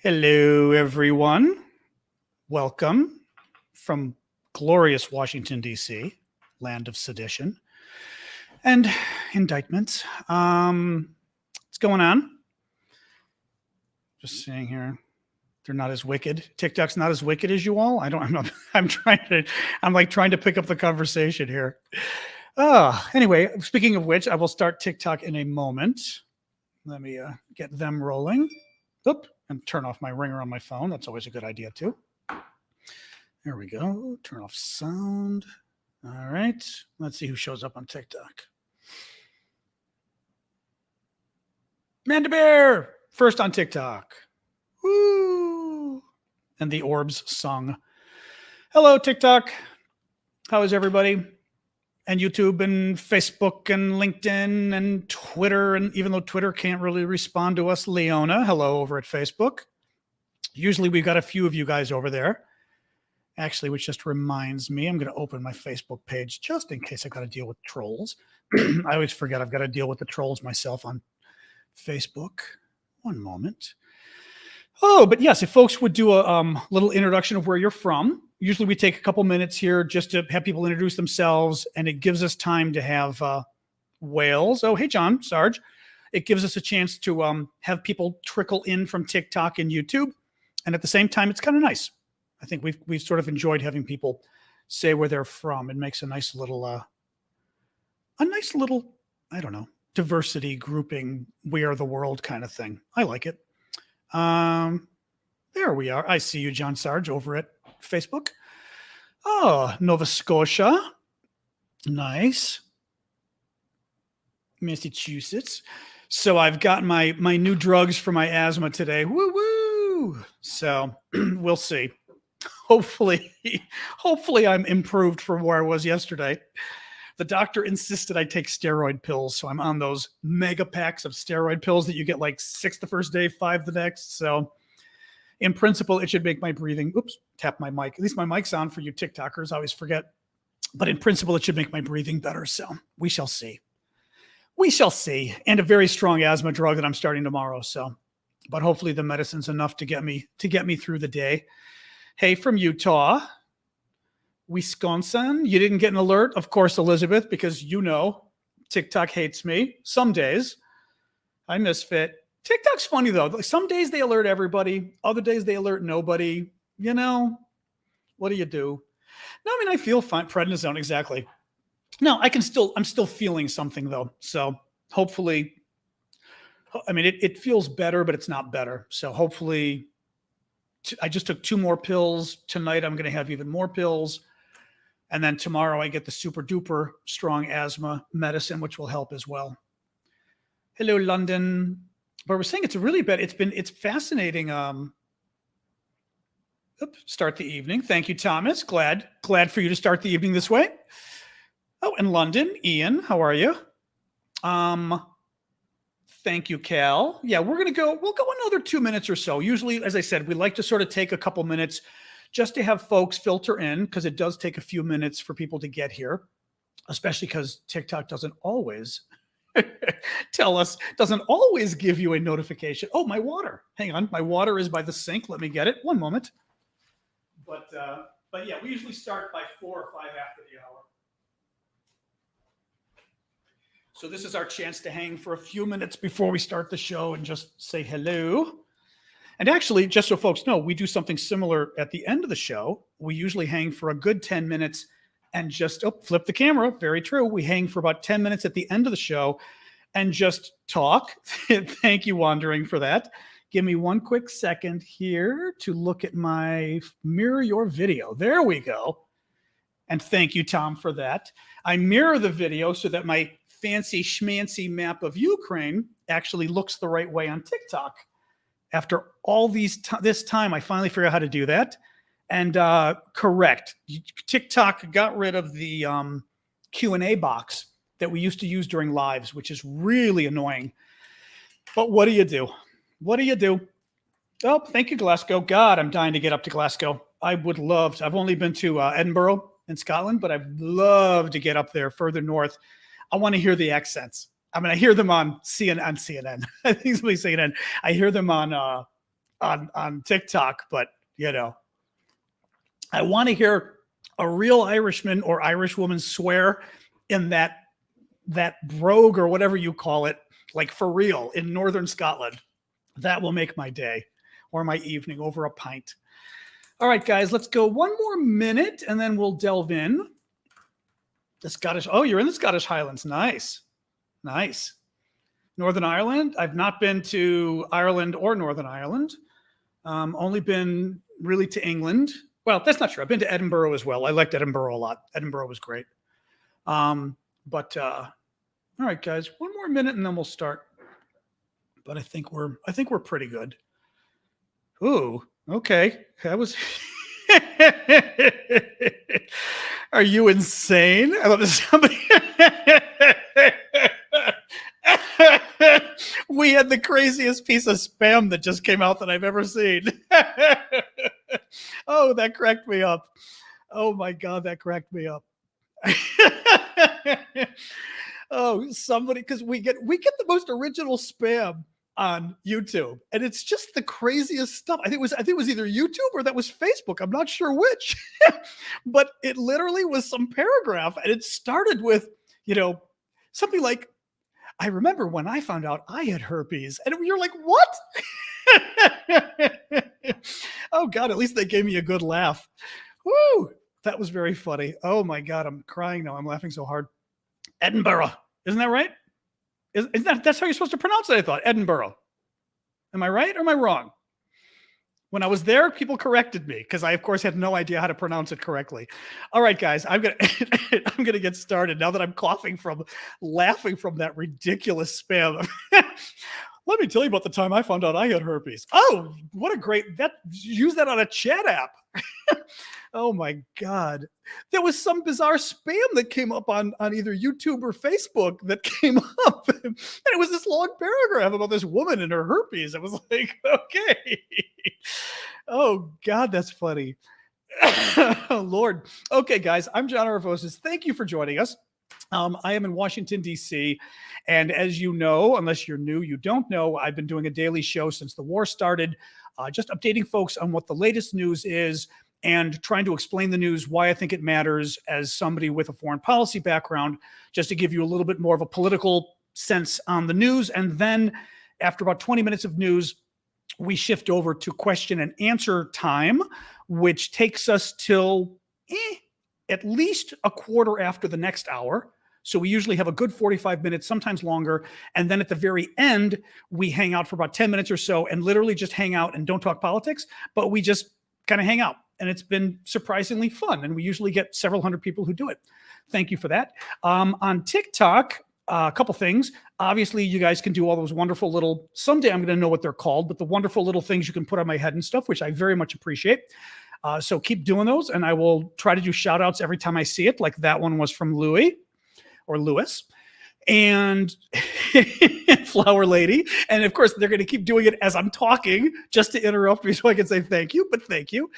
Hello, everyone. Welcome from glorious Washington, D.C., land of sedition and indictments. What's going on? Just saying here, they're not as wicked. TikTok's not as wicked as you all. I'm trying to pick up the conversation here. Anyway, speaking of which, I will start TikTok in a moment. Let me get them rolling. Oop. And turn off my ringer on my phone. That's always a good idea too. There we go. Turn off sound. All right. Let's see who shows up on TikTok. Manda Bear, first on TikTok. Woo! And the orbs sung. Hello, TikTok. How is everybody? And YouTube and Facebook and LinkedIn and Twitter. And even though Twitter can't really respond to us, Leona, hello over at Facebook. Usually we've got a few of you guys over there. Actually, which just reminds me, I'm going to open my Facebook page just in case I've got to deal with trolls. I always forget I've got to deal with the trolls myself on Facebook. One moment. Oh, but yes, if folks would do a little introduction of where you're from. Usually we take a couple minutes here just to have people introduce themselves, and it gives us time to have whales. Oh, hey, John, Sarge. It gives us a chance to have people trickle in from TikTok and YouTube. And at the same time, it's kind of nice. I think we've sort of enjoyed having people say where they're from. It makes a nice little, I don't know, diversity grouping, we are the world kind of thing. I like it. There we are. I see you, John Sarge, over at Facebook. Oh, Nova Scotia. Nice. Massachusetts. So I've got my new drugs for my asthma today. Woo woo. So we'll see. Hopefully I'm improved from where I was yesterday. The doctor insisted I take steroid pills, so I'm on those mega packs of steroid pills that you get like 6 the first day, 5 the next. So in principle, it should make my breathing, tap my mic. At least my mic's on for you TikTokers. I always forget. But in principle, it should make my breathing better. So we shall see. We shall see. And a very strong asthma drug that I'm starting tomorrow. So, but hopefully the medicine's enough to get me through the day. Hey, from Utah, Wisconsin. You didn't get an alert? Of course, Elizabeth, because you know TikTok hates me. Some days I misfit. TikTok's funny, though. Like some days they alert everybody. Other days they alert nobody. You know, what do you do? No, I mean, I feel fine. Prednisone, exactly. No, I'm still feeling something, though. So hopefully, I mean, it feels better, but it's not better. So hopefully, I just took 2 more pills. Tonight, I'm going to have even more pills. And then tomorrow, I get the super duper strong asthma medicine, which will help as well. Hello, London. But we're saying it's really bad. It's fascinating. Start the evening. Thank you, Thomas. Glad for you to start the evening this way. Oh, and London, Ian, how are you? Thank you, Cal. Yeah, we'll go another 2 minutes or so. Usually, as I said, we like to sort of take a couple minutes just to have folks filter in, because it does take a few minutes for people to get here, especially because TikTok doesn't always doesn't always give you a notification. Oh, my water. Hang on. My water is by the sink. Let me get it. One moment. But yeah, we usually start by 4 or 5 after the hour. So this is our chance to hang for a few minutes before we start the show and just say hello. And actually, just so folks know, we do something similar at the end of the show. We usually hang for a good 10 minutes and just, flip the camera. Very true. We hang for about 10 minutes at the end of the show and just talk. Thank you, Wandering, for that. Give me one quick second here to look at my mirror your video. There we go. And thank you, Tom, for that. I mirror the video so that my fancy schmancy map of Ukraine actually looks the right way on TikTok. After all this time, I finally figured out how to do that. And correct, TikTok got rid of the Q&A box that we used to use during lives, which is really annoying. But what do you do? What do you do? Oh, thank you, Glasgow. God, I'm dying to get up to Glasgow. I would love to. I've only been to Edinburgh in Scotland, but I'd love to get up there further north. I want to hear the accents. I mean, I hear them on CNN. I think it's CNN. I hear them on on TikTok, but I want to hear a real Irishman or Irish woman swear in that brogue or whatever you call it, like for real in Northern Scotland. That will make my day or my evening over a pint. All right, guys, let's go one more minute and then we'll delve in. The Scottish, oh, you're in the Scottish Highlands. Nice. Nice. Northern Ireland. I've not been to Ireland or Northern Ireland. Only been really to England. Well, that's not true. I've been to Edinburgh as well. I liked Edinburgh a lot. Edinburgh was great. All right, guys, one more minute and then we'll start. But I think we're pretty good. Ooh, okay. That was. Are you insane? I thought this somebody. We had the craziest piece of spam that just came out that I've ever seen. Oh, that cracked me up. Oh my God, that cracked me up. Oh, somebody, because we get the most original spam on YouTube, and it's just the craziest stuff. I think it was either YouTube or that was Facebook. I'm not sure which, but it literally was some paragraph, and it started with something like, "I remember when I found out I had herpes," and you're like, "What?" Oh God, at least they gave me a good laugh. Woo! That was very funny. Oh my God, I'm crying now. I'm laughing so hard. Edinburgh, isn't that right? That's how you're supposed to pronounce it, I thought. Edinburgh. Am I right or am I wrong? When I was there, people corrected me because I, of course, had no idea how to pronounce it correctly. All right, guys, I'm gonna get started now that I'm coughing from laughing from that ridiculous spam. Let me tell you about the time I found out I had herpes. Oh, what a great, use that on a chat app. Oh my God. There was some bizarre spam that came up on either YouTube or Facebook that came up. And it was this long paragraph about this woman and her herpes. I was like, okay. Oh God, that's funny. Oh Lord. Okay, guys, I'm John Arvosis. Thank you for joining us. I am in Washington, D.C., and as you know, unless you're new, you don't know, I've been doing a daily show since the war started, just updating folks on what the latest news is and trying to explain the news, why I think it matters as somebody with a foreign policy background, just to give you a little bit more of a political sense on the news. And then after about 20 minutes of news, we shift over to question and answer time, which takes us till at least a quarter after the next hour. So we usually have a good 45 minutes, sometimes longer. And then at the very end, we hang out for about 10 minutes or so and literally just hang out and don't talk politics, but we just kind of hang out. And it's been surprisingly fun. And we usually get several hundred people who do it. Thank you for that. On TikTok, a couple things. Obviously, you guys can do all those wonderful little, someday I'm going to know what they're called, but the wonderful little things you can put on my head and stuff, which I very much appreciate. So keep doing those. And I will try to do shout outs every time I see it. Like that one was from Louis or Lewis and Flower Lady. And of course, they're going to keep doing it as I'm talking just to interrupt me so I can say thank you, but thank you.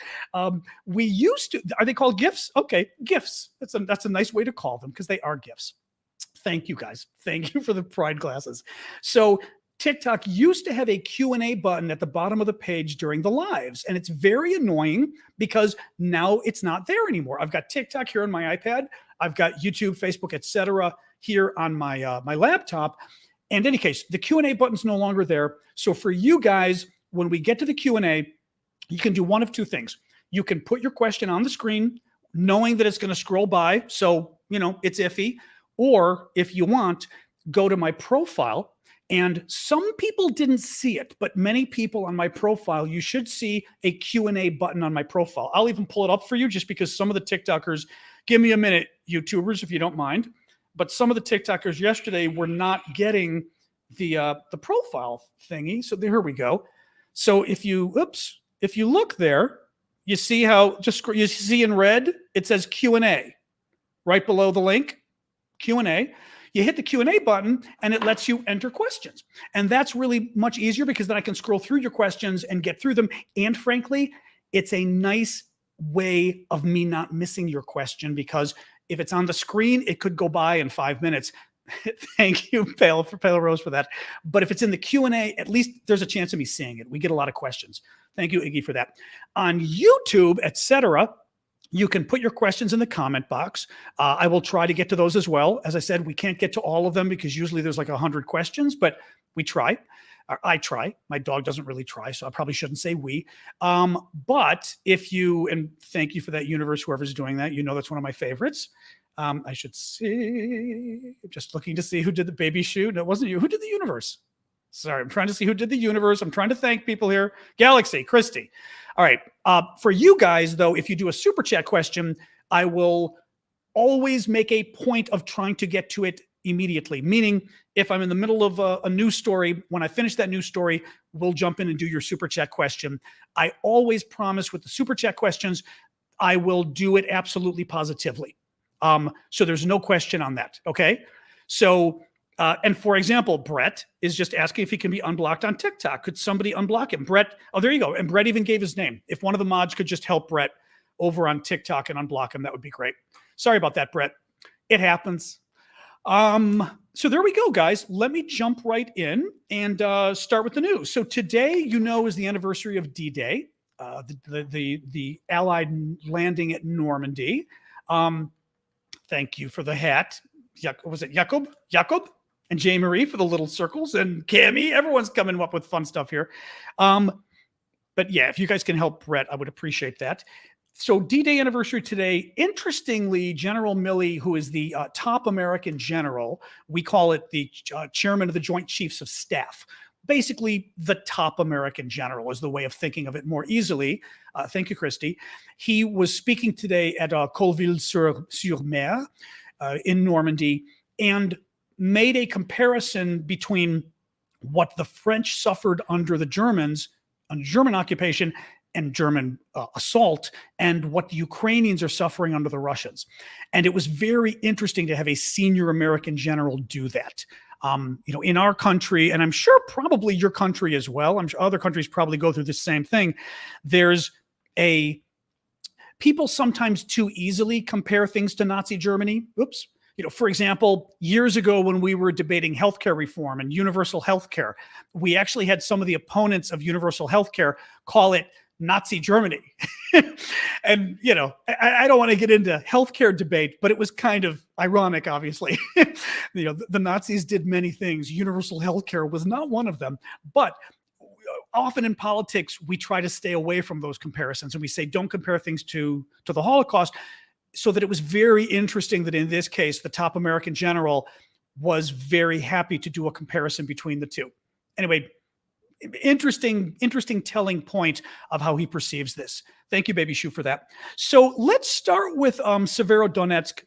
We used to, are they called GIFs? Okay, GIFs. That's a nice way to call them because they are GIFs. Thank you guys. Thank you for the pride glasses. So TikTok used to have a Q&A button at the bottom of the page during the lives. And it's very annoying because now it's not there anymore. I've got TikTok here on my iPad. I've got YouTube, Facebook, etc. here on my my laptop. And in any case, the Q&A button's no longer there. So for you guys, when we get to the Q&A, you can do one of two things. You can put your question on the screen, knowing that it's going to scroll by. So, it's iffy. Or if you want, go to my profile. And some people didn't see it, but many people on my profile, you should see a Q&A button on my profile. I'll even pull it up for you just because some of the TikTokers, give me a minute, YouTubers, if you don't mind. But some of the TikTokers yesterday were not getting the profile thingy. So here we go. So if you look there, you see how you see in red, it says Q&A right below the link, Q&A. You hit the Q&A button and it lets you enter questions. And that's really much easier because then I can scroll through your questions and get through them. And frankly, it's a nice way of me not missing your question because if it's on the screen, it could go by in 5 minutes. Thank you, Pale Rose, for that. But if it's in the Q&A, at least there's a chance of me seeing it. We get a lot of questions. Thank you, Iggy, for that. On YouTube, etc., you can put your questions in the comment box. I will try to get to those as well. As I said, we can't get to all of them because usually there's like 100 questions, but we try. Or I try. My dog doesn't really try, so I probably shouldn't say we. But if you, and thank you for that, Universe, whoever's doing that, you know that's one of my favorites. I should see, just looking to see who did the baby shoot. No, it wasn't you. Who did the Universe? Sorry, I'm trying to see who did the Universe. I'm trying to thank people here. Galaxy, Christy. All right. For you guys, though, if you do a super chat question, I will always make a point of trying to get to it immediately. Meaning, if I'm in the middle of a news story, when I finish that news story, we'll jump in and do your super chat question. I always promise with the super chat questions, I will do it absolutely positively. So there's no question on that. Okay. So, and for example, Brett is just asking if he can be unblocked on TikTok. Could somebody unblock him? Brett, oh, there you go. And Brett even gave his name. If one of the mods could just help Brett over on TikTok and unblock him, that would be great. Sorry about that, Brett. It happens. So there we go, guys. Let me jump right in and start with the news. So today, is the anniversary of D-Day, the Allied landing at Normandy. Thank you for the hat. Was it Jakob? And J. Marie for the little circles, and Cammy. Everyone's coming up with fun stuff here. But yeah, if you guys can help Brett, I would appreciate that. So D-Day anniversary today. Interestingly, General Milley, who is the top American general, we call it the chairman of the Joint Chiefs of Staff. Basically, the top American general is the way of thinking of it more easily. Thank you, Christy. He was speaking today at Colville-sur-Mer in Normandy and made a comparison between what the French suffered under the Germans, under German occupation and German assault, and what the Ukrainians are suffering under the Russians. And it was very interesting to have a senior American general do that. In our country, and I'm sure probably your country as well, I'm sure other countries probably go through the same thing. People sometimes too easily compare things to Nazi Germany. Oops. For example, years ago when we were debating healthcare reform and universal healthcare, we actually had some of the opponents of universal healthcare call it Nazi Germany. And, I don't want to get into healthcare debate, but it was kind of ironic, obviously. The Nazis did many things. Universal healthcare was not one of them. But often in politics, we try to stay away from those comparisons. And we say, don't compare things to the Holocaust. So that it was very interesting that in this case, the top American general was very happy to do a comparison between the two. Anyway, interesting telling point of how he perceives this. Thank you, Baby Shoe, for that. So let's start with Severodonetsk,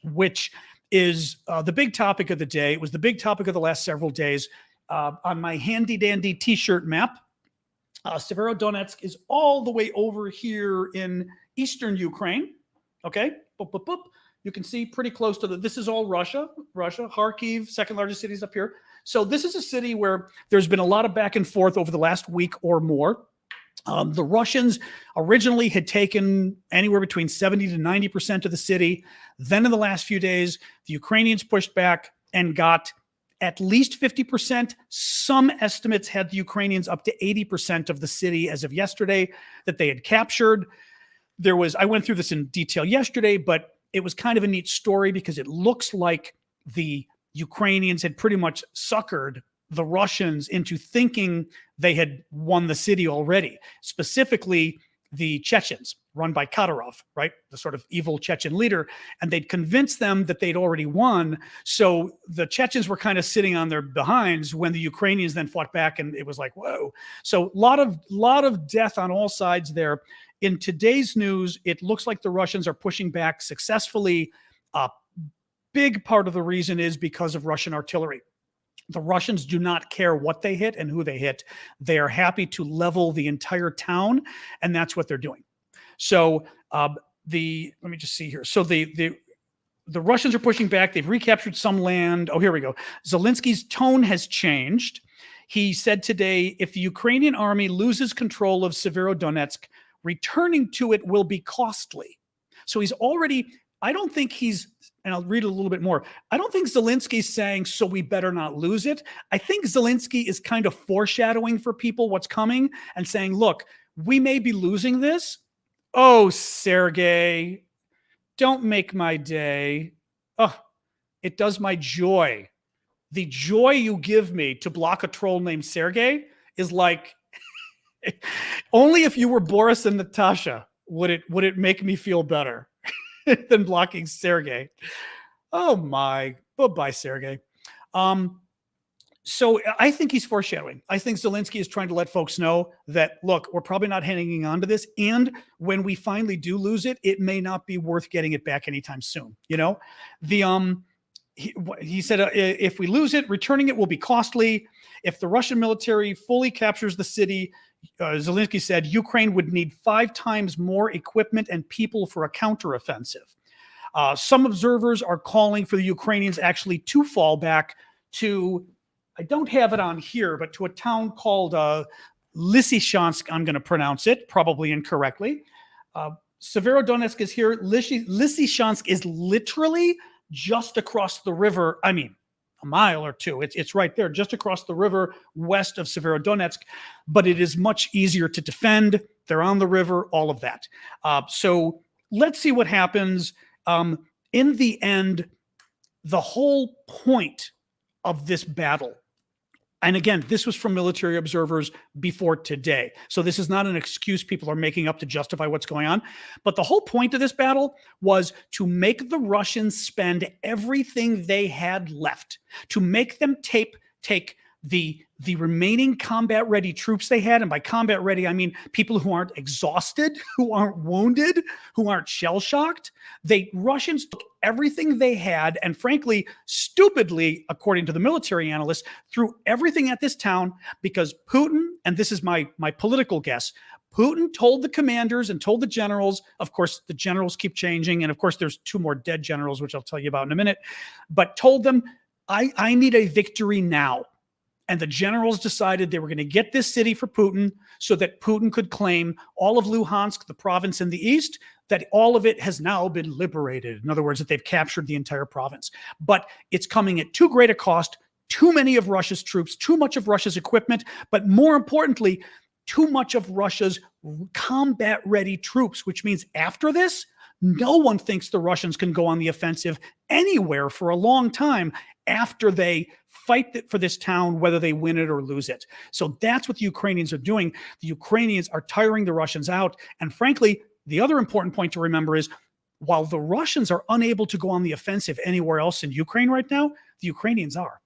which is the big topic of the day. It was the big topic of the last several days. On my handy dandy t-shirt map, Severodonetsk is all the way over here in eastern Ukraine. Okay, boop, boop, boop. You can see pretty close to this is all Russia, Kharkiv, second largest cities up here. So this is a city where there's been a lot of back and forth over the last week or more. The Russians originally had taken anywhere between 70 to 90% of the city. Then in the last few days, the Ukrainians pushed back and got at least 50%. Some estimates had the Ukrainians up to 80% of the city as of yesterday that they had captured. I went through this in detail yesterday, but it was kind of a neat story because it looks like the Ukrainians had pretty much suckered the Russians into thinking they had won the city already, specifically the Chechens run by Kadyrov, right? The sort of evil Chechen leader. And they'd convinced them that they'd already won. So the Chechens were kind of sitting on their behinds when the Ukrainians then fought back, and it was like, whoa. So a lot of death on all sides there. In today's news, it looks like the Russians are pushing back successfully. A big part of the reason is because of Russian artillery. The Russians do not care what they hit and who they hit. They are happy to level the entire town, and that's what they're doing. So let me just see here. So the Russians are pushing back. They've recaptured some land. Oh, here we go. Zelensky's tone has changed. He said today, if the Ukrainian army loses control of Severodonetsk, returning to it will be costly. So he's already I don't think he's, and I'll read a little bit more. I don't think Zelensky's saying, so we better not lose it. I think Zelensky is kind of foreshadowing for people what's coming and saying, look, we may be losing this. Oh, Sergey, don't make my day. Oh, it does my joy. The joy you give me to block a troll named Sergey is like, only if you were Boris and Natasha would it make me feel better than blocking Sergey. Oh my, bye-bye, Sergey. So I think he's foreshadowing. I think Zelensky is trying to let folks know that, look, we're probably not hanging on to this. And when we finally do lose it, it may not be worth getting it back anytime soon. You know, he said, if we lose it, returning it will be costly. If the Russian military fully captures the city, Zelensky said, Ukraine would need 5 times more equipment and people for a counteroffensive. Some observers are calling for the Ukrainians actually to fall back to, I don't have it on here, but to a town called Lysychansk. I'm going to pronounce it probably incorrectly. Severodonetsk is here. Lysychansk is literally just across the river. I mean, a mile or two. It's right there, just across the river west of Severodonetsk, but it is much easier to defend. They're on the river, all of that. So let's see what happens. In the end, the whole point of this battle, and again, this was from military observers before today. So this is not an excuse people are making up to justify what's going on. But the whole point of this battle was to make the Russians spend everything they had left, to make them take the remaining combat-ready troops they had. And by combat-ready, I mean people who aren't exhausted, who aren't wounded, who aren't shell-shocked. Russians took everything they had and, frankly, stupidly, according to the military analysts, threw everything at this town because Putin, and this is my political guess, Putin told the commanders and told the generals, of course, the generals keep changing, and of course, there's 2 more dead generals, which I'll tell you about in a minute, but told them, I need a victory now. And the generals decided they were going to get this city for Putin so that Putin could claim all of Luhansk, the province in the east, that all of it has now been liberated. In other words, that they've captured the entire province. But it's coming at too great a cost, too many of Russia's troops, too much of Russia's equipment, but more importantly, too much of Russia's combat-ready troops, which means after this, no one thinks the Russians can go on the offensive anywhere for a long time after they fight for this town, whether they win it or lose it. So that's what the Ukrainians are doing. The Ukrainians are tiring the Russians out. And frankly, the other important point to remember is while the Russians are unable to go on the offensive anywhere else in Ukraine right now, the Ukrainians are.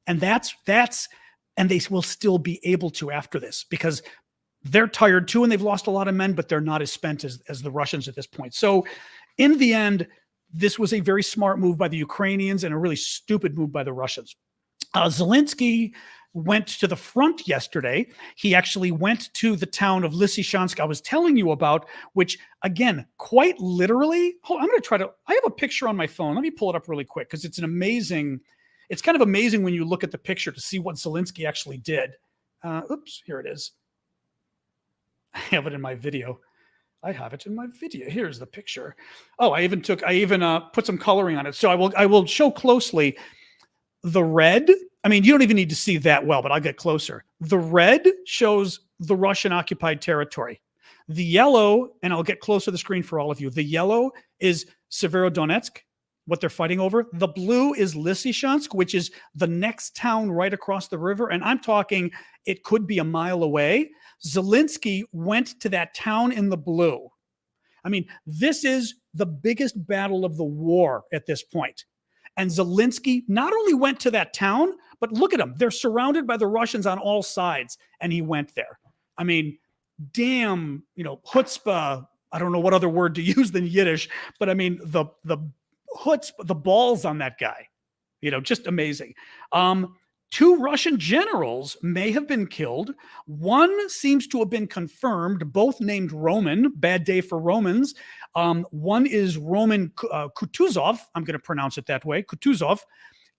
And and they will still be able to after this because they're tired too, and they've lost a lot of men, but they're not as spent as the Russians at this point. So in the end, this was a very smart move by the Ukrainians and a really stupid move by the Russians. Zelensky went to the front yesterday. He actually went to the town of Lysychansk I was telling you about, which, again, quite literally, I have a picture on my phone. Let me pull it up really quick because it's kind of amazing when you look at the picture to see what Zelensky actually did. Oops, here it is. I have it in my video. Here's the picture. Oh, I even put some coloring on it. So I will show closely the red. I mean, you don't even need to see that well, but I'll get closer. The red shows the Russian occupied territory. The yellow, and I'll get closer to the screen for all of you. The yellow is Severodonetsk, what they're fighting over. The blue is Lysychansk, which is the next town right across the river. And I'm talking, it could be a mile away. Zelensky went to that town in the blue. I mean, this is the biggest battle of the war at this point. And Zelensky not only went to that town, but look at them. They're surrounded by the Russians on all sides. And he went there. I mean, damn, chutzpah. I don't know what other word to use than Yiddish, but I mean, the chutzpah, the balls on that guy, just amazing. 2 Russian generals may have been killed. One seems to have been confirmed, both named Roman, bad day for Romans. One is Roman Kutuzov, I'm going to pronounce it that way, Kutuzov,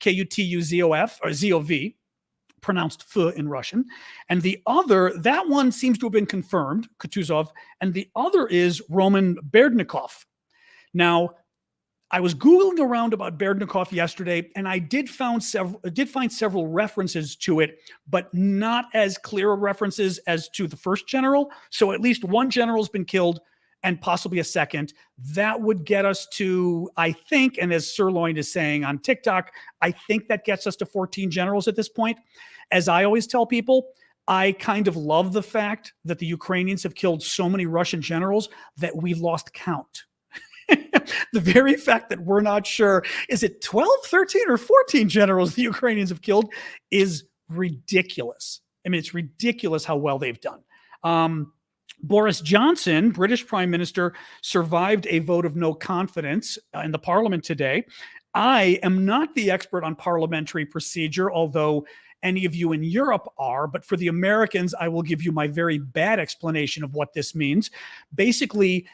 Kutuzov, or Z-O-V, pronounced F in Russian. And the other, that one seems to have been confirmed, Kutuzov, and the other is Roman Berdnikov. Now, I was Googling around about Berdnikov yesterday, and I did find several references to it, but not as clear references as to the first general. So at least one general's been killed and possibly a second. That would get us to, I think, and as Sirloin is saying on TikTok, I think that gets us to 14 generals at this point. As I always tell people, I kind of love the fact that the Ukrainians have killed so many Russian generals that we've lost count. The very fact that we're not sure, is it 12, 13, or 14 generals the Ukrainians have killed is ridiculous. I mean, it's ridiculous how well they've done. Boris Johnson, British Prime Minister, survived a vote of no confidence in the parliament today. I am not the expert on parliamentary procedure, although any of you in Europe are, but for the Americans, I will give you my very bad explanation of what this means. Basically,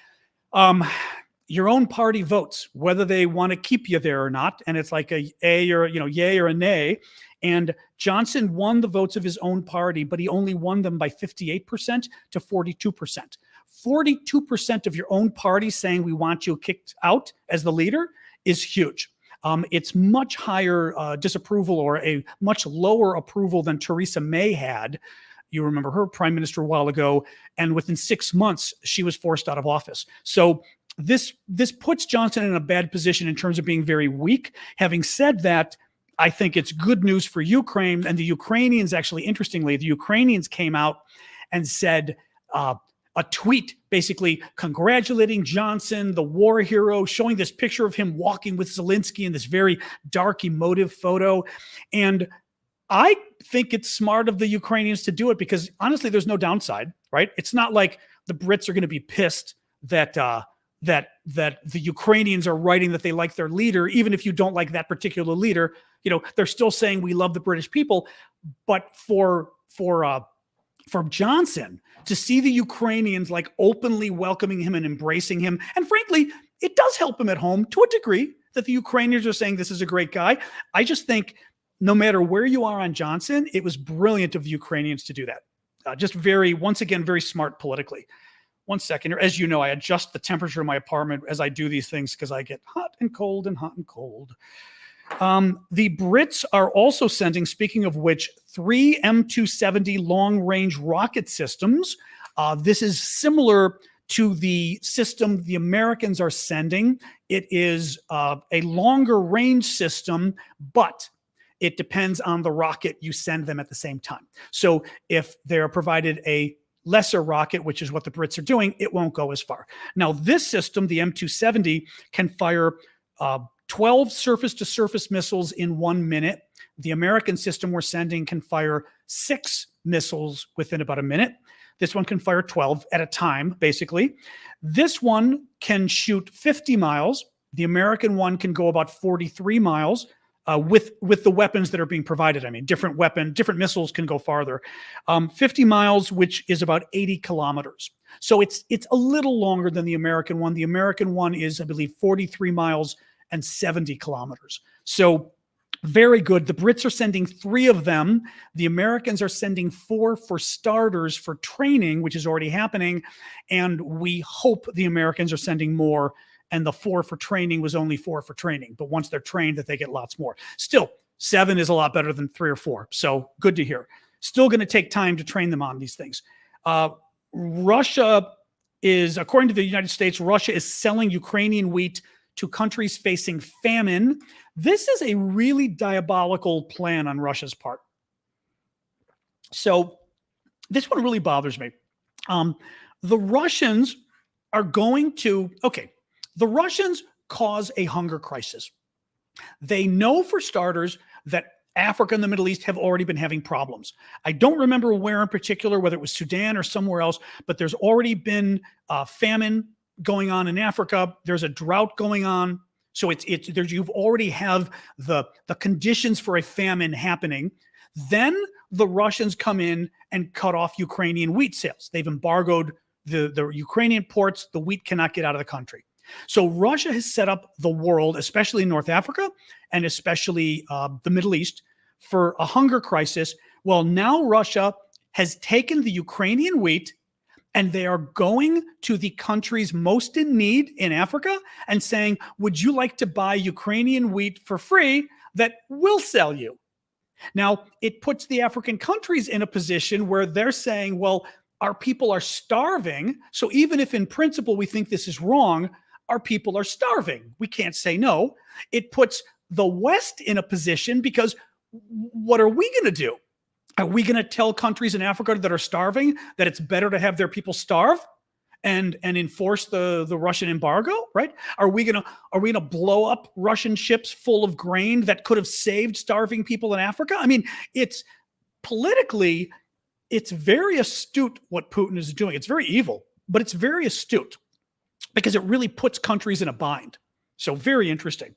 your own party votes whether they want to keep you there or not, and it's like a or yay or a nay. And Johnson won the votes of his own party, but he only won them by 58% to 42%. 42% of your own party saying we want you kicked out as the leader is huge. It's much higher disapproval, or a much lower approval than Theresa May had. You remember her prime minister a while ago, and within 6 months, she was forced out of office. So this puts Johnson in a bad position in terms of being very weak. Having said that, I think it's good news for Ukraine. And the Ukrainians, actually, interestingly, the Ukrainians came out and said a tweet basically congratulating Johnson, the war hero, showing this picture of him walking with Zelensky in this very dark, emotive photo. And I think it's smart of the Ukrainians to do it because, honestly, there's no downside, right? It's not like the Brits are going to be pissed that the Ukrainians are writing that they like their leader, even if you don't like that particular leader. They're still saying we love the British people. But for Johnson to see the Ukrainians like openly welcoming him and embracing him, and frankly, it does help him at home to a degree that the Ukrainians are saying this is a great guy. I just think no matter where you are on Johnson, it was brilliant of the Ukrainians to do that. Just once again, very smart politically. 1 second. As you know, I adjust the temperature of my apartment as I do these things because I get hot and cold and hot and cold. The Brits are also sending, speaking of which, 3 M270 long-range rocket systems. This is similar to the system the Americans are sending. It is a longer range system, but it depends on the rocket you send them at the same time. So if they're provided a lesser rocket, which is what the Brits are doing, it won't go as far. Now, this system, the M270, can fire 12 surface-to-surface missiles in 1 minute. The American system we're sending can fire 6 missiles within about a minute. This one can fire 12 at a time, basically. This one can shoot 50 miles. The American one can go about 43 miles. With the weapons that are being provided. I mean, different missiles can go farther. 50 miles, which is about 80 kilometers. So it's a little longer than the American one. The American one is, I believe, 43 miles and 70 kilometers. So very good. The Brits are sending 3 of them. The Americans are sending 4 for starters for training, which is already happening. And we hope the Americans are sending more. And the 4 for training was only 4 for training. But once they're trained, that they get lots more. Still, 7 is a lot better than 3 or 4. So good to hear. Still going to take time to train them on these things. Russia is, according to the United States, Russia is selling Ukrainian wheat to countries facing famine. This is a really diabolical plan on Russia's part. So this one really bothers me. The Russians are going to, the Russians cause a hunger crisis. They know, for starters, that Africa and the Middle East have already been having problems. I don't remember where in particular, whether it was Sudan or somewhere else, but there's already been famine going on in Africa. There's a drought going on. So you've already have the conditions for a famine happening. Then the Russians come in and cut off Ukrainian wheat sales. They've embargoed the Ukrainian ports. The wheat cannot get out of the country. So Russia has set up the world, especially in North Africa and especially the Middle East, for a hunger crisis. Well, now Russia has taken the Ukrainian wheat And they are going to the countries most in need in Africa and saying, would you like to buy Ukrainian wheat for free that we'll sell you? Now, it puts the African countries in a position where they're saying, well, our people are starving. So even if in principle we think this is wrong, our people are starving. We can't say no. It puts the West in a position because what are we going to do? Are we going to tell countries in Africa that are starving that it's better to have their people starve and enforce the Russian embargo, right? Are we gonna blow up Russian ships full of grain that could have saved starving people in Africa? I mean, it's politically, it's very astute what Putin is doing. It's very evil, but it's very astute because it really puts countries in a bind. So very interesting.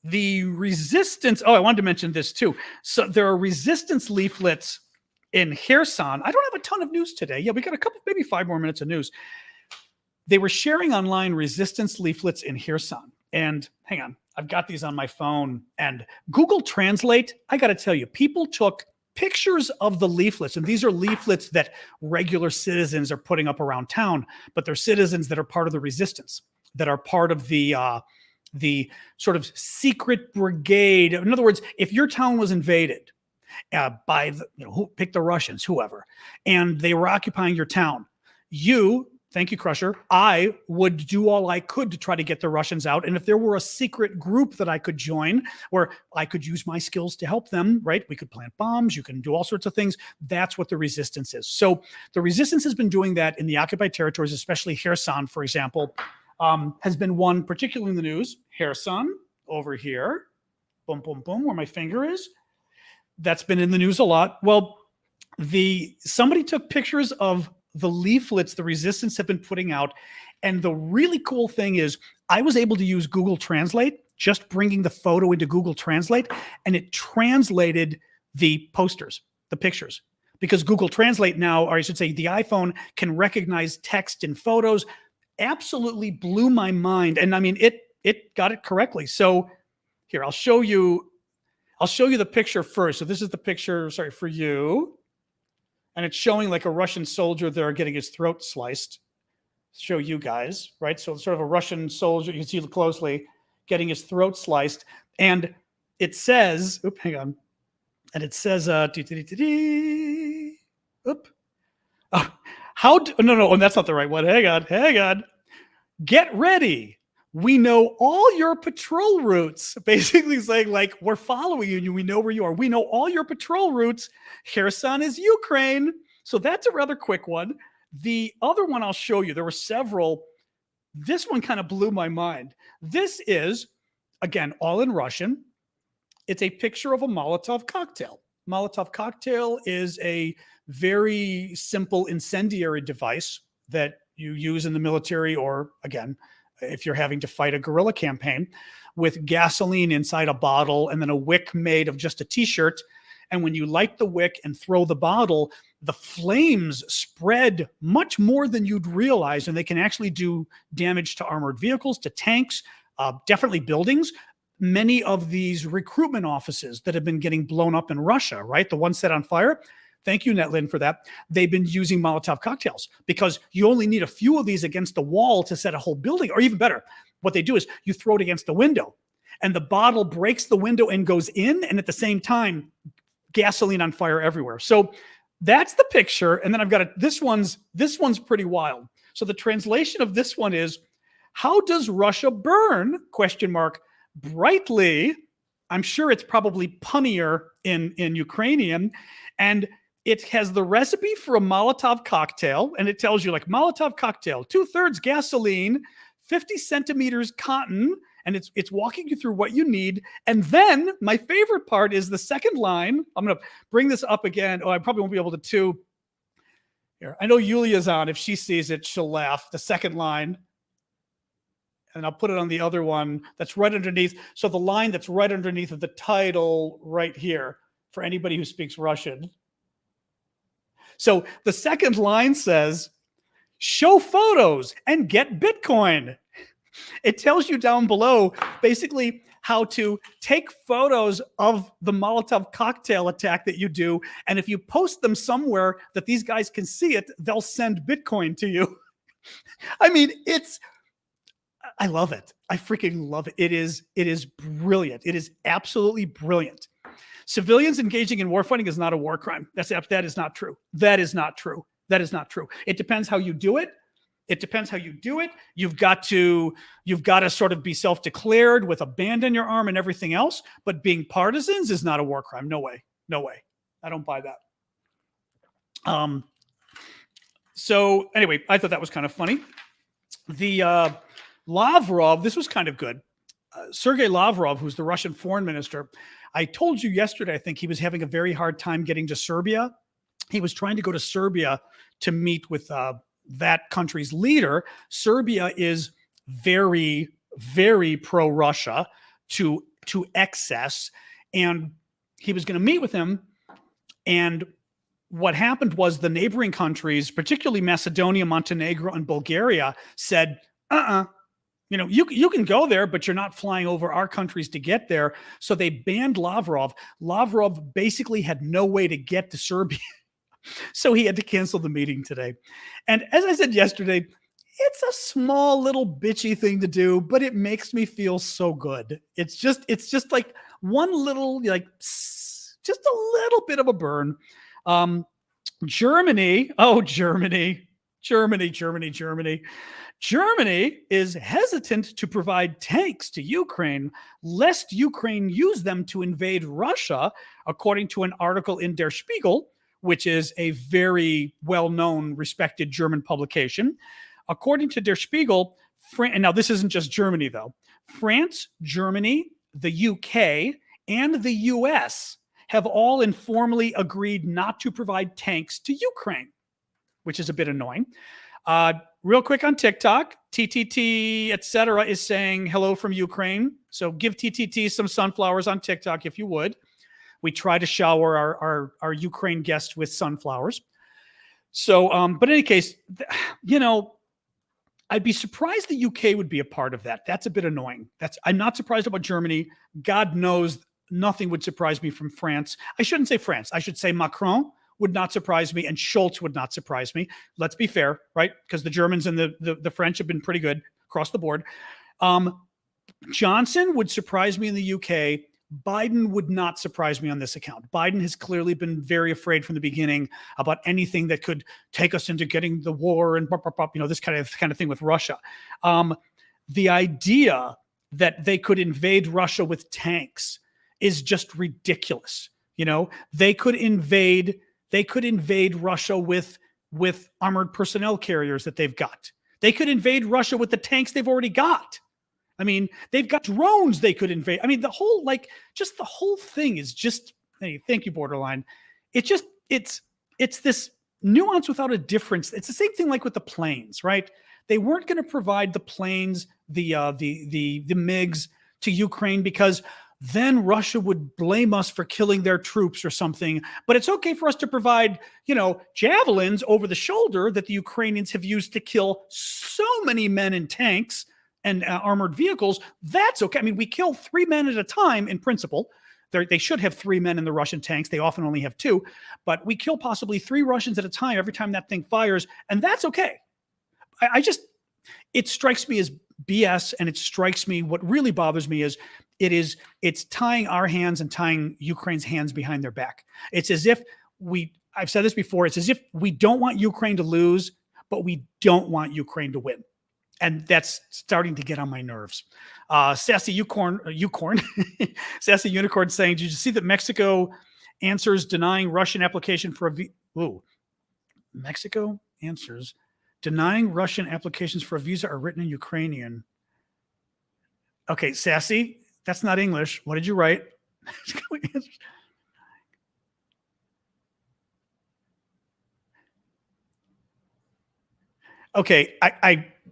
The resistance, I wanted to mention this too. So there are resistance leaflets in Kherson. I don't have a ton of news today. Yeah, we got a couple, maybe 5 more minutes of news. They were sharing online resistance leaflets in Kherson. And hang on, I've got these on my phone. And Google Translate, I got to tell you, people took pictures of the leaflets. And these are leaflets that regular citizens are putting up around town, but they're citizens that are part of the resistance, that are part of the sort of secret brigade. In other words, if your town was invaded by pick the Russians, whoever, and they were occupying your town, thank you, Crusher, I would do all I could to try to get the Russians out. And if there were a secret group that I could join where I could use my skills to help them, right? We could plant bombs, you can do all sorts of things. That's what the resistance is. So the resistance has been doing that in the occupied territories, especially Kherson, for example, has been one particularly in the news. Kherson over here, boom, boom, boom, where my finger is. That's been in the news a lot. Well, somebody took pictures of the leaflets the resistance have been putting out. And the really cool thing is I was able to use Google Translate, just bringing the photo into Google Translate, and it translated the posters, the pictures. Because Google Translate now, or I should say the iPhone, can recognize text and photos. Absolutely blew my mind. And I mean, it got it correctly. So here, I'll show you the picture first. So this is the picture, sorry, for you. And it's showing like a Russian soldier there getting his throat sliced. Show you guys, right? So it's sort of a Russian soldier, you can see closely, getting his throat sliced. And it says, hang on. And it says, no, and that's not the right one. Hang on. Get ready. We know all your patrol routes. Basically saying like, we're following you. We know where you are. We know all your patrol routes. Kherson is Ukraine. So that's a rather quick one. The other one I'll show you, there were several. This one kind of blew my mind. This is, again, all in Russian. It's a picture of a Molotov cocktail. Molotov cocktail is a very simple incendiary device that you use in the military or, again, if you're having to fight a guerrilla campaign, with gasoline inside a bottle and then a wick made of just a t-shirt. And when you light the wick and throw the bottle, the flames spread much more than you'd realize, and they can actually do damage to armored vehicles, to tanks, definitely buildings. Many of these recruitment offices that have been getting blown up in Russia, right? The ones set on fire. Thank you, Netlin, for that. They've been using Molotov cocktails because you only need a few of these against the wall to set a whole building. Or even better, what they do is you throw it against the window and the bottle breaks the window and goes in, and at the same time, gasoline on fire everywhere. So that's the picture. And then I've got this one's pretty wild. So the translation of this one is, how does Russia burn? ? Brightly. I'm sure it's probably punnier in Ukrainian. And it has the recipe for a Molotov cocktail. And it tells you like Molotov cocktail, 2/3 gasoline, 50 centimeters cotton. And it's walking you through what you need. And then my favorite part is the second line. I'm going to bring this up again. Oh, I probably won't be able to here. I know Yulia's on. If she sees it, she'll laugh. The second line. And I'll put it on the other one that's right underneath. So the line that's right underneath of the title right here for anybody who speaks Russian. So the second line says, show photos and get Bitcoin. It tells you down below basically how to take photos of the Molotov cocktail attack that you do. And if you post them somewhere that these guys can see it, they'll send Bitcoin to you. I mean, I love it. I freaking love it. It is brilliant. It is absolutely brilliant. Civilians engaging in warfighting is not a war crime. That is not true. That is not true. That is not true. It depends how you do it. It depends how you do it. You've got to sort of be self-declared with a band on your arm and everything else. But being partisans is not a war crime. No way. No way. I don't buy that. So anyway, I thought that was kind of funny. The Lavrov, this was kind of good. Sergei Lavrov, who's the Russian foreign minister, I told you yesterday, I think he was having a very hard time getting to Serbia. He was trying to go to Serbia to meet with that country's leader. Serbia is very, very pro-Russia to excess. And he was going to meet with him. And what happened was the neighboring countries, particularly Macedonia, Montenegro, and Bulgaria, said, you can go there, but you're not flying over our countries to get there. So they banned Lavrov. Lavrov basically had no way to get to Serbia. So he had to cancel the meeting today. And as I said yesterday, it's a small little bitchy thing to do, but it makes me feel so good. It's just like one little, just a little bit of a burn. Germany is hesitant to provide tanks to Ukraine, lest Ukraine use them to invade Russia, according to an article in Der Spiegel, which is a very well-known, respected German publication. According to Der Spiegel, and now this isn't just Germany, though. France, Germany, the UK, and the US have all informally agreed not to provide tanks to Ukraine, which is a bit annoying. Real quick on TikTok, TTT, etc., is saying hello from Ukraine. So give TTT some sunflowers on TikTok if you would. We try to shower our Ukraine guests with sunflowers. So, but in any case, I'd be surprised the UK would be a part of that. That's a bit annoying. I'm not surprised about Germany. God knows nothing would surprise me from France. I shouldn't say France. I should say Macron would not surprise me, and Schultz would not surprise me. Let's be fair, right? Because the Germans and the French have been pretty good across the board. Johnson would surprise me in the UK. Biden would not surprise me on this account. Biden has clearly been very afraid from the beginning about anything that could take us into getting the war and this kind of thing with Russia. The idea that they could invade Russia with tanks is just ridiculous. They could invade Russia with armored personnel carriers that they've got. They could invade Russia with the tanks they've already got. I mean, they've got drones they could invade. I mean, the whole thing is just, hey, thank you, Borderline. It's this nuance without a difference. It's the same thing like with the planes, right? They weren't going to provide the planes, the MiGs to Ukraine because then Russia would blame us for killing their troops or something. But it's okay for us to provide, javelins over the shoulder that the Ukrainians have used to kill so many men in tanks and armored vehicles. That's okay. I mean, we kill 3 men at a time in principle. They should have 3 men in the Russian tanks. They often only have 2, but we kill possibly 3 Russians at a time every time that thing fires, and that's okay. It strikes me as BS, and it strikes me, what really bothers me is it's tying our hands and tying Ukraine's hands behind their back. It's as if I've said this before, it's as if we don't want Ukraine to lose, but we don't want Ukraine to win. And that's starting to get on my nerves. Sassy Sassy Unicorn saying, did you see that Mexico answers denying Russian application for a Mexico answers denying Russian applications for a visa are written in Ukrainian. Okay, Sassy, that's not English. What did you write? Okay,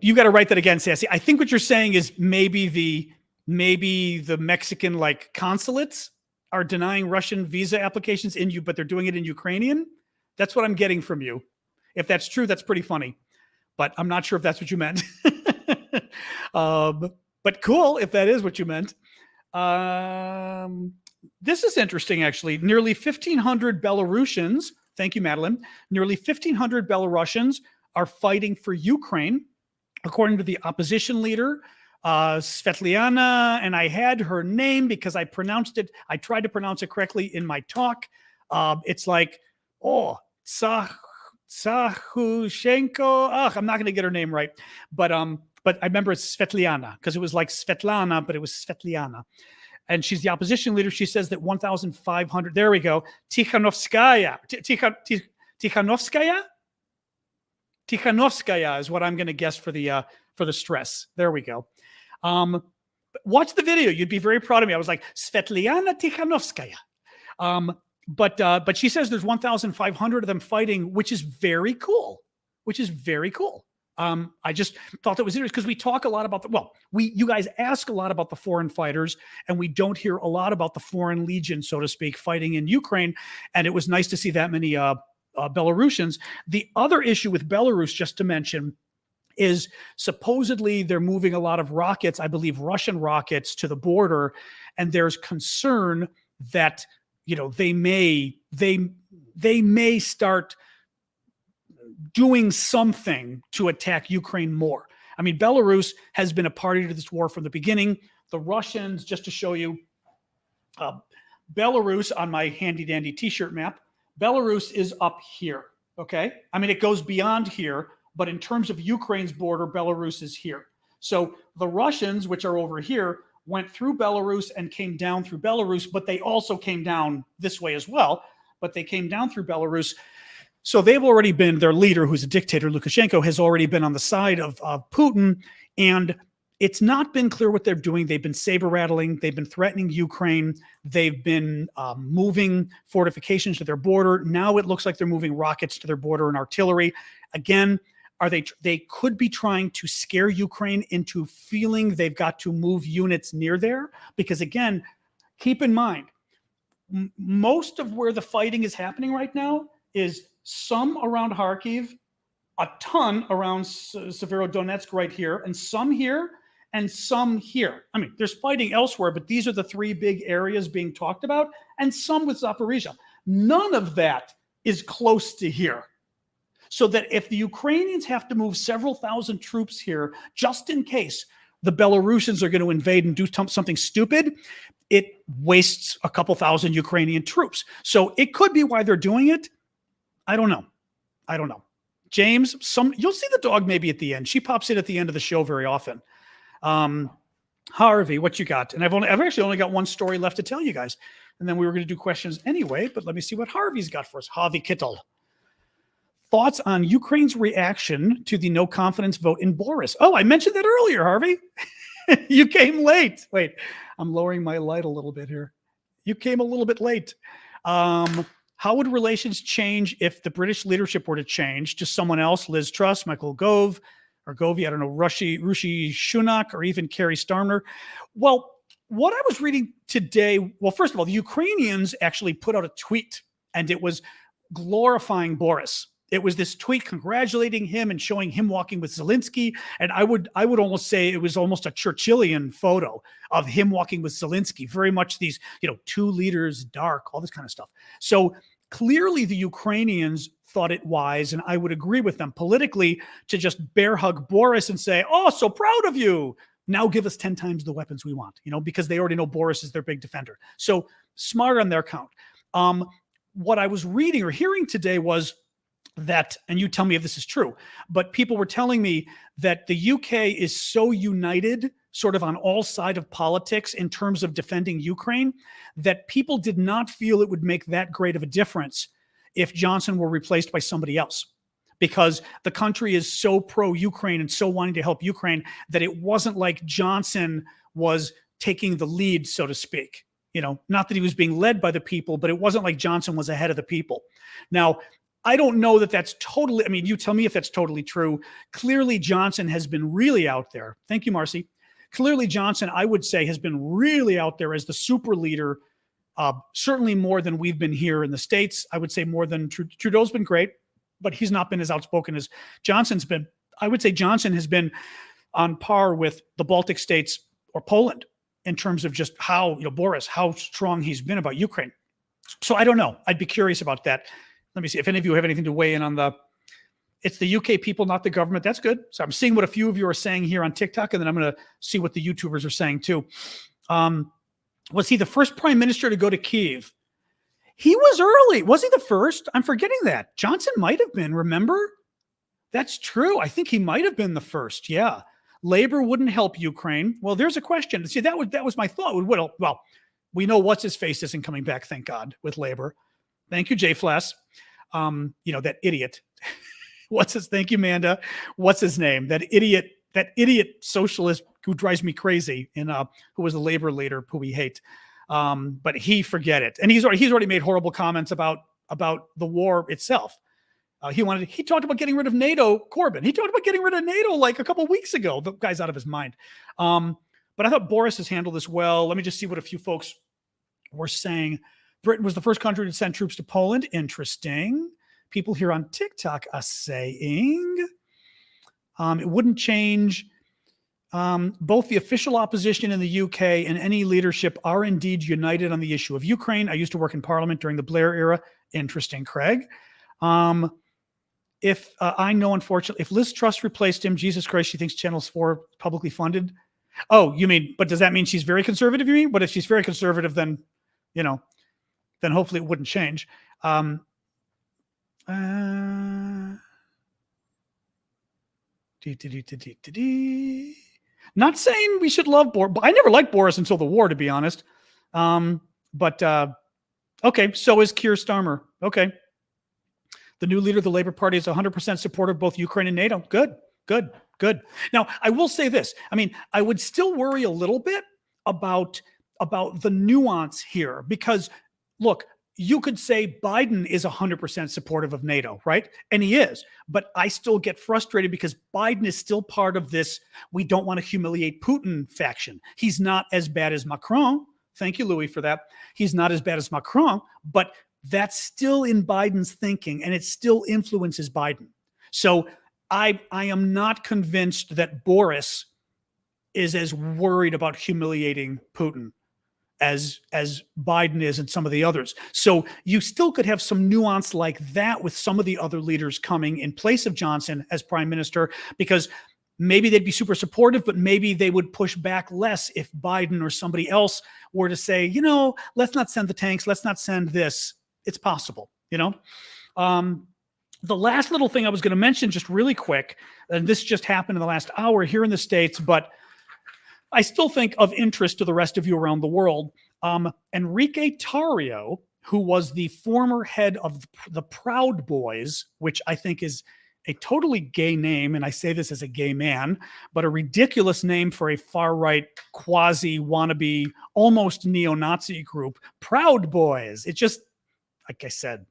you got to write that again, Sassy. I think what you're saying is maybe the Mexican consulates are denying Russian visa applications but they're doing it in Ukrainian. That's what I'm getting from you. If that's true, that's pretty funny, but I'm not sure if that's what you meant. But cool if that is what you meant. This is interesting, actually. Nearly 1,500 Belarusians, thank you, Madeline, nearly 1,500 Belarusians are fighting for Ukraine, according to the opposition leader, Svetlana, and I had her name because I tried to pronounce it correctly in my talk. It's like, Sahushenko. I'm not going to get her name right, but I remember it's Svetlana because it was like Svetlana, but it was Svetlana. And she's the opposition leader. She says that 1,500, there we go, Tikhanovskaya is what I'm going to guess for the stress. There we go. Watch the video. You'd be very proud of me. I was like, Svetlana Tikhanovskaya. But she says there's 1,500 of them fighting, which is very cool. I just thought that was interesting because we talk a lot about you guys ask a lot about the foreign fighters, and we don't hear a lot about the foreign legion, so to speak, fighting in Ukraine. And it was nice to see that many Belarusians. The other issue with Belarus, just to mention, is supposedly they're moving a lot of rockets, I believe Russian rockets, to the border, and there's concern that they may start doing something to attack Ukraine more. I mean, Belarus has been a party to this war from the beginning. The Russians, just to show you, Belarus on my handy dandy t-shirt map, Belarus is up here, okay? I mean, it goes beyond here, but in terms of Ukraine's border, Belarus is here. So the Russians, which are over here, went through Belarus and came down through Belarus, but they also came down this way as well, but they came down through Belarus. So they've already been, their leader, who's a dictator, Lukashenko, has already been on the side of Putin, and it's not been clear what they're doing. They've been saber rattling. They've been threatening Ukraine. They've been moving fortifications to their border. Now it looks like they're moving rockets to their border and artillery. Again, they could be trying to scare Ukraine into feeling they've got to move units near there, because again, keep in mind, most of where the fighting is happening right now is some around Kharkiv, a ton around Severodonetsk right here, and some here, and some here. I mean, there's fighting elsewhere, but these are the three big areas being talked about, and some with Zaporizhia. None of that is close to here. So that if the Ukrainians have to move several thousand troops here, just in case the Belarusians are going to invade and do something stupid, it wastes a couple thousand Ukrainian troops. So it could be why they're doing it. I don't know. James, you'll see the dog maybe at the end. She pops in at the end of the show very often. Harvey, what you got? And I've actually only got one story left to tell you guys. And then we were going to do questions anyway, but let me see what Harvey's got for us. Harvey Kittel. Thoughts on Ukraine's reaction to the no confidence vote in Boris? Oh, I mentioned that earlier, Harvey. You came late. Wait, I'm lowering my light a little bit here. You came a little bit late. How would relations change if the British leadership were to change to someone else? Liz Truss, Michael Gove, or Govey, I don't know, Rishi Sunak, or even Kerry Starmer. Well, what I was reading today, well, first of all, the Ukrainians actually put out a tweet, and it was glorifying Boris. It was this tweet congratulating him and showing him walking with Zelensky. And I would almost say it was almost a Churchillian photo of him walking with Zelensky. Very much these, two leaders, dark, all this kind of stuff. So clearly the Ukrainians thought it wise, and I would agree with them politically, to just bear hug Boris and say, oh, so proud of you. Now give us 10 times the weapons we want, because they already know Boris is their big defender. So smart on their count. What I was reading or hearing today was that, and you tell me if this is true, but people were telling me that the UK is so united sort of on all sides of politics in terms of defending Ukraine that people did not feel it would make that great of a difference if Johnson were replaced by somebody else, because the country is so pro-Ukraine and so wanting to help Ukraine that it wasn't like Johnson was taking the lead, so to speak. Not that he was being led by the people, but it wasn't like Johnson was ahead of the people. Now, I don't know that that's totally, you tell me if that's totally true. Clearly, Johnson has been really out there. Thank you, Marcy. Clearly, Johnson, I would say, has been really out there as the super leader, certainly more than we've been here in the States. I would say more than Trudeau's been great, but he's not been as outspoken as Johnson's been. I would say Johnson has been on par with the Baltic states or Poland. in terms of just how, Boris, how strong he's been about Ukraine. So I don't know. I'd be curious about that. Let me see if any of you have anything to weigh in on it's the UK people, not the government. That's good. So I'm seeing what a few of you are saying here on TikTok, and then I'm going to see what the YouTubers are saying too. Was he the first prime minister to go to Kyiv? He was early. Was he the first? I'm forgetting that. Johnson might have been, remember? That's true. I think he might have been the first. Yeah. Labor wouldn't help Ukraine. Well, there's a question. See, that was my thought. Well, we know what's his face isn't coming back, thank God, with Labor. Thank you, Jay Flass. That idiot. Thank you, Amanda. What's his name? That idiot socialist who drives me crazy and who was the Labor leader who we hate. But forget it. And he's already made horrible comments about the war itself. He talked about getting rid of NATO, Corbyn. He talked about getting rid of NATO like a couple of weeks ago. The guy's out of his mind. But I thought Boris has handled this well. Let me just see what a few folks were saying. Britain was the first country to send troops to Poland. Interesting. People here on TikTok are saying it wouldn't change. Both the official opposition in the UK and any leadership are indeed united on the issue of Ukraine. I used to work in Parliament during the Blair era. Interesting, Craig. I know, unfortunately, if Liz Truss replaced him, Jesus Christ, she thinks Channel 4 publicly funded. Oh, you mean, but does that mean she's very conservative, you mean? But if she's very conservative, then, then hopefully it wouldn't change. Not saying we should love Boris. I never liked Boris until the war, to be honest. Okay, so is Keir Starmer. Okay. The new leader of the Labour Party is 100% supportive of both Ukraine and NATO. Good. Now, I will say this. I mean, I would still worry a little bit about the nuance here because, look, you could say Biden is 100% supportive of NATO, right? And he is. But I still get frustrated because Biden is still part of this we don't want to humiliate Putin faction. He's not as bad as Macron. Thank you, Louis, for that. He's not as bad as Macron, but that's still in Biden's thinking, and it still influences Biden. So I am not convinced that Boris is as worried about humiliating Putin as Biden is and some of the others. So you still could have some nuance like that with some of the other leaders coming in place of Johnson as prime minister, because maybe they'd be super supportive, but maybe they would push back less if Biden or somebody else were to say, let's not send the tanks, let's not send this. It's possible, The last little thing I was going to mention just really quick, and this just happened in the last hour here in the States, but I still think of interest to the rest of you around the world. Enrique Tarrio, who was the former head of the Proud Boys, which I think is a totally gay name, and I say this as a gay man, but a ridiculous name for a far-right, quasi-wannabe, almost neo-Nazi group. Proud Boys. It just, like I said,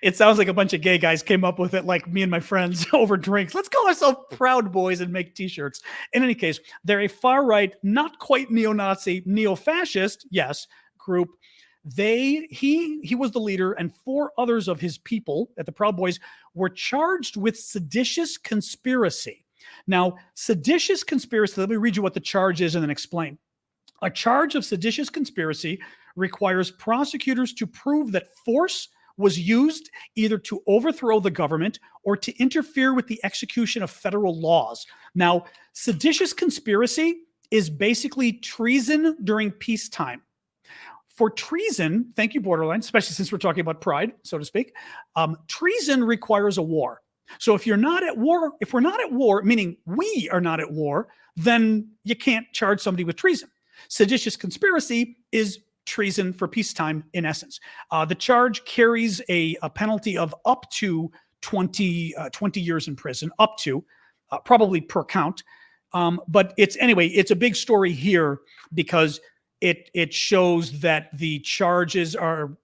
it sounds like a bunch of gay guys came up with it, like me and my friends over drinks. Let's call ourselves Proud Boys and make t-shirts. In any case, they're a far-right, not quite neo-Nazi, neo-fascist, yes, group. He was the leader, and 4 others of his people at the Proud Boys were charged with seditious conspiracy. Now, seditious conspiracy, let me read you what the charge is and then explain. A charge of seditious conspiracy requires prosecutors to prove that force was used either to overthrow the government or to interfere with the execution of federal laws. Now, seditious conspiracy is basically treason during peacetime. For treason, thank you, Borderline, especially since we're talking about pride, so to speak, treason requires a war. So if we're not at war, meaning we are not at war, then you can't charge somebody with treason. Seditious conspiracy is treason for peacetime, in essence. The charge carries a penalty of up to 20 years in prison, up to, probably per count. But it's a big story here because it shows that the charges are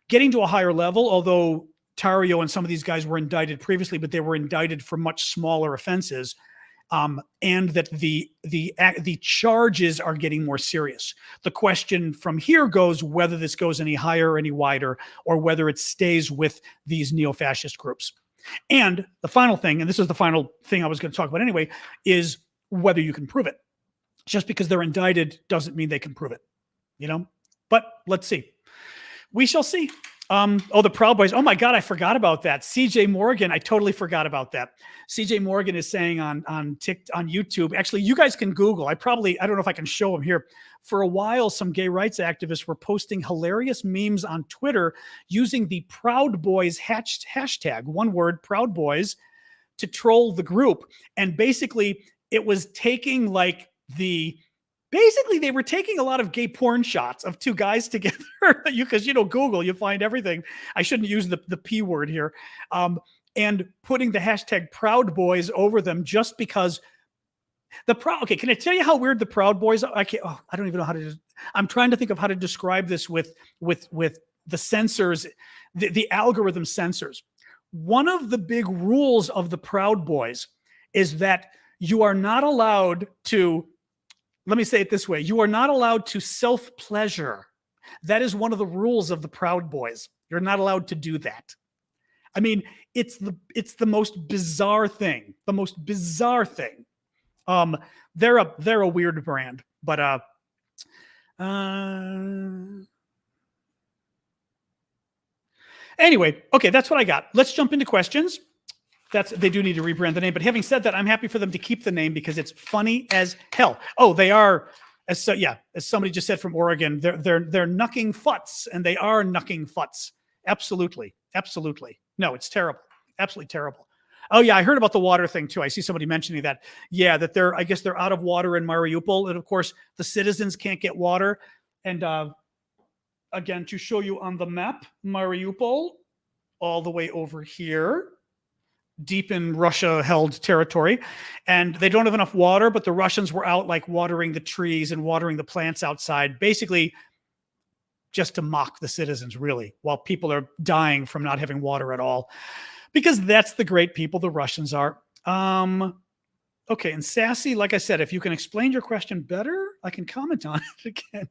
getting to a higher level, although Tarrio and some of these guys were indicted previously, but they were indicted for much smaller offenses. And that the charges are getting more serious. The question from here goes whether this goes any higher, any wider, or whether it stays with these neo-fascist groups. And the final thing, and this is the final thing I was going to talk about anyway, is whether you can prove it. Just because they're indicted doesn't mean they can prove it, But let's see. We shall see. The Proud Boys. Oh my God, I forgot about that. CJ Morgan, I totally forgot about that. CJ Morgan is saying on YouTube, actually, you guys can Google. I don't know if I can show them here. For a while, some gay rights activists were posting hilarious memes on Twitter using the Proud Boys hashtag, one word, Proud Boys, to troll the group. And basically, it was taking they were taking a lot of gay porn shots of two guys together. Because Google, you find everything. I shouldn't use the P word here. And putting the hashtag Proud Boys over them just because okay, can I tell you how weird the Proud Boys are? I don't even know how to. I'm trying to think of how to describe this with the censors, the algorithm censors. One of the big rules of the Proud Boys is that you are not allowed to. Let me say it this way. You are not allowed to self-pleasure. That is one of the rules of the Proud Boys. You're not allowed to do that. I mean, it's the most bizarre thing. The most bizarre thing. They're a weird brand, but anyway, okay, that's what I got. Let's jump into questions. They do need to rebrand the name, but having said that, I'm happy for them to keep the name because it's funny as hell. Oh, they are, as somebody just said from Oregon, they're knucking futs, and they are knucking futs. Absolutely. No, it's terrible. Absolutely terrible. Oh yeah, I heard about the water thing too. I see somebody mentioning that. Yeah, that I guess they're out of water in Mariupol, and of course the citizens can't get water. And again, to show you on the map, Mariupol, all the way over here, deep in Russia-held territory, and they don't have enough water, but the Russians were out watering the trees and watering the plants outside, basically just to mock the citizens, really, while people are dying from not having water at all, because that's the great people the Russians are. Okay, and Sassy, like I said, if you can explain your question better, I can comment on it again.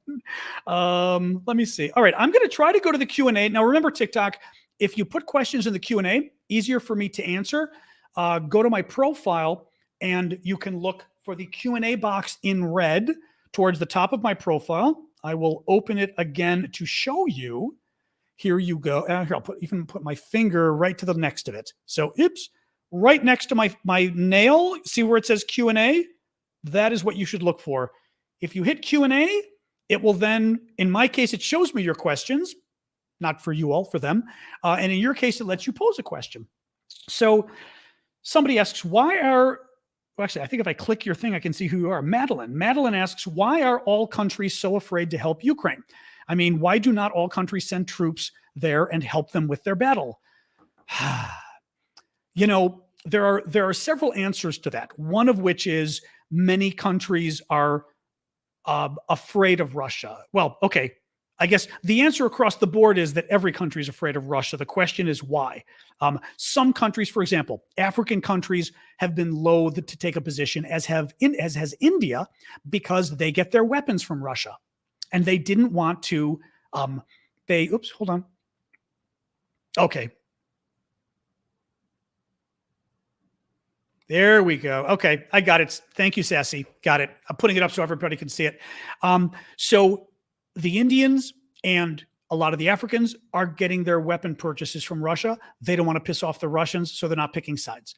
Let me see. All right, I'm going to try to go to the Q&A. Now, remember, TikTok, if you put questions in the Q&A, easier for me to answer, go to my profile, and you can look for the Q&A box in red towards the top of my profile. I will open it again to show you. Here you go. Here, I'll even put my finger right to the next of it. So, right next to my nail, see where it says Q&A? That is what you should look for. If you hit Q&A, it will then, in my case, it shows me your questions. Not for you all, for them. And in your case, it lets you pose a question. So somebody asks, actually, I think if I click your thing, I can see who you are. Madeline asks, why are all countries so afraid to help Ukraine? I mean, why do not all countries send troops there and help them with their battle? There are several answers to that. One of which is many countries are afraid of Russia. Well, okay. I guess the answer across the board is that every country is afraid of Russia. The question is why. Some countries, for example, African countries, have been loath to take a position, as has India, because they get their weapons from Russia, and they didn't want to. Hold on. Okay. There we go. Okay, I got it. Thank you, Sassy. Got it. I'm putting it up so everybody can see it. So the Indians and a lot of the Africans are getting their weapon purchases from Russia. They don't want to piss off the Russians, so they're not picking sides.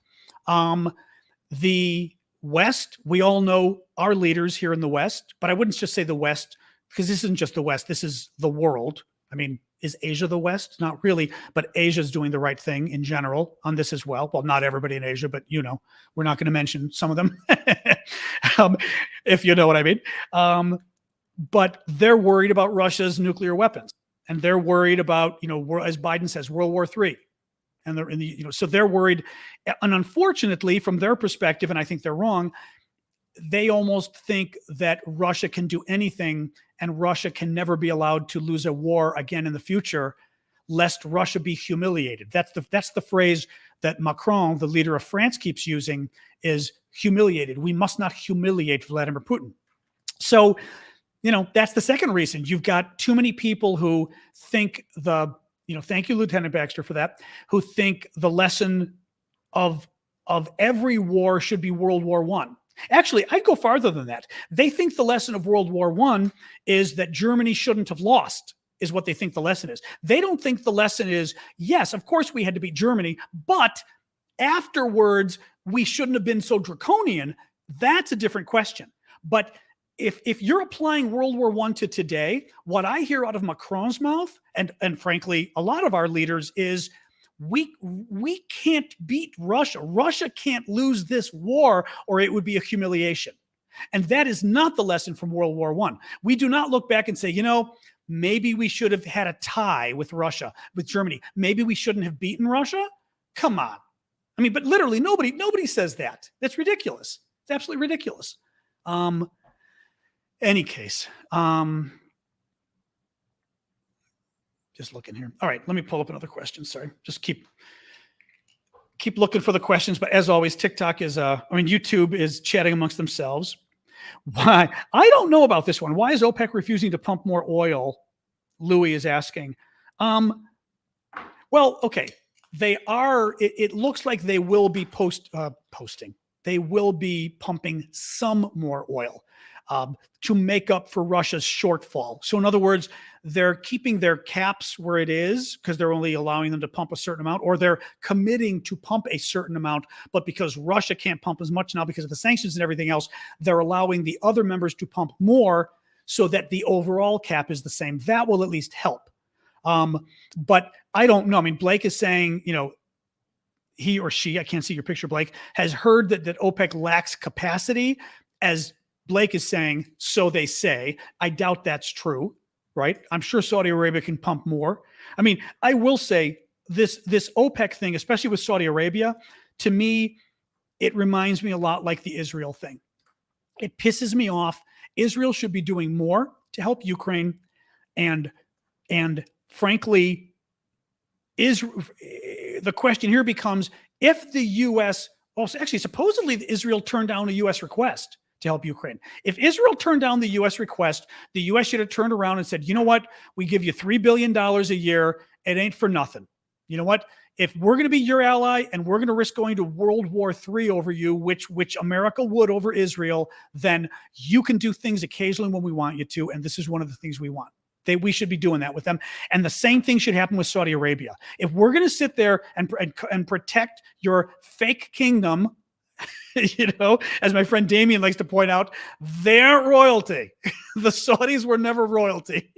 The West, we all know our leaders here in the West, but I wouldn't just say the West, because this isn't just the West. This is the world. I mean, is Asia the West? Not really, but Asia is doing the right thing in general on this as well. Well, not everybody in Asia, but we're not going to mention some of them, if you know what I mean. But they're worried about Russia's nuclear weapons, and they're worried about, as Biden says, World War III. And they're so they're worried. And unfortunately, from their perspective, and I think they're wrong, they almost think that Russia can do anything, and Russia can never be allowed to lose a war again in the future, lest Russia be humiliated. That's the phrase that Macron, the leader of France, keeps using, is humiliated. We must not humiliate Vladimir Putin. So, that's the second reason. You've got too many people who think thank you, Lieutenant Baxter, for that, who think the lesson of every war should be World War I. Actually, I'd go farther than that. They think the lesson of World War I is that Germany shouldn't have lost, is what they think the lesson is. They don't think the lesson is, yes, of course we had to beat Germany, but afterwards we shouldn't have been so draconian. That's a different question. But if you're applying World War I to today, what I hear out of Macron's mouth, and frankly, a lot of our leaders, is we can't beat Russia. Russia can't lose this war, or it would be a humiliation. And that is not the lesson from World War I. We do not look back and say, maybe we should have had a tie with Russia, with Germany. Maybe we shouldn't have beaten Russia. Come on. I mean, but literally nobody says that. That's ridiculous. It's absolutely ridiculous. Any case, just looking here. All right, let me pull up another question. Sorry, just keep looking for the questions. But as always, TikTok is, YouTube is chatting amongst themselves. Why? I don't know about this one. Why is OPEC refusing to pump more oil? Louis is asking. Well, okay, they are. It looks like they will be posting. They will be pumping some more oil to make up for Russia's shortfall. So in other words, they're keeping their caps where it is because they're only allowing them to pump a certain amount, or they're committing to pump a certain amount. But because Russia can't pump as much now because of the sanctions and everything else, they're allowing the other members to pump more so that the overall cap is the same. That will at least help. But I don't know. I mean, Blake is saying, he or she, I can't see your picture, Blake, has heard that OPEC lacks capacity. As Blake is saying, so they say. I doubt that's true, right? I'm sure Saudi Arabia can pump more. I mean, I will say this OPEC thing, especially with Saudi Arabia, to me, it reminds me a lot like the Israel thing. It pisses me off. Israel should be doing more to help Ukraine. And frankly, the question here becomes, if the U.S. actually, supposedly Israel turned down a U.S. request to help Ukraine. If Israel turned down the U.S. request, the U.S. should have turned around and said, you know what? We give you $3 billion a year. It ain't for nothing. You know what? If we're going to be your ally and we're going to risk going to World War III over you, which America would over Israel, then you can do things occasionally when we want you to. And this is one of the things we want. We should be doing that with them. And the same thing should happen with Saudi Arabia. If we're going to sit there and protect your fake kingdom, as my friend Damien likes to point out, they're royalty. The Saudis were never royalty.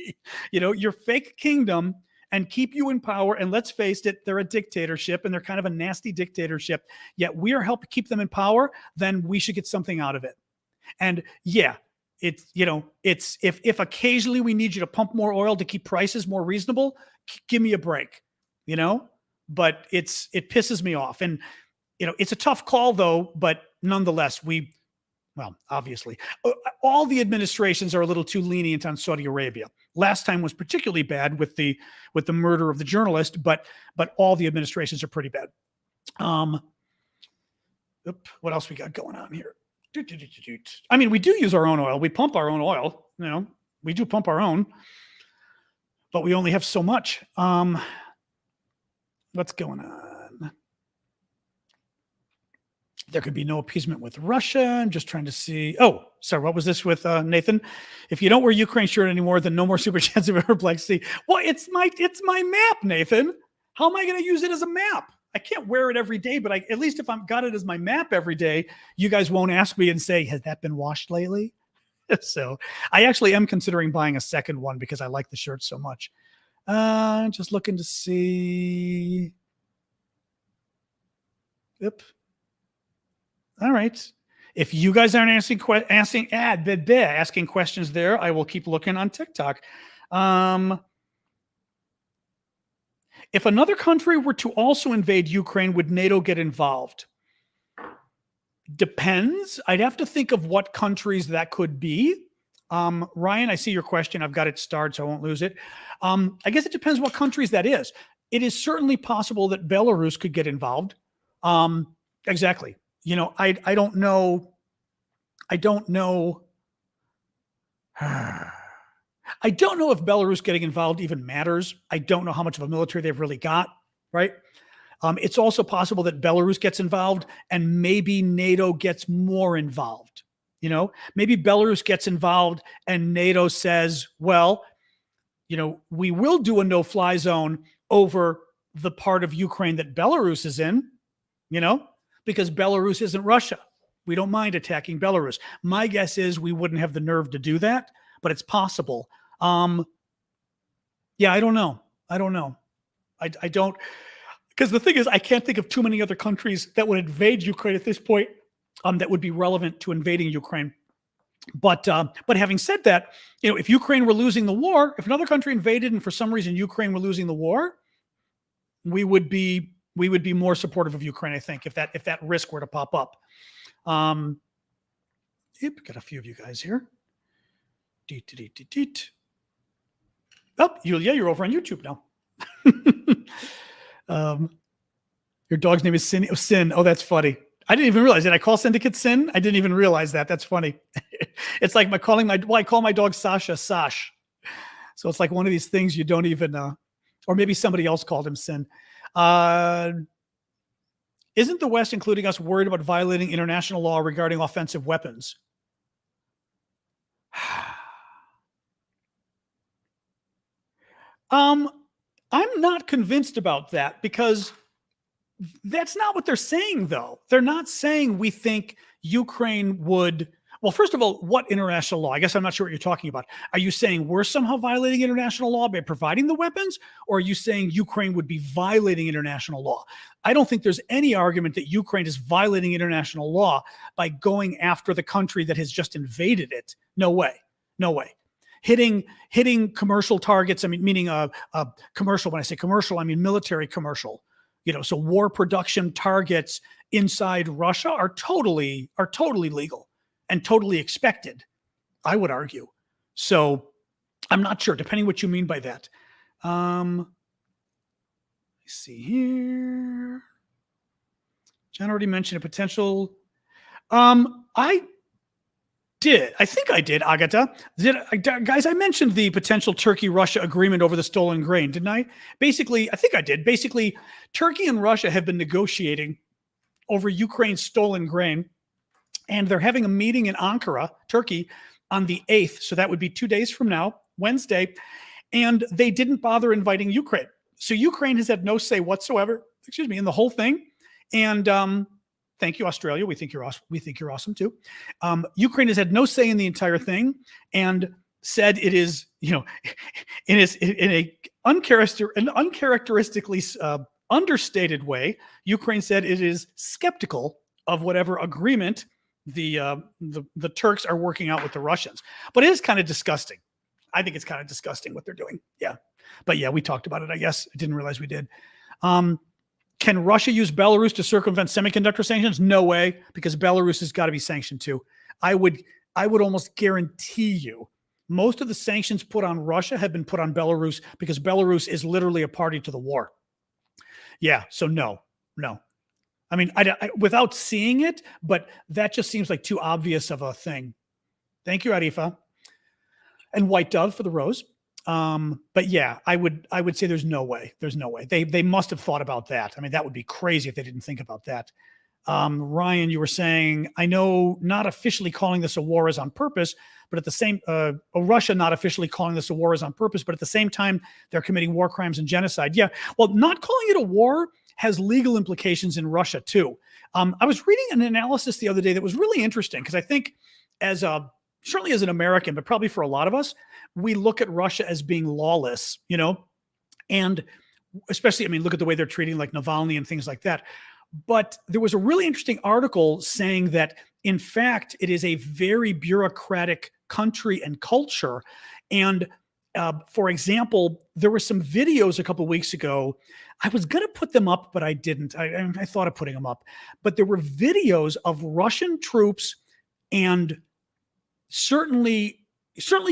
Your fake kingdom, and keep you in power. And let's face it, they're a dictatorship, and they're kind of a nasty dictatorship. Yet we are helping keep them in power. Then we should get something out of it. And yeah, it's if occasionally we need you to pump more oil to keep prices more reasonable, give me a break. But it pisses me off. And it's a tough call, though, but nonetheless, obviously, all the administrations are a little too lenient on Saudi Arabia. Last time was particularly bad with the murder of the journalist, but all the administrations are pretty bad. What else we got going on here? I mean, we do use our own oil. We pump our own oil. We do pump our own, but we only have so much. What's going on? There could be no appeasement with Russia. I'm just trying to see. Oh, sorry. What was this with Nathan? If you don't wear Ukraine shirt anymore, then no more super chats of ever Black Sea. Well, it's my map, Nathan. How am I going to use it as a map? I can't wear it every day, but at least if I've got it as my map every day, you guys won't ask me and say, has that been washed lately? So I actually am considering buying a second one because I like the shirt so much. Just looking to see. Yep. All right. If you guys aren't asking questions there, I will keep looking on TikTok. If another country were to also invade Ukraine, would NATO get involved? Depends. I'd have to think of what countries that could be. Ryan, I see your question. I've got it starred, so I won't lose it. I guess it depends what countries that is. It is certainly possible that Belarus could get involved. Exactly. I don't know. I don't know if Belarus getting involved even matters. I don't know how much of a military they've really got, right? It's also possible that Belarus gets involved and maybe NATO gets more involved. Maybe Belarus gets involved and NATO says, well, we will do a no-fly zone over the part of Ukraine that Belarus is in, because Belarus isn't Russia. We don't mind attacking Belarus. My guess is we wouldn't have the nerve to do that, but it's possible. Yeah, I don't know. I don't, because the thing is, I can't think of too many other countries that would invade Ukraine at this point that would be relevant to invading Ukraine. But having said that, if Ukraine were losing the war, if another country invaded and for some reason Ukraine were losing the war, we would be more supportive of Ukraine, I think, if that risk were to pop up. Yep, got a few of you guys here. Oh, you're over on YouTube now. Your dog's name is Sin. Sin. Oh, that's funny. I didn't even realize. Did I call Syndicate Sin? I didn't even realize that. That's funny. It's like I call my dog Sasha Sash. So it's like one of these things you don't even, or maybe somebody else called him Sin. Isn't the West, including us, worried about violating international law regarding offensive weapons? I'm not convinced about that, because that's not what they're saying, though. They're not saying we think Ukraine would. Well, first of all, what international law? I guess I'm not sure what you're talking about. Are you saying we're somehow violating international law by providing the weapons? Or are you saying Ukraine would be violating international law? I don't think there's any argument that Ukraine is violating international law by going after the country that has just invaded it. No way. No way. Hitting commercial targets, I mean, meaning commercial. When I say commercial, I mean military commercial. So war production targets inside Russia are totally legal and totally expected, I would argue. So I'm not sure, depending what you mean by that. Let's see here. John already mentioned a potential. I think I did, Agata. Guys, I mentioned the potential Turkey-Russia agreement over the stolen grain, didn't I? Basically, I think I did. Basically, Turkey and Russia have been negotiating over Ukraine's stolen grain, and they're having a meeting in Ankara, Turkey, on the 8th. So that would be 2 days from now, Wednesday. And they didn't bother inviting Ukraine. So Ukraine has had no say whatsoever, in the whole thing. And thank you, Australia. We think you're awesome. We think you're awesome too. Ukraine has had no say in the entire thing and said it is, in an uncharacteristically understated way. Ukraine said it is skeptical of whatever agreement the Turks are working out with the Russians. But it is kind of disgusting. I think it's kind of disgusting what they're doing. Yeah. But yeah, we talked about it, I guess. I didn't realize we did. Can Russia use Belarus to circumvent semiconductor sanctions? No way, because Belarus has got to be sanctioned too. I would almost guarantee you most of the sanctions put on Russia have been put on Belarus because Belarus is literally a party to the war. Yeah, so no. I mean, I without seeing it, but that just seems like too obvious of a thing. Thank you, Arifa. And White Dove for the rose. But yeah, I would say there's no way. There's no way. They must have thought about that. I mean, that would be crazy if they didn't think about that. Ryan, you were saying, I know not officially calling this a war is on purpose, but at the same, Russia not officially calling this a war is on purpose, but at the same time, they're committing war crimes and genocide. Yeah. Well, not calling it a war has legal implications in Russia too. I was reading an analysis the other day that was really interesting because I think certainly as an American, but probably for a lot of us, we look at Russia as being lawless, and especially, I mean, look at the way they're treating like Navalny and things like that. But there was a really interesting article saying that, in fact, it is a very bureaucratic country and culture. And for example, there were some videos a couple of weeks ago. I was going to put them up, but I didn't. I thought of putting them up. But there were videos of Russian troops and certainly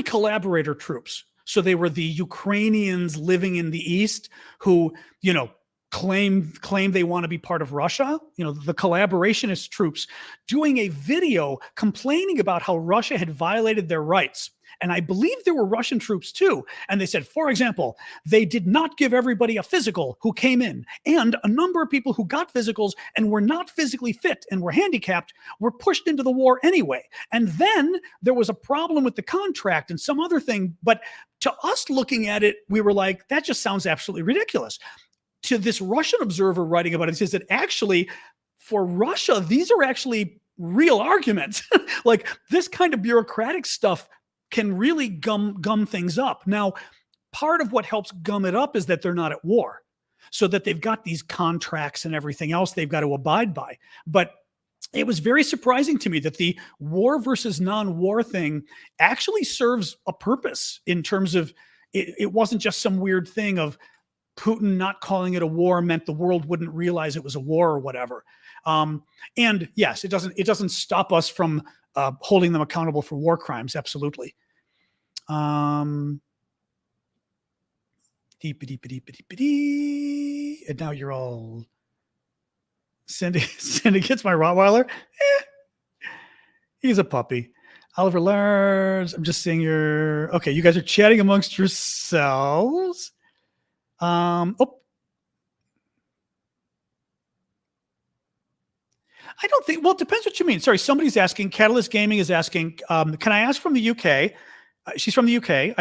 collaborator troops. So they were the Ukrainians living in the East who, claim they want to be part of Russia, the collaborationist troops doing a video complaining about how Russia had violated their rights And I believe there were Russian troops too. And they said, for example, they did not give everybody a physical who came in. And a number of people who got physicals and were not physically fit and were handicapped were pushed into the war anyway. And then there was a problem with the contract and some other thing. But to us looking at it, we were like, that just sounds absolutely ridiculous. To this Russian observer writing about it, he says that actually, for Russia, these are actually real arguments. Like this kind of bureaucratic stuff can really gum things up. Now, part of what helps gum it up is that they're not at war, so that they've got these contracts and everything else they've got to abide by. But it was very surprising to me that the war versus non-war thing actually serves a purpose in terms of it wasn't just some weird thing of Putin not calling it a war meant the world wouldn't realize it was a war or whatever. And yes, it doesn't stop us from holding them accountable for war crimes. Absolutely. And now you're all Cindy gets my Rottweiler. He's a puppy. Oliver learns. I'm just seeing okay. You guys are chatting amongst yourselves. I don't think, well, it depends what you mean. Sorry, somebody's asking, Catalyst Gaming is asking, can I ask from the UK? She's from the UK,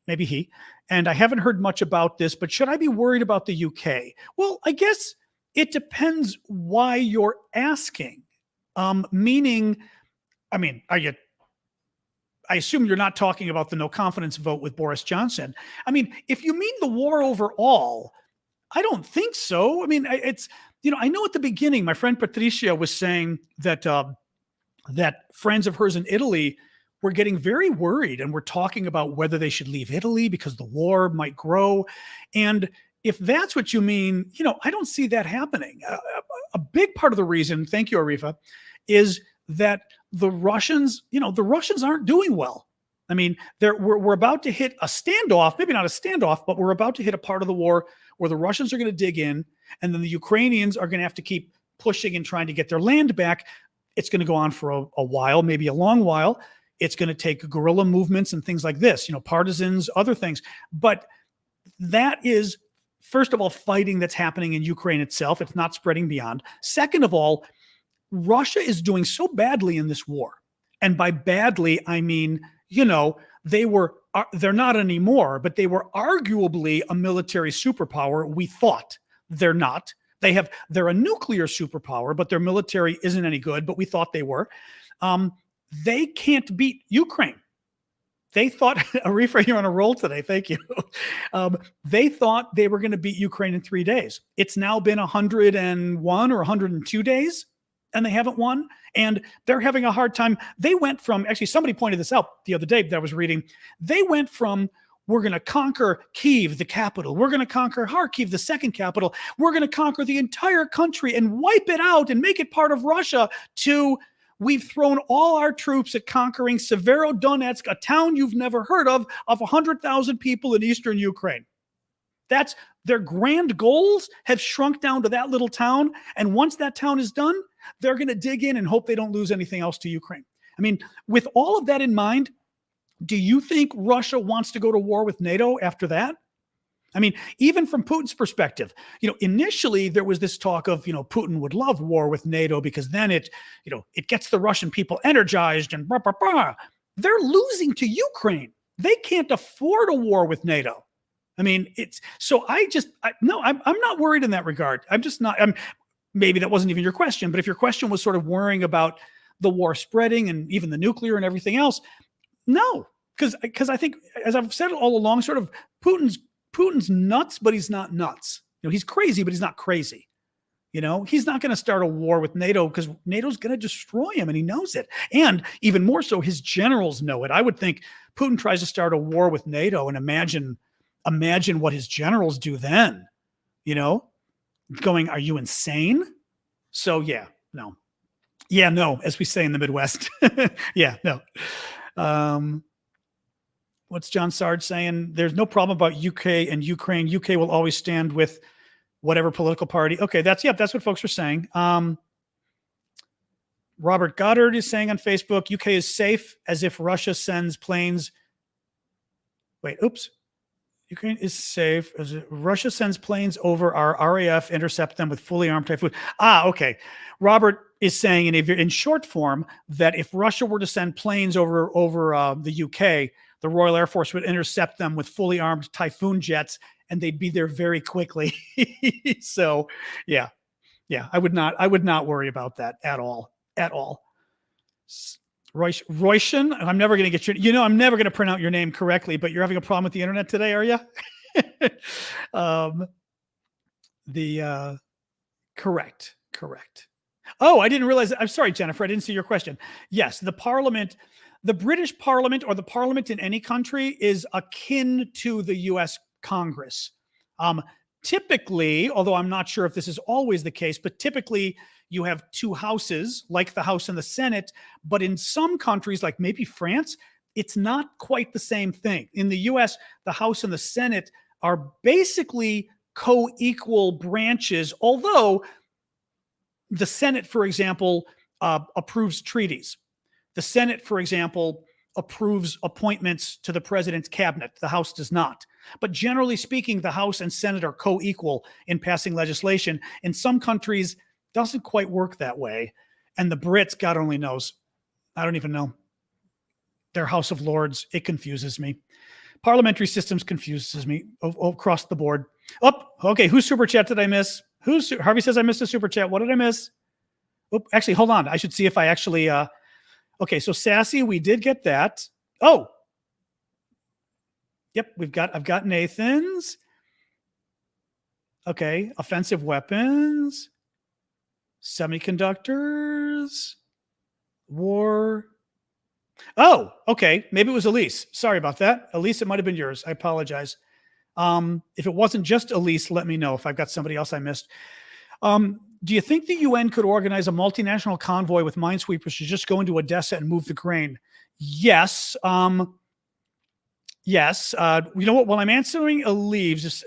maybe he, and I haven't heard much about this, but should I be worried about the UK? Well, I guess it depends why you're asking. Meaning, I mean, I assume you're not talking about the no confidence vote with Boris Johnson. I mean, if you mean the war overall, I don't think so. I mean, it's, I know at the beginning, my friend Patricia was saying that that friends of hers in Italy were getting very worried and were talking about whether they should leave Italy because the war might grow. And if that's what you mean, I don't see that happening. A big part of the reason, thank you, Arifa, is that the Russians aren't doing well. I mean, we're about to hit a standoff, maybe not a standoff, but we're about to hit a part of the war where the Russians are going to dig in, and then the Ukrainians are going to have to keep pushing and trying to get their land back. It's going to go on for a while, maybe a long while. It's going to take guerrilla movements and things like this, partisans, other things. But that is, first of all, fighting that's happening in Ukraine itself. It's not spreading beyond. Second of all, Russia is doing so badly in this war. And by badly, I mean, they're not anymore, but they were arguably a military superpower. We thought. They're not. They're a nuclear superpower, but their military isn't any good, but we thought they were. They can't beat Ukraine. They thought, Arifa, you're on a roll today. Thank you. They thought they were going to beat Ukraine in 3 days. It's now been 101 or 102 days, and they haven't won. And they're having a hard time. They went from, actually, somebody pointed this out the other day that I was reading. They went from, we're going to conquer Kyiv, the capital. We're going to conquer Kharkiv, the second capital. We're going to conquer the entire country and wipe it out and make it part of Russia, to we've thrown all our troops at conquering Severodonetsk, a town you've never heard of 100,000 people in eastern Ukraine. That's their grand goals have shrunk down to that little town. And once that town is done, they're going to dig in and hope they don't lose anything else to Ukraine. I mean, with all of that in mind, do you think Russia wants to go to war with NATO after that? I mean, even from Putin's perspective, initially there was this talk of, Putin would love war with NATO because then it gets the Russian people energized and blah, blah, blah. They're losing to Ukraine. They can't afford a war with NATO. I mean, I'm not worried in that regard. I'm just not, maybe that wasn't even your question, but if your question was sort of worrying about the war spreading and even the nuclear and everything else, no, because I think, as I've said all along, sort of Putin's nuts, but he's not nuts. He's crazy, but he's not crazy. He's not going to start a war with NATO because NATO's going to destroy him, and he knows it. And even more so, his generals know it. I would think Putin tries to start a war with NATO, and imagine what his generals do then. Going, are you insane? So no, as we say in the Midwest. No. What's John Sarge saying? There's no problem about UK and Ukraine. UK will always stand with whatever political party. Okay, that's what folks are saying. Robert Goddard is saying on Facebook, UK is safe as if Russia sends planes Wait, oops. Ukraine is safe. Russia sends planes over our RAF, intercept them with fully armed Typhoon. Okay. Robert is saying in short form that if Russia were to send planes over the UK, the Royal Air Force would intercept them with fully armed Typhoon jets, and they'd be there very quickly. So, yeah, I would not worry about that at all. Royshan, I'm never going to get I'm never going to pronounce your name correctly, but you're having a problem with the internet today, are you? Correct. Oh, I didn't realize. I'm sorry, Jennifer. I didn't see your question. Yes, the British Parliament, or the Parliament in any country, is akin to the U.S. Congress. Typically, although I'm not sure if this is always the case, but typically you have two houses, like the House and the Senate. But in some countries, like maybe France, it's not quite the same thing. In the US, the House and the Senate are basically co-equal branches, although the Senate, for example, approves treaties. The Senate, for example, approves appointments to the president's cabinet. The House does not. But generally speaking, the House and Senate are co-equal in passing legislation. In some countries, doesn't quite work that way. And the Brits, God only knows. I don't even know. Their House of Lords, it confuses me. Parliamentary systems confuses me across the board. Okay. Whose super chat did I miss? Harvey says I missed a super chat. What did I miss? Actually, hold on. I should see if I actually, okay. So Sassy, we did get that. Oh, yep. I've got Nathan's. Okay. Offensive weapons. Semiconductors, war. Oh, okay. Maybe it was Elise. Sorry about that. Elise, it might have been yours. I apologize. If it wasn't just Elise, let me know if I've got somebody else I missed. Do you think the UN could organize a multinational convoy with minesweepers to just go into Odessa and move the grain? Yes. Yes. You know what? While I'm answering Elise's,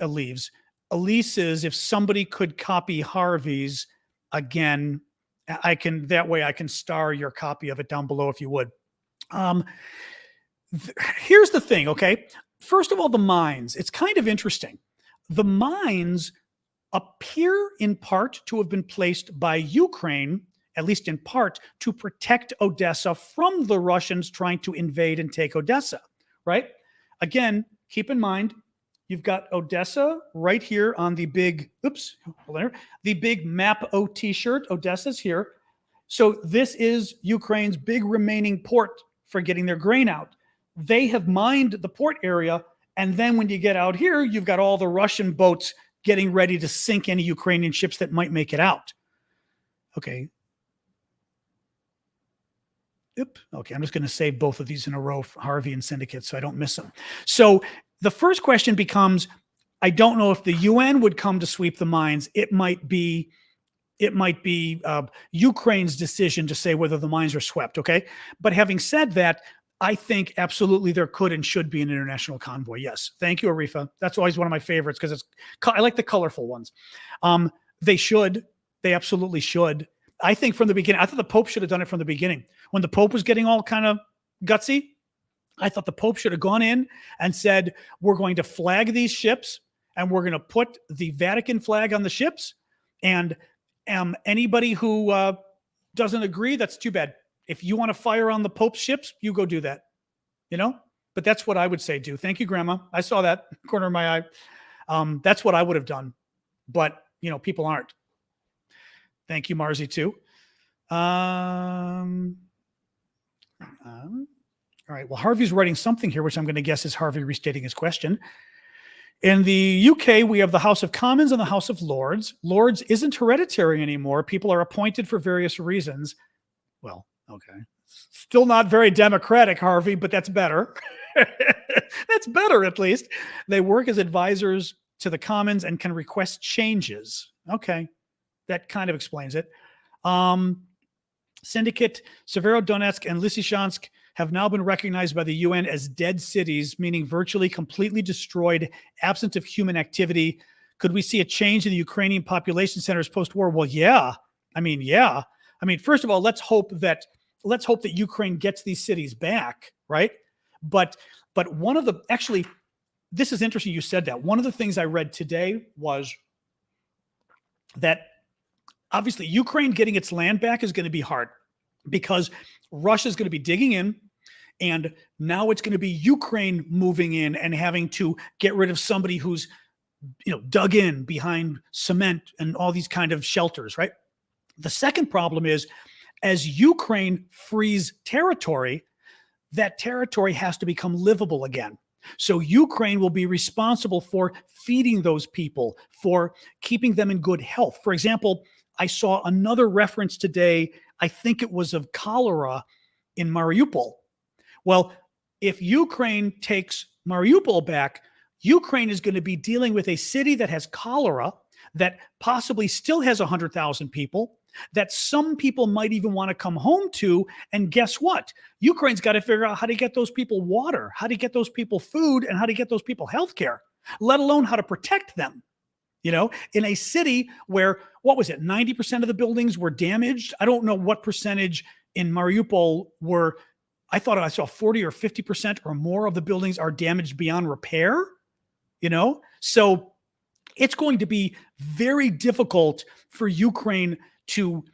if somebody could copy Harvey's, again, that way I can star your copy of it down below if you would. Here's the thing, okay? First of all, the mines. It's kind of interesting. The mines appear in part to have been placed by Ukraine, at least in part, to protect Odessa from the Russians trying to invade and take Odessa, right? Again, keep in mind, you've got Odessa right here on the big, the big map O t-shirt. Odessa's here. So this is Ukraine's big remaining port for getting their grain out. They have mined the port area. And then when you get out here, you've got all the Russian boats getting ready to sink any Ukrainian ships that might make it out. Okay. Okay, I'm just going to save both of these in a row, Harvey and Syndicate, so I don't miss them. So the first question becomes, I don't know if the UN would come to sweep the mines. It might be Ukraine's decision to say whether the mines are swept, okay? But having said that, I think absolutely there could and should be an international convoy. Yes. Thank you, Arifa. That's always one of my favorites because I like the colorful ones. They should. They absolutely should. I think from the beginning, I thought the Pope should have done it from the beginning. When the Pope was getting all kind of gutsy, I thought the Pope should have gone in and said, we're going to flag these ships and we're going to put the Vatican flag on the ships. And anybody who doesn't agree, that's too bad. If you want to fire on the Pope's ships, you go do that, but that's what I would say do. Thank you, Grandma. I saw that corner of my eye. That's what I would have done, but people aren't. Thank you, Marzi, too. All right. Well, Harvey's writing something here, which I'm going to guess is Harvey restating his question. In the UK, we have the House of Commons and the House of Lords. Lords isn't hereditary anymore. People are appointed for various reasons. Well, okay. Still not very democratic, Harvey, but that's better. That's better, at least. They work as advisors to the Commons and can request changes. Okay. That kind of explains it. Syndicate, Severodonetsk, and Lysychansk have now been recognized by the UN as dead cities, meaning virtually completely destroyed, absent of human activity. Could we see a change in the Ukrainian population centers post-war? Well, yeah. Yeah. First of all, let's hope that Ukraine gets these cities back, right? But one of the this is interesting you said that. One of the things I read today was that obviously Ukraine getting its land back is going to be hard because Russia is going to be digging in, and now it's going to be Ukraine moving in and having to get rid of somebody who's, dug in behind cement and all these kind of shelters, right? The second problem is, as Ukraine frees territory, that territory has to become livable again. So Ukraine will be responsible for feeding those people, for keeping them in good health. For example, I saw another reference today, I think it was of cholera in Mariupol. Well, if Ukraine takes Mariupol back, Ukraine is going to be dealing with a city that has cholera, that possibly still has 100,000 people, that some people might even want to come home to. And guess what? Ukraine's got to figure out how to get those people water, how to get those people food, and how to get those people healthcare, let alone how to protect them. In a city where, 90% of the buildings were damaged. I don't know what percentage in Mariupol were. I thought I saw 40 or 50% or more of the buildings are damaged beyond repair. So it's going to be very difficult for Ukraine to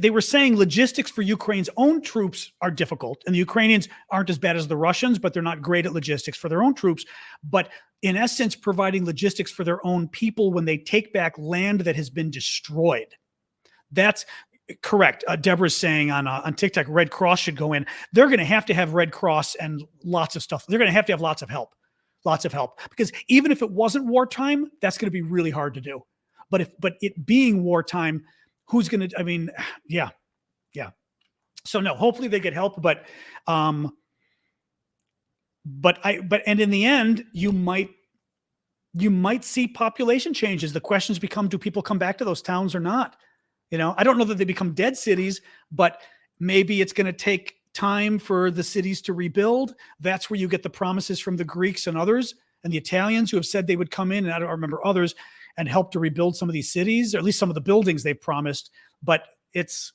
they were saying logistics for Ukraine's own troops are difficult, and the Ukrainians aren't as bad as the Russians, but they're not great at logistics for their own troops. But in essence, providing logistics for their own people when they take back land that has been destroyed. That's correct. Deborah's saying on TikTok, Red Cross should go in. They're going to have Red Cross and lots of stuff. They're going to have lots of help. Because even if it wasn't wartime, that's going to be really hard to do. But it being wartime, who's going to, yeah. So no, hopefully they get help, but in the end, you might see population changes. The questions become, do people come back to those towns or not? I don't know that they become dead cities, but maybe it's going to take time for the cities to rebuild. That's where you get the promises from the Greeks and others and the Italians who have said they would come in, and I don't remember others, and help to rebuild some of these cities, or at least some of the buildings they've promised. But it's,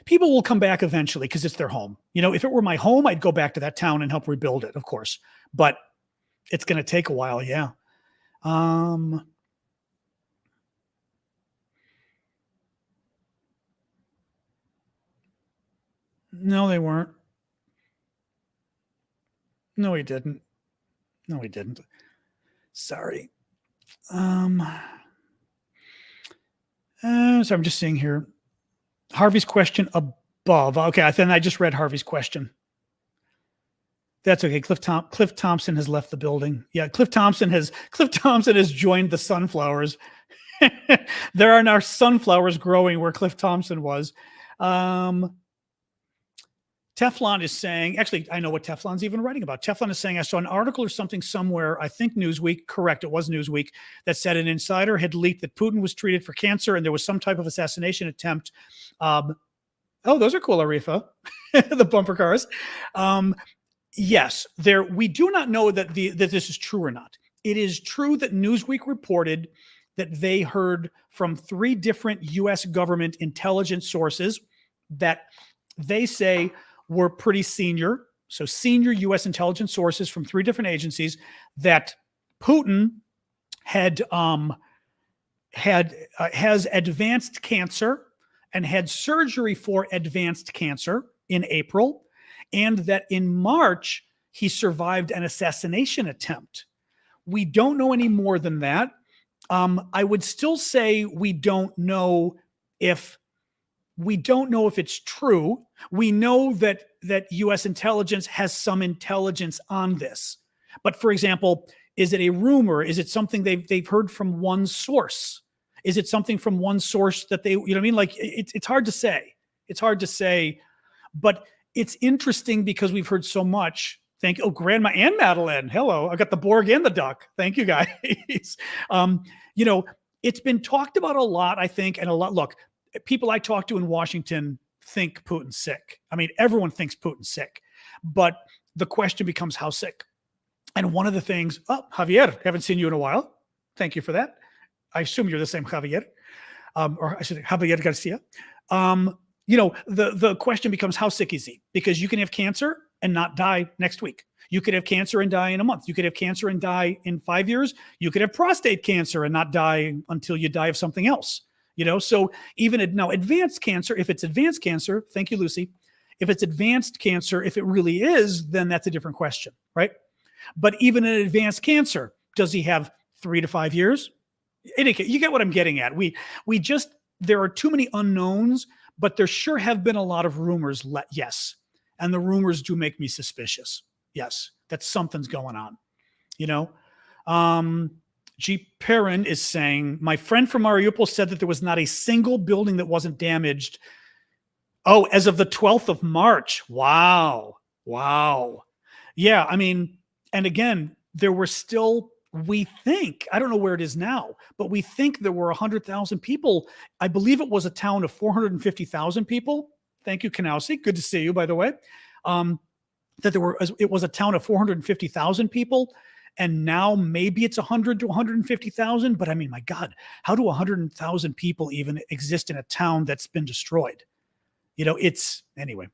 people will come back eventually because it's their home. If it were my home, I'd go back to that town and help rebuild it, of course. But it's going to take a while, yeah. No, they weren't. No, he didn't. Sorry. So I'm just seeing here. Harvey's question above. Okay, then I just read Harvey's question. That's okay. Cliff Thompson has left the building. Yeah, Cliff Thompson has joined the sunflowers. There are now sunflowers growing where Cliff Thompson was. Teflon is saying, actually, I know what Teflon's even writing about. Teflon is saying, I saw an article or something somewhere, I think Newsweek, correct, it was Newsweek, that said an insider had leaked that Putin was treated for cancer and there was some type of assassination attempt. Oh, those are cool, Arifa, the bumper cars. Yes, we do not know that this is true or not. It is true that Newsweek reported that they heard from 3 different U.S. government intelligence sources that they say were pretty senior. So senior U.S. intelligence sources from 3 different agencies, that Putin has advanced cancer and had surgery for advanced cancer in April, and that in March he survived an assassination attempt. We don't know any more than that. I would still say we don't know if it's true. We know that U.S. intelligence has some intelligence on this. But for example, is it a rumor? Is it something they've heard from one source? Is it something from one source that they, Like it's hard to say. It's hard to say, but it's interesting because we've heard so much. Grandma and Madeline. Hello. I got the Borg and the duck. Thank you guys. It's been talked about a lot, I think, and a lot. Look, people I talk to in Washington think Putin's sick. Everyone thinks Putin's sick, but the question becomes how sick. And one of the things, Javier, haven't seen you in a while. Thank you for that. I assume you're the same Javier, or I should say Javier Garcia. The question becomes how sick is he? Because you can have cancer and not die next week. You could have cancer and die in a month. You could have cancer and die in 5 years. You could have prostate cancer and not die until you die of something else. So even now advanced cancer, if it's advanced cancer, thank you, Lucy. If it's advanced cancer, if it really is, then that's a different question, right? But even in advanced cancer, does he have 3 to 5 years? You get what I'm getting at. There are too many unknowns, but there sure have been a lot of rumors. Yes. And the rumors do make me suspicious. Yes, that something's going on, G. Perrin is saying, my friend from Mariupol said that there was not a single building that wasn't damaged. Oh, as of the 12th of March. Wow. Yeah, and again, there were still, we think, I don't know where it is now, but we think there were 100,000 people. I believe it was a town of 450,000 people. Thank you, Kanausi. Good to see you, by the way. It was a town of 450,000 people. And now maybe it's 100 to 150,000. But my God, how do 100,000 people even exist in a town that's been destroyed? Anyway.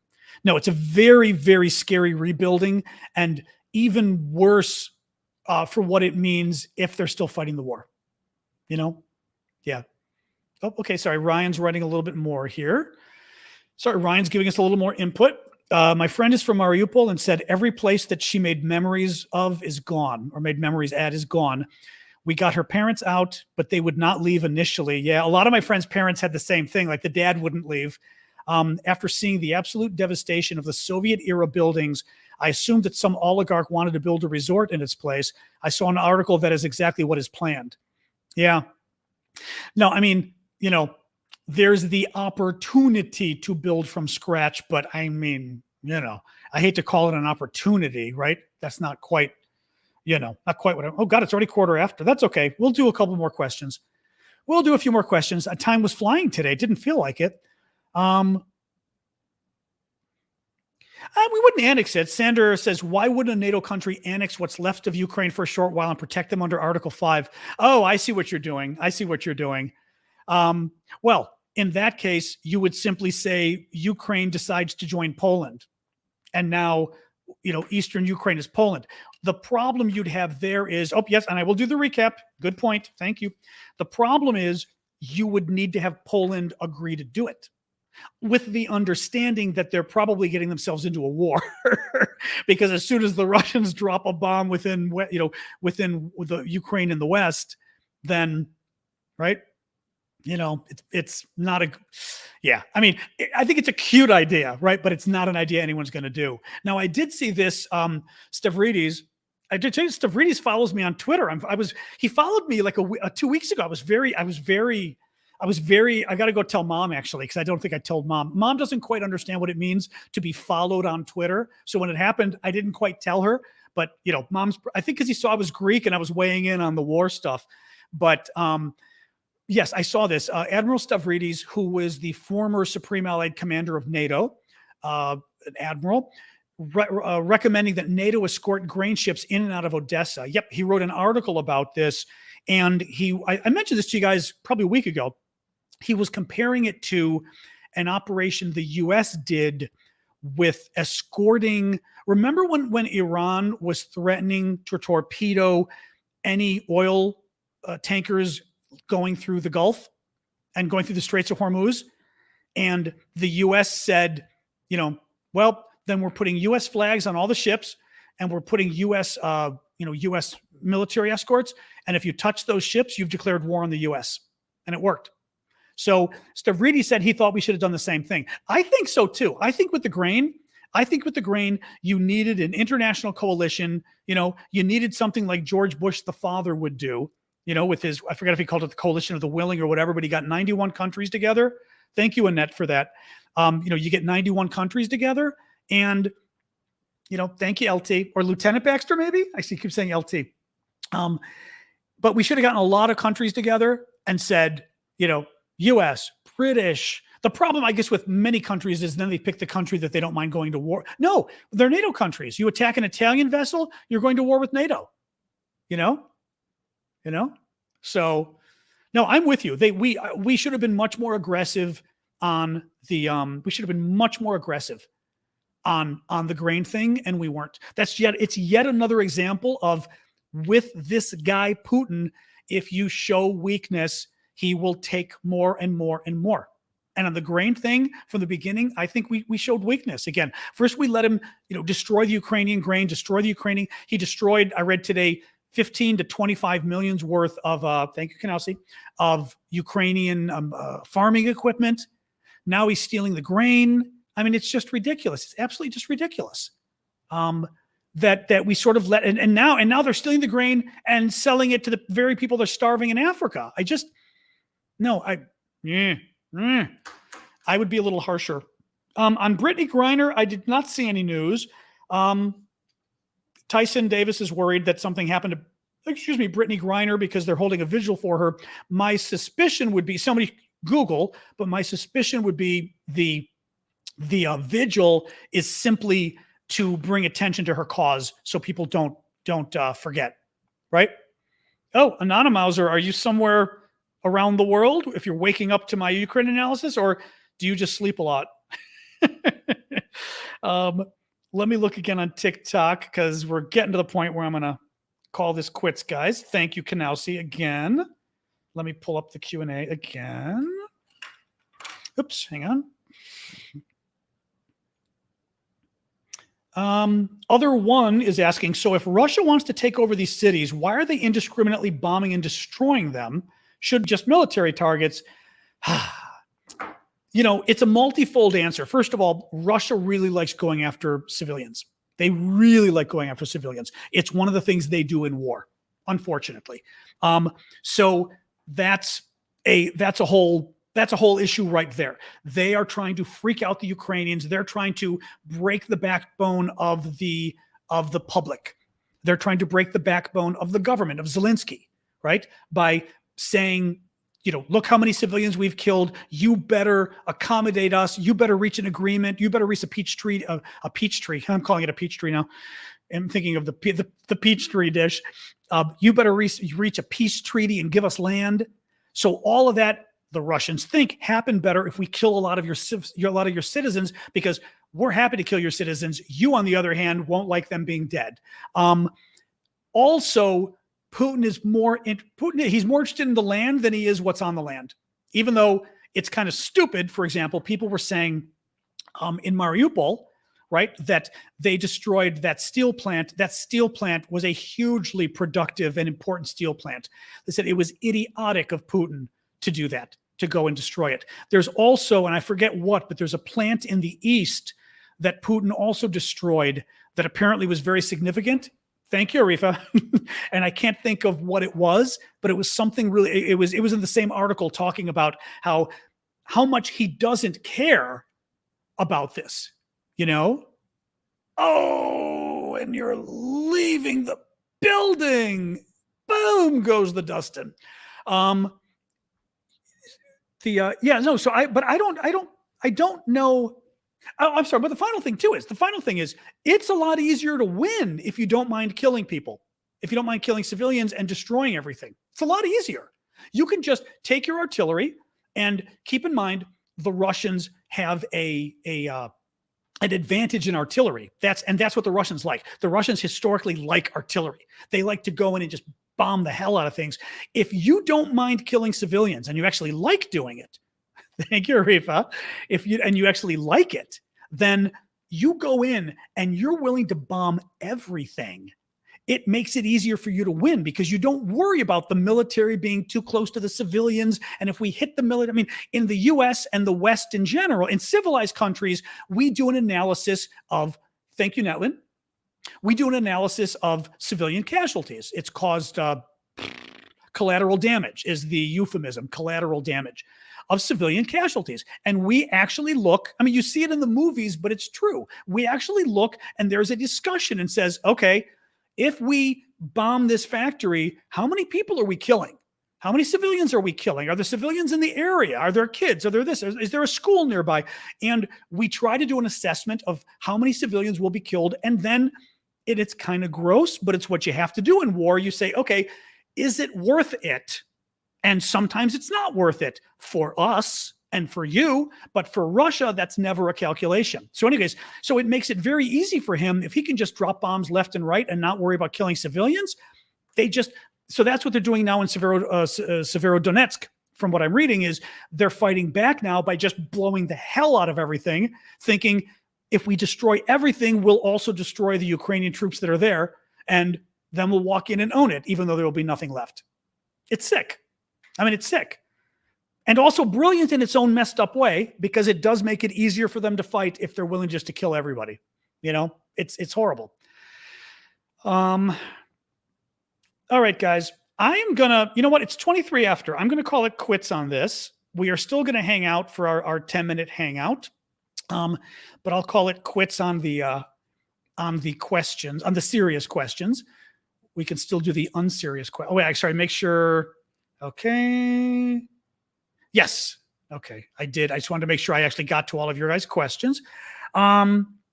No, it's a very, very scary rebuilding, and even worse for what it means if they're still fighting the war. Yeah. Oh, okay. Sorry. Ryan's writing a little bit more here. Sorry, Ryan's giving us a little more input. My friend is from Mariupol and said every place that she made memories of is gone, or made memories at is gone. We got her parents out, but they would not leave initially. Yeah, a lot of my friends' parents had the same thing. Like the dad wouldn't leave. After seeing the absolute devastation of the Soviet-era buildings, I assumed that some oligarch wanted to build a resort in its place. I saw an article that is exactly what is planned. Yeah. No, there's the opportunity to build from scratch, but I hate to call it an opportunity, right? That's not quite, not quite what oh God, it's already quarter after. That's okay. We'll do a couple more questions. We'll do a few more questions. Time was flying today. It didn't feel like it. We wouldn't annex it. Sander says, why wouldn't a NATO country annex what's left of Ukraine for a short while and protect them under Article 5? Oh, I see what you're doing. Well, in that case, you would simply say Ukraine decides to join Poland. And now, Eastern Ukraine is Poland. The problem you'd have there is, yes, and I will do the recap. Good point. Thank you. The problem is you would need to have Poland agree to do it, with the understanding that they're probably getting themselves into a war because as soon as the Russians drop a bomb within the Ukraine and the West, then, right. It's not I think it's a cute idea, right? But it's not an idea anyone's going to do. Now, I did see this, Stavridis. I did tell you, Stavridis follows me on Twitter. He followed me like 2 weeks ago. I got to go tell Mom, actually, because I don't think I told Mom. Mom doesn't quite understand what it means to be followed on Twitter. So when it happened, I didn't quite tell her. But, Mom's, I think because he saw I was Greek and I was weighing in on the war stuff. But yes, I saw this. Admiral Stavridis, who was the former Supreme Allied Commander of NATO, an admiral, recommending that NATO escort grain ships in and out of Odessa. Yep, he wrote an article about this. And I mentioned this to you guys probably a week ago. He was comparing it to an operation the U.S. did with escorting. Remember when Iran was threatening to torpedo any oil tankers going through the Gulf and going through the Straits of Hormuz? And the U.S. said, well, then we're putting U.S. flags on all the ships, and we're putting U.S. U.S. military escorts. And if you touch those ships, you've declared war on the U.S. And it worked. So Stavridis said he thought we should have done the same thing. I think so too. I think with the grain, you needed an international coalition. You needed something like George Bush the father would do, with his, I forget if he called it the coalition of the willing or whatever, but he got 91 countries together. Thank you, Annette, for that. You get 91 countries together, and, thank you, LT, or Lieutenant Baxter, maybe? I keep saying LT. But we should have gotten a lot of countries together and said, U.S., British. The problem, I guess, with many countries is then they pick the country that they don't mind going to war. No, they're NATO countries. You attack an Italian vessel, you're going to war with NATO. So, no, I'm with you. We should have been much more aggressive on the. We should have been much more aggressive on the grain thing, and we weren't. It's yet another example of, with this guy Putin, if you show weakness, he will take more and more and more. And on the grain thing, from the beginning, I think we showed weakness. Again, first we let him, destroy the Ukrainian grain, He destroyed, I read today, 15 to 25 million's worth of, thank you, Kanowski, of Ukrainian farming equipment. Now he's stealing the grain. I mean, it's just ridiculous. It's absolutely just ridiculous. That we sort of let, and now they're stealing the grain and selling it to the very people that are starving in Africa. I would be a little harsher. On Brittany Griner, I did not see any news. Tyson Davis is worried that something happened to, Brittany Griner, because they're holding a vigil for her. My suspicion would be, somebody Google, but my suspicion would be the vigil is simply to bring attention to her cause so people don't forget, right? Oh, Anonymouser, are you somewhere around the world if you're waking up to my Ukraine analysis, or do you just sleep a lot? Let me look again on TikTok, because we're getting to the point where I'm going to call this quits, guys. Thank you, Kanowski, again. Let me pull up the Q&A again. Oops, hang on. Other one is asking, so if Russia wants to take over these cities, why are they indiscriminately bombing and destroying them? Should just military targets? It's a multifold answer. First of all, Russia really likes going after civilians. They really like going after civilians. It's one of the things they do in war, unfortunately. So that's a whole issue right there. They are trying to freak out the Ukrainians. They're trying to break the backbone of the public. They're trying to break the backbone of the government, of Zelensky, right? By saying, look how many civilians we've killed. You better accommodate us. You better reach an agreement. You better reach a peach tree. I'm calling it a peach tree now. I'm thinking of the peach tree dish. You better reach a peace treaty and give us land. So all of that, the Russians think, happen better if we kill a lot of your citizens, because we're happy to kill your citizens. You, on the other hand, won't like them being dead. Also, he's more interested in the land than he is what's on the land. Even though it's kind of stupid. For example, people were saying in Mariupol, right, that they destroyed that steel plant. That steel plant was a hugely productive and important steel plant. They said it was idiotic of Putin to do that, to go and destroy it. There's also, and I forget what, but there's a plant in the east that Putin also destroyed that apparently was very significant. Thank you, Arifa. And I can't think of what it was, but it was something really, it was in the same article talking about how much he doesn't care about this, Oh, and you're leaving the building. Boom goes the Dustin. So I don't know. I'm sorry, but the final thing is it's a lot easier to win if you don't mind killing people, if you don't mind killing civilians and destroying everything. It's a lot easier. You can just take your artillery, and keep in mind the Russians have an advantage in artillery. That's what the Russians like. The Russians historically like artillery. They like to go in and just bomb the hell out of things. If you don't mind killing civilians and you actually like doing it, thank you, Arifa. If you actually like it, then you go in and you're willing to bomb everything. It makes it easier for you to win, because you don't worry about the military being too close to the civilians. And if we hit the military, in the US and the West in general, in civilized countries, we do an analysis of, thank you, Netlin. We do an analysis of civilian casualties. It's caused collateral damage is the euphemism, collateral damage of civilian casualties. And we actually look, you see it in the movies, but it's true. We actually look, and there's a discussion and says, okay, if we bomb this factory, how many people are we killing? How many civilians are we killing? Are there civilians in the area? Are there kids? Are there this? Is there a school nearby? And we try to do an assessment of how many civilians will be killed. And then it's kind of gross, but it's what you have to do in war. You say, okay, is it worth it? And sometimes it's not worth it for us, and for you, but for Russia, that's never a calculation. So anyways, so it makes it very easy for him if he can just drop bombs left and right and not worry about killing civilians. So that's what they're doing now in Severodonetsk. From what I'm reading is they're fighting back now by just blowing the hell out of everything, thinking if we destroy everything, we'll also destroy the Ukrainian troops that are there, and then we'll walk in and own it, even though there will be nothing left. It's sick. I mean, it's sick. And also brilliant in its own messed up way, because it does make it easier for them to fight if they're willing just to kill everybody. You know, it's horrible. All right, guys. I am going to, you know what? It's 23 after. I'm going to call it quits on this. We are still going to hang out for our 10-minute hangout. But I'll call it quits on the questions, on the serious questions. We can still do the unserious questions. Oh, wait, sorry. Make sure. Okay. Yes. Okay. I did. I just wanted to make sure I actually got to all of your guys' questions. Yeah,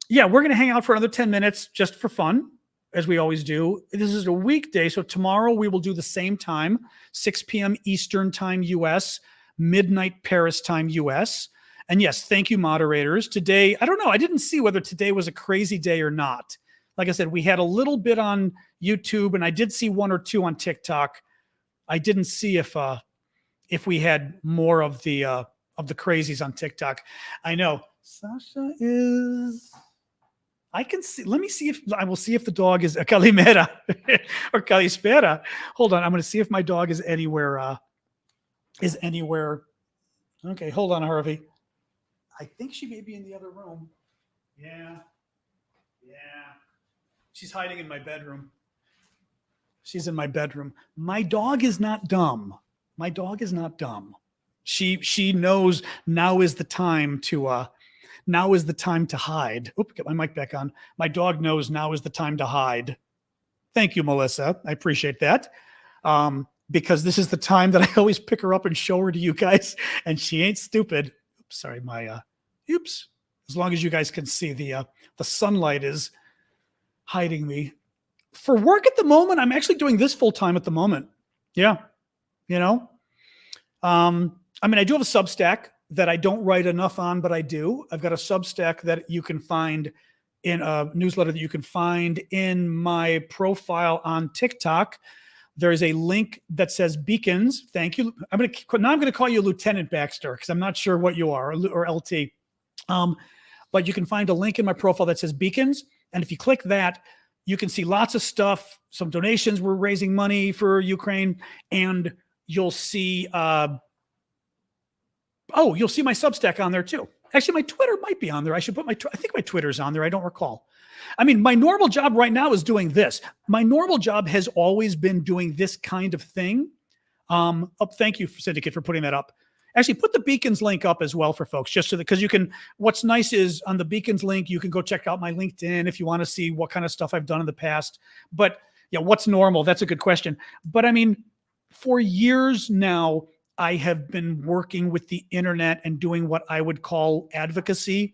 we're going to hang out for another 10 minutes just for fun, as we always do. This is a weekday, so tomorrow we will do the same time, 6 p.m. Eastern time U.S., midnight Paris time U.S., and yes, thank you, moderators. Today, I don't know. I didn't see whether today was a crazy day or not. Like I said, we had a little bit on YouTube, and I did see one or two on TikTok. I didn't see if we had more of the crazies on TikTok. I know Sasha is. I can see. Let me see if I will see if the dog is a Calimera or Calispera. Hold on, I'm going to see if my dog is anywhere. Okay, hold on, Harvey. I think she may be in the other room. Yeah. She's hiding in my bedroom. She's in my bedroom. My dog is not dumb. My dog is not dumb. She knows now is the time to hide. Oop, get my mic back on. My dog knows now is the time to hide. Thank you, Melissa. I appreciate that. Because this is the time that I always pick her up and show her to you guys, and she ain't stupid. Oops, sorry, oops. As long as you guys can see, the sunlight is hiding me. For work at the moment, I'm actually doing this full time at the moment. Yeah, you know. I mean, I do have a Substack that I don't write enough on, but I do. I've got a Substack that you can find in a newsletter that you can find in my profile on TikTok. There is a link that says beacons. Thank you. I'm going to call you Lieutenant Baxter because I'm not sure what you are, or LT. But you can find a link in my profile that says beacons. And if you click that, you can see lots of stuff, some donations. We're raising money for Ukraine, and you'll see, you'll see my Substack on there too. Actually, my Twitter might be on there. I should put I think my Twitter's on there. I don't recall. I mean, my normal job right now is doing this. My normal job has always been doing this kind of thing. Thank you, Syndicate, for putting that up. Actually, put the Beacons link up as well for folks, just so that, because you can, what's nice is on the Beacons link, you can go check out my LinkedIn if you want to see what kind of stuff I've done in the past. But yeah, what's normal? That's a good question. But I mean, for years now, I have been working with the internet and doing what I would call advocacy.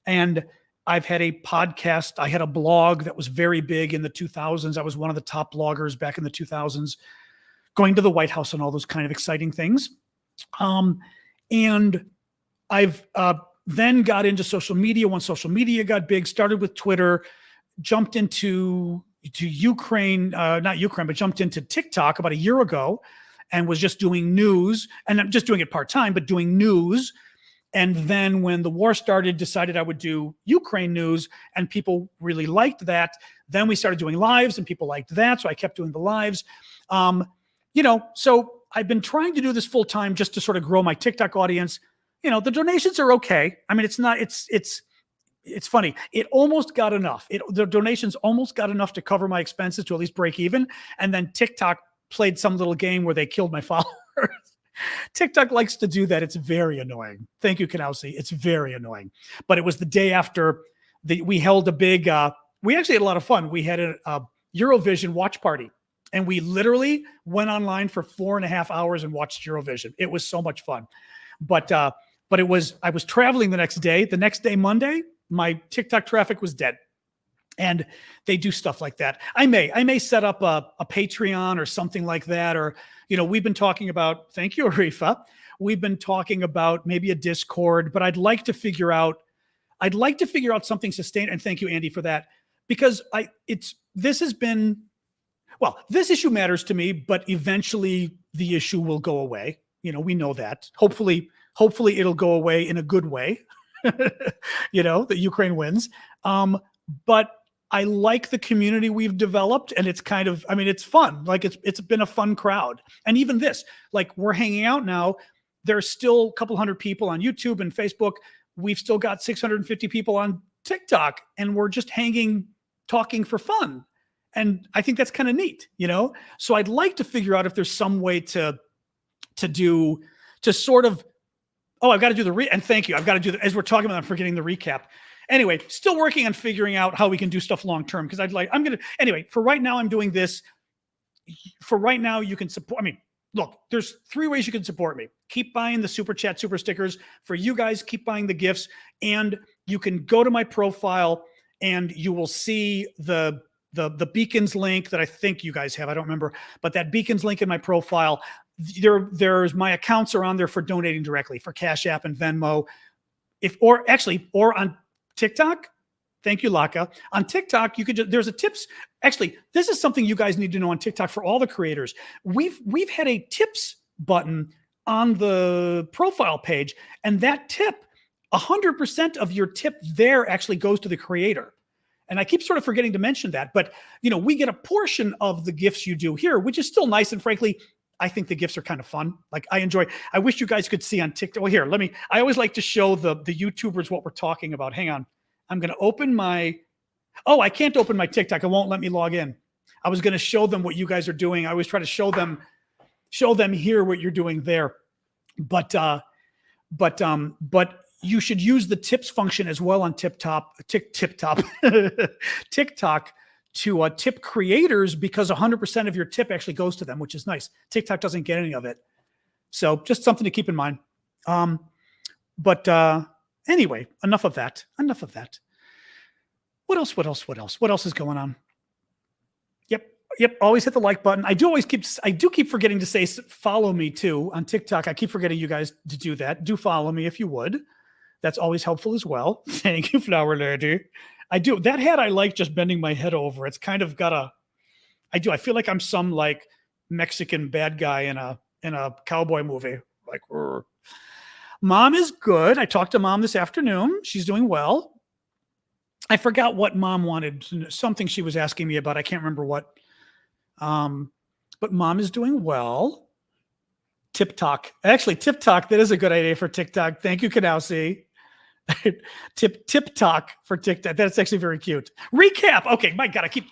And I've had a podcast. I had a blog that was very big in the 2000s. I was one of the top bloggers back in the 2000s, going to the White House and all those kind of exciting things. And I've then got into social media when social media got big, started with Twitter, jumped into Ukraine, not Ukraine, but jumped into TikTok about a year ago and was just doing news. And I'm just doing it part-time, but doing news. And then when the war started, decided I would do Ukraine news, and people really liked that. Then we started doing lives and people liked that. So I kept doing the lives. So I've been trying to do this full time just to sort of grow my TikTok audience. You know, the donations are okay. I mean, it's funny. It almost got enough. The donations almost got enough to cover my expenses to at least break even. And then TikTok played some little game where they killed my followers. TikTok likes to do that. It's very annoying. Thank you, Kanausi. It's very annoying. But it was the day after we held a big, we actually had a lot of fun. We had a Eurovision watch party, and we literally went online for 4.5 hours and watched Eurovision. It was so much fun. But I was traveling the next day. The next day, Monday, my TikTok traffic was dead. And they do stuff like that. I may set up a Patreon or something like that. Or, we've been talking about, thank you, Arifa. We've been talking about maybe a Discord, but I'd like to figure out something sustained. And thank you, Andy, for that, because this issue matters to me, but eventually the issue will go away. We know that. Hopefully it'll go away in a good way. That Ukraine wins. But I like the community we've developed, and it's kind of, it's fun. Like it's been a fun crowd. And even this, like, we're hanging out now. There's still a couple hundred people on YouTube and Facebook. We've still got 650 people on TikTok, and we're just hanging, talking for fun. And I think that's kind of neat, So I'd like to figure out if there's some way to sort of, I've got to do and thank you. I've got to do as we're talking about, I'm forgetting the recap. Anyway, still working on figuring out how we can do stuff long-term. Cause for right now, I'm doing this. For right now, you can support, look, there's 3 ways you can support me. Keep buying the super chat, super stickers. For you guys, keep buying the gifts, and you can go to my profile and you will see the beacons link that I think you guys have. I don't remember, but that beacons link in my profile, there's my accounts are on there for donating directly, for Cash App and Venmo. Or on TikTok. Thank you, Laka. On TikTok, there's a tips. Actually, this is something you guys need to know on TikTok for all the creators. We've had a tips button on the profile page, and that tip, 100% of your tip there actually goes to the creator. And I keep sort of forgetting to mention that, but we get a portion of the gifts you do here, which is still nice. And frankly, I think the gifts are kind of fun. Like, I wish you guys could see on TikTok. Well, here, I always like to show the YouTubers what we're talking about. Hang on. I'm going to open I can't open my TikTok. It won't let me log in. I was going to show them what you guys are doing. I always try to show them here what you're doing there. But you should use the tips function as well on TikTok to tip creators, because 100% of your tip actually goes to them, which is nice. TikTok doesn't get any of it. So just something to keep in mind. Anyway, enough of that. What else is going on? Yep. Always hit the like button. I do keep forgetting to say follow me too on TikTok. I keep forgetting you guys to do that. Do follow me if you would. That's always helpful as well. Thank you, Flower Lady. I do. That hat I like just bending my head over. It's kind of got I feel like I'm some like Mexican bad guy in a cowboy movie. Like, rrr. Mom is good. I talked to Mom this afternoon. She's doing well. I forgot what Mom wanted. Something she was asking me about. I can't remember what. But Mom is doing well. TikTok. Actually, TikTok. That is a good idea for TikTok. Thank you, Kanowski. TikTok for TikTok. That's actually very cute. Recap. Okay, my God, the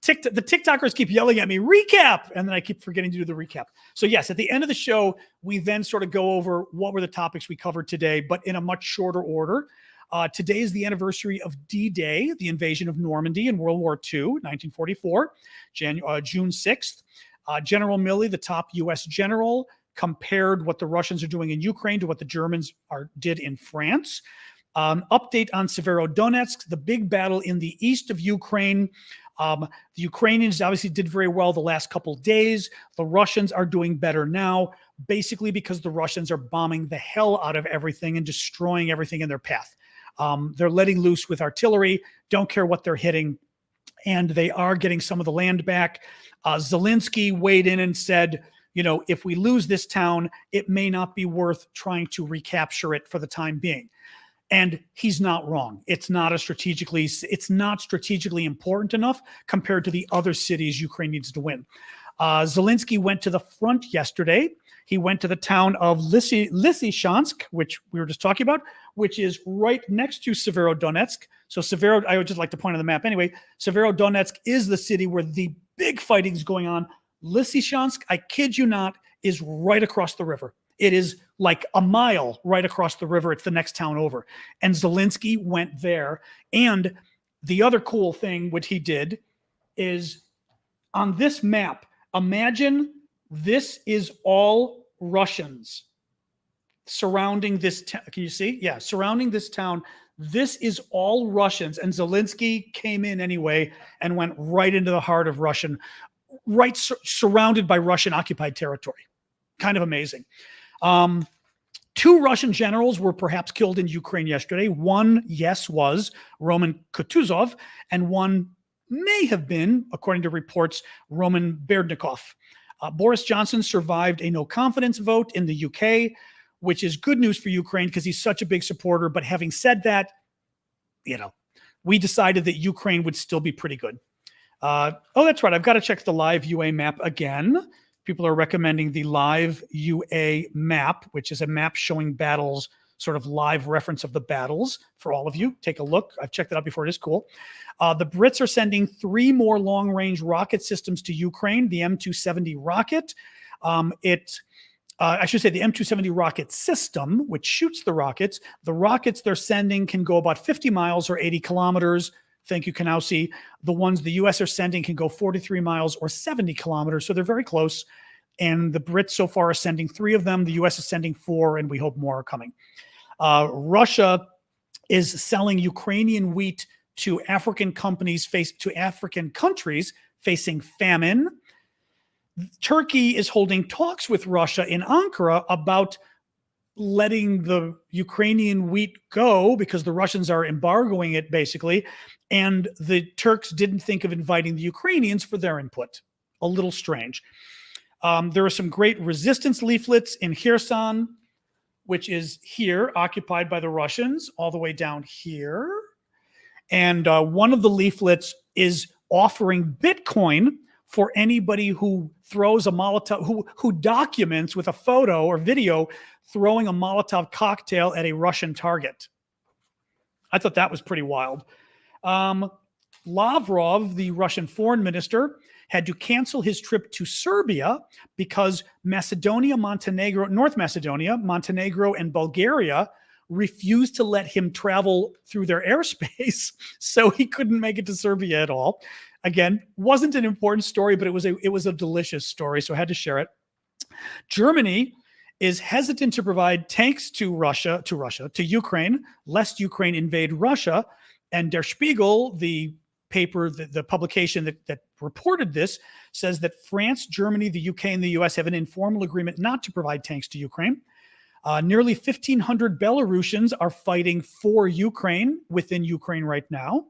TikTokers keep yelling at me, recap, and then I keep forgetting to do the recap. So yes, at the end of the show, we then sort of go over what were the topics we covered today, but in a much shorter order. Today is the anniversary of D-Day, the invasion of Normandy in World War II, 1944, June 6th. General Milley, the top U.S. general, compared what the Russians are doing in Ukraine to what the Germans did in France. Update on Severodonetsk, the big battle in the east of Ukraine. The Ukrainians obviously did very well the last couple days. The Russians are doing better now, basically because the Russians are bombing the hell out of everything and destroying everything in their path. They're letting loose with artillery, don't care what they're hitting, and they are getting some of the land back. Zelensky weighed in and said, if we lose this town, it may not be worth trying to recapture it for the time being. And he's not wrong. It's not strategically important enough compared to the other cities Ukraine needs to win. Zelensky went to the front yesterday. He went to the town of Lysychansk, which we were just talking about, which is right next to Severodonetsk. So I would just like to point on the map anyway. Severodonetsk is the city where the big fighting is going on. Lysychansk, I kid you not, is right across the river. It is like a mile right across the river. It's the next town over. And Zelensky went there. And the other cool thing what he did is on this map, imagine this is all Russians surrounding this town. Can you see? Yeah, surrounding this town. This is all Russians. And Zelensky came in anyway and went right into the heart of Russian, surrounded by Russian occupied territory. Kind of amazing. Two Russian generals were perhaps killed in Ukraine yesterday. One, yes, was Roman Kutuzov, and one may have been, according to reports, Roman Berdnikov. Boris Johnson survived a no confidence vote in the UK, which is good news for Ukraine because he's such a big supporter. But having said that, we decided that Ukraine would still be pretty good. That's right. I've got to check the live UA map again. People are recommending the live UA map, which is a map showing battles, sort of live reference of the battles for all of you. Take a look. I've checked it out before. It is cool. The Brits are sending 3 more long-range rocket systems to Ukraine, the M270 rocket. I should say the M270 rocket system, which shoots the rockets. The rockets they're sending can go about 50 miles or 80 kilometers. Thank you, Kanausi. The ones the U.S. are sending can go 43 miles or 70 kilometers, so they're very close. And the Brits so far are sending 3 of them. The U.S. is sending 4, and we hope more are coming. Russia is selling Ukrainian wheat to African countries facing famine. Turkey is holding talks with Russia in Ankara about letting the Ukrainian wheat go because the Russians are embargoing it, basically. And the Turks didn't think of inviting the Ukrainians for their input. A little strange. There are some great resistance leaflets in Kherson, which is here, occupied by the Russians, all the way down here. And one of the leaflets is offering Bitcoin for anybody who throws a Molotov, who documents with a photo or video throwing a Molotov cocktail at a Russian target. I thought that was pretty wild. Lavrov, the Russian foreign minister, had to cancel his trip to Serbia because North Macedonia, Montenegro, and Bulgaria refused to let him travel through their airspace, so he couldn't make it to Serbia at all. Again, wasn't an important story, but it was a delicious story, so I had to share it. Germany is hesitant to provide tanks to Ukraine, lest Ukraine invade Russia. And Der Spiegel, the paper, the publication that reported this, says that France, Germany, the UK, and the US have an informal agreement not to provide tanks to Ukraine. Nearly 1,500 Belarusians are fighting for Ukraine within Ukraine right now.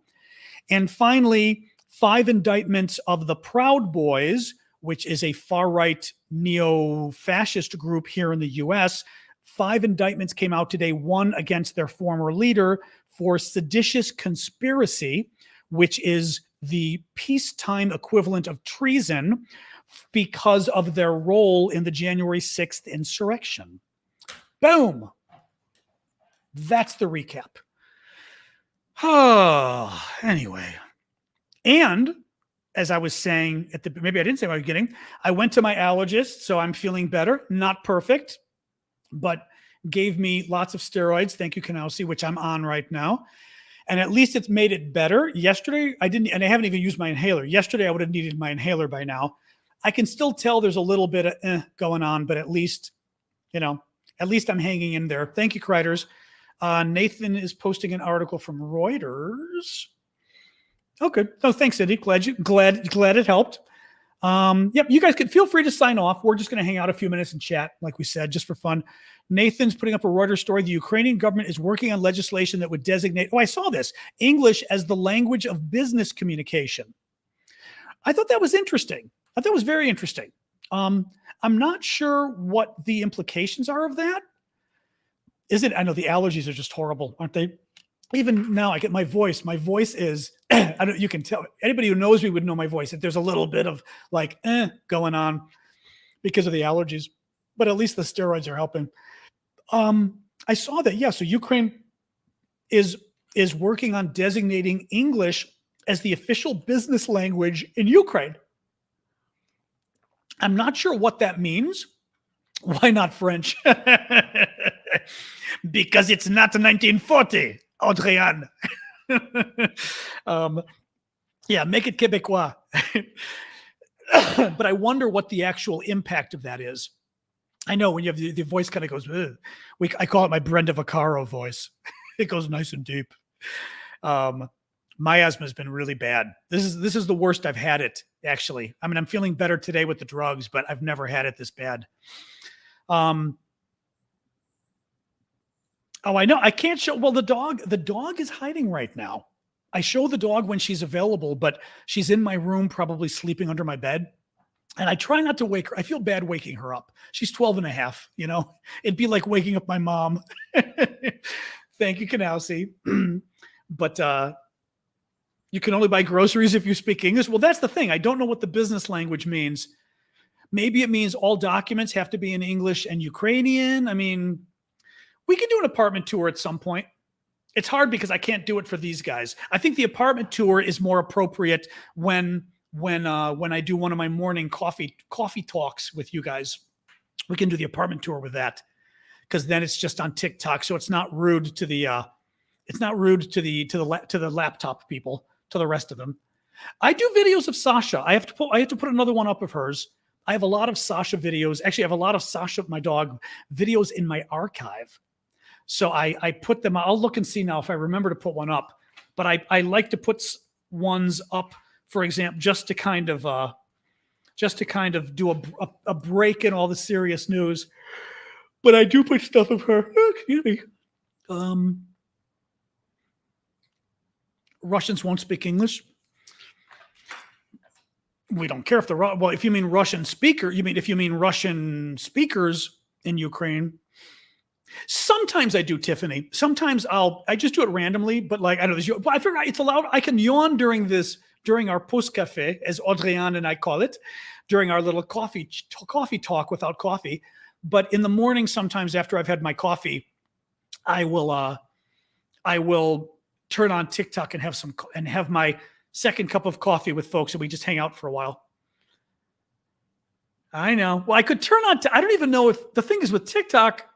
And finally, 5 indictments of the Proud Boys, which is a far-right neo-fascist group here in the US. 5 indictments came out today, one against their former leader for seditious conspiracy, which is the peacetime equivalent of treason because of their role in the January 6th insurrection. Boom. That's the recap. Anyway. And as I was saying maybe I didn't say at the beginning, I went to my allergist, so I'm feeling better. Not perfect, but gave me lots of steroids. Thank you, Kanausi, which I'm on right now. And at least it's made it better. Yesterday, I didn't, and I haven't even used my inhaler. Yesterday, I would have needed my inhaler by now. I can still tell there's a little bit of going on, but at least I'm hanging in there. Thank you, Kreiders. Nathan is posting an article from Reuters. Oh, good. Oh, thanks, Cindy. Glad it helped. Yep, you guys can feel free to sign off. We're just going to hang out a few minutes and chat, like we said, just for fun. Nathan's putting up a Reuters story. The Ukrainian government is working on legislation that would designate, I saw this, English as the language of business communication. I thought that was interesting. I thought it was very interesting. I'm not sure what the implications are of that. I know the allergies are just horrible, aren't they? Even now, I get my voice. My voice is, you can tell. Anybody who knows me would know my voice. That there's a little bit of going on because of the allergies. But at least the steroids are helping. I saw that, yeah. So Ukraine is working on designating English as the official business language in Ukraine. I'm not sure what that means. Why not French? Because it's not 1940. Adrian. Yeah, make it Quebecois. But I wonder what the actual impact of that is. I know when you have the voice kind of goes, I call it my Brenda Vaccaro voice. It goes nice and deep. My asthma has been really bad. This is the worst I've had it, actually. I mean, I'm feeling better today with the drugs, but I've never had it this bad. Oh, I know. I can't show. Well, the dog is hiding right now. I show the dog when she's available, but she's in my room, probably sleeping under my bed. And I try not to wake her. I feel bad waking her up. She's 12 and a half, It'd be like waking up my mom. Thank you, Kanowski. But you can only buy groceries if you speak English. Well, that's the thing. I don't know what the business language means. Maybe it means all documents have to be in English and Ukrainian. I mean, we can do an apartment tour at some point. It's hard because I can't do it for these guys. I think the apartment tour is more appropriate when I do one of my morning coffee talks with you guys. We can do the apartment tour with that, because then it's just on TikTok, so it's not rude to the laptop people, to the rest of them. I do videos of Sasha. I have to put another one up of hers. I have a lot of Sasha videos. Actually, I have a lot of Sasha, my dog, videos in my archive. So I put them. I'll look and see now if I remember to put one up. But I like to put ones up, for example, just to kind of do a break in all the serious news. But I do put stuff of her. Excuse me. Russians won't speak English. We don't care if if you mean Russian speaker, if you mean Russian speakers in Ukraine. Sometimes I do, Tiffany. Sometimes I just do it randomly, but like, I know this, I figure it's allowed. I can yawn during our post cafe, as Audriane and I call it, during our little coffee talk without coffee. But in the morning, sometimes after I've had my coffee, I will turn on TikTok and have my second cup of coffee with folks, and we just hang out for a while. I know. Well, I could turn on. I don't even know if the thing is with TikTok.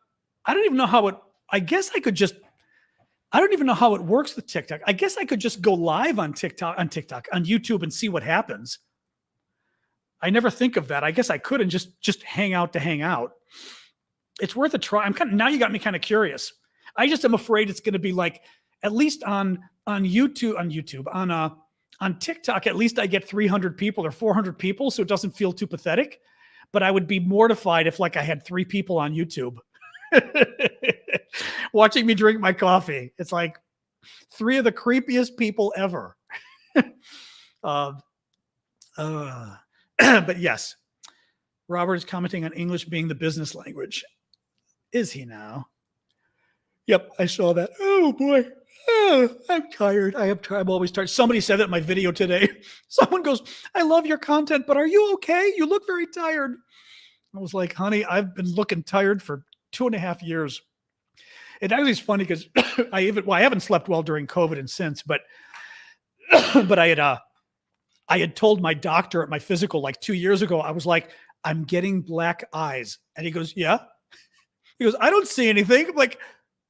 I don't even know how it. I guess I could just. I don't even know how it works with TikTok. I guess I could just go live on YouTube and see what happens. I never think of that. I guess I could and just hang out to hang out. It's worth a try. Now you got me kind of curious. I just am afraid it's going to be like, at least on YouTube, on TikTok, at least I get 300 people or 400 people, so it doesn't feel too pathetic. But I would be mortified if like I had 3 people on YouTube watching me drink my coffee. It's like 3 of the creepiest people ever. But yes, Robert is commenting on English being the business language. Is he now? Yep, I saw that. Oh boy. Oh, I'm tired. I'm always tired. Somebody said that in my video today. Someone goes, I love your content, but are you okay? You look very tired. I was like, honey, I've been looking tired for 2.5 years. It actually is funny because I haven't slept well during COVID and since, but I had told my doctor at my physical like 2 years ago, I was like, I'm getting black eyes. And he goes, yeah. He goes, I don't see anything. I'm like,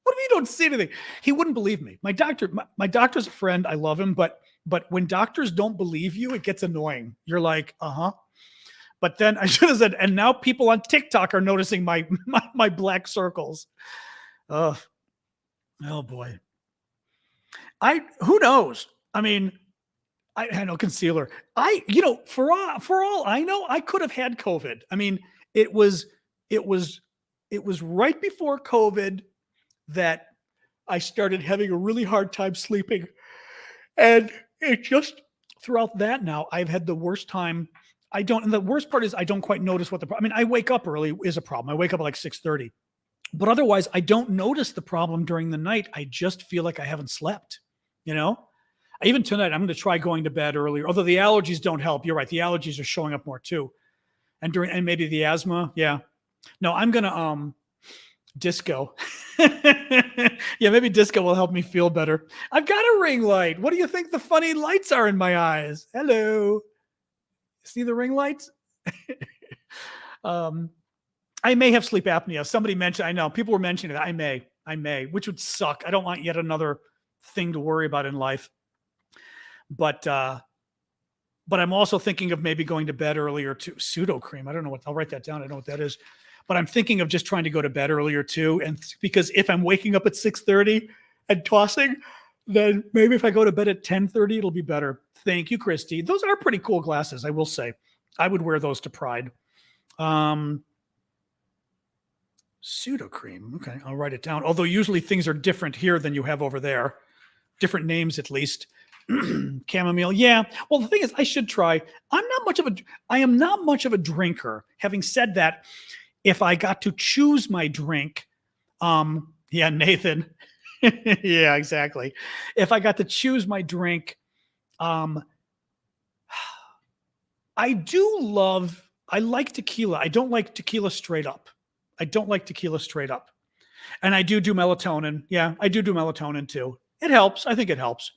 what do you mean you don't see anything? He wouldn't believe me. My doctor's a friend. I love him. But when doctors don't believe you, it gets annoying. You're like, uh-huh. But then I should have said, and now people on TikTok are noticing my black circles. Oh boy. Who knows? I mean, I know concealer. For all I know, I could have had COVID. I mean, it was right before COVID that I started having a really hard time sleeping. And it just throughout that now, I've had the worst time. And the worst part is I don't quite notice what I wake up early is a problem. I wake up at like 6:30. But otherwise, I don't notice the problem during the night. I just feel like I haven't slept, Even tonight, I'm going to try going to bed earlier, although the allergies don't help. You're right. The allergies are showing up more too. And maybe the asthma. Yeah. No, I'm going to, disco. Yeah, maybe disco will help me feel better. I've got a ring light. What do you think the funny lights are in my eyes? Hello. See the ring lights? I may have sleep apnea. Somebody mentioned, I know people were mentioning that. I may, which would suck. I don't want yet another thing to worry about in life. But I'm also thinking of maybe going to bed earlier too. Pseudo cream. I don't know I'll write that down. I don't know what that is. But I'm thinking of just trying to go to bed earlier too. And because if I'm waking up at 6:30 and tossing, then maybe if I go to bed at 10:30, it'll be better. Thank you, Christy. Those are pretty cool glasses, I will say. I would wear those to Pride. Pseudo-cream. Okay, I'll write it down. Although usually things are different here than you have over there. Different names, at least. Chamomile. Yeah. Well, the thing is, I should try. I am not much of a drinker. Having said that, if I got to choose my drink, yeah, Nathan. Yeah, exactly. If I got to choose my drink, I like tequila. I don't like tequila straight up. And I do melatonin. Yeah, I do melatonin too. It helps. I think it helps.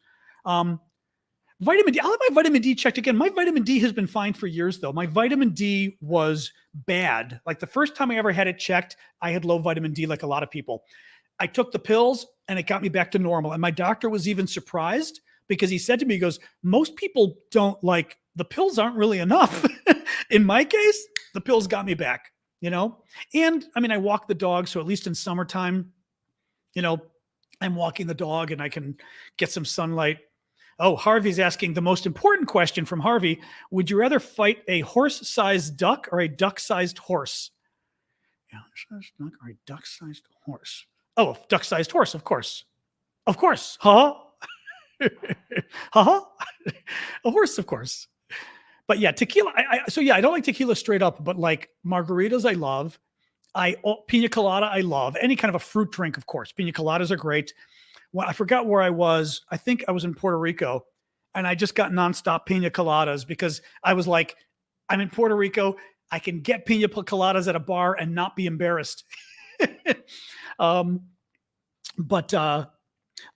Vitamin D. I'll have my vitamin D checked again. My vitamin D has been fine for years, though. My vitamin D was bad. Like the first time I ever had it checked, I had low vitamin D like a lot of people. I took the pills and it got me back to normal. And my doctor was even surprised because he said to me, he goes, most people don't like, the pills aren't really enough. In my case, the pills got me back, And I mean, I walk the dog. So at least in summertime, I'm walking the dog and I can get some sunlight. Oh, Harvey's asking the most important question from Harvey. Would you rather fight a horse-sized duck or a duck-sized horse? Yeah, duck or a duck-sized horse. Oh, duck-sized horse, of course. Of course. Huh? Huh? A horse, of course. But yeah, tequila. I don't like tequila straight up, but like margaritas, I love. Pina colada, I love. Any kind of a fruit drink, of course. Pina coladas are great. Well, I forgot where I was. I think I was in Puerto Rico, and I just got nonstop pina coladas because I was like, I'm in Puerto Rico. I can get pina coladas at a bar and not be embarrassed. But the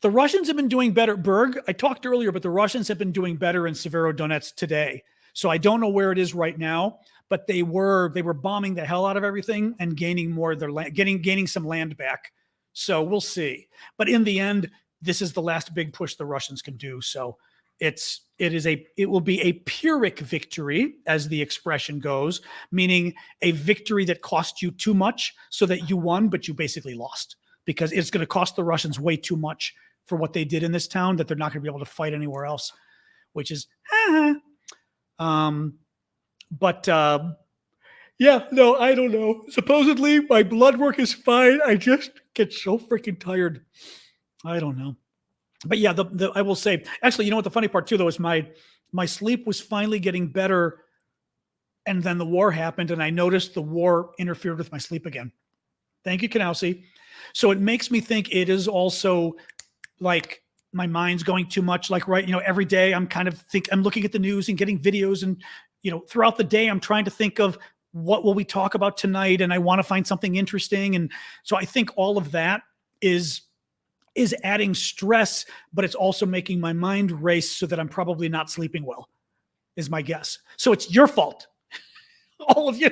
Russians have been doing better. Berg, I talked earlier, but the Russians have been doing better in Severodonetsk today. So I don't know where it is right now, but they were bombing the hell out of everything and gaining more of their land, gaining some land back. So we'll see. But in the end, this is the last big push the Russians can do. So it will be a Pyrrhic victory, as the expression goes, meaning a victory that cost you too much so that you won, but you basically lost because it's going to cost the Russians way too much for what they did in this town that they're not going to be able to fight anywhere else, which is, yeah, no, I don't know. Supposedly my blood work is fine. I just get so freaking tired. I don't know. But yeah, I will say, actually, you know what the funny part too, though, is my sleep was finally getting better. And then the war happened and I noticed the war interfered with my sleep again. Thank you, Kanowski. So it makes me think it is also like my mind's going too much. Like, right, every day I'm looking at the news and getting videos and, throughout the day, I'm trying to think of what will we talk about tonight? And I want to find something interesting. And so I think all of that is adding stress, but it's also making my mind race so that I'm probably not sleeping well, is my guess. So it's your fault, all of you.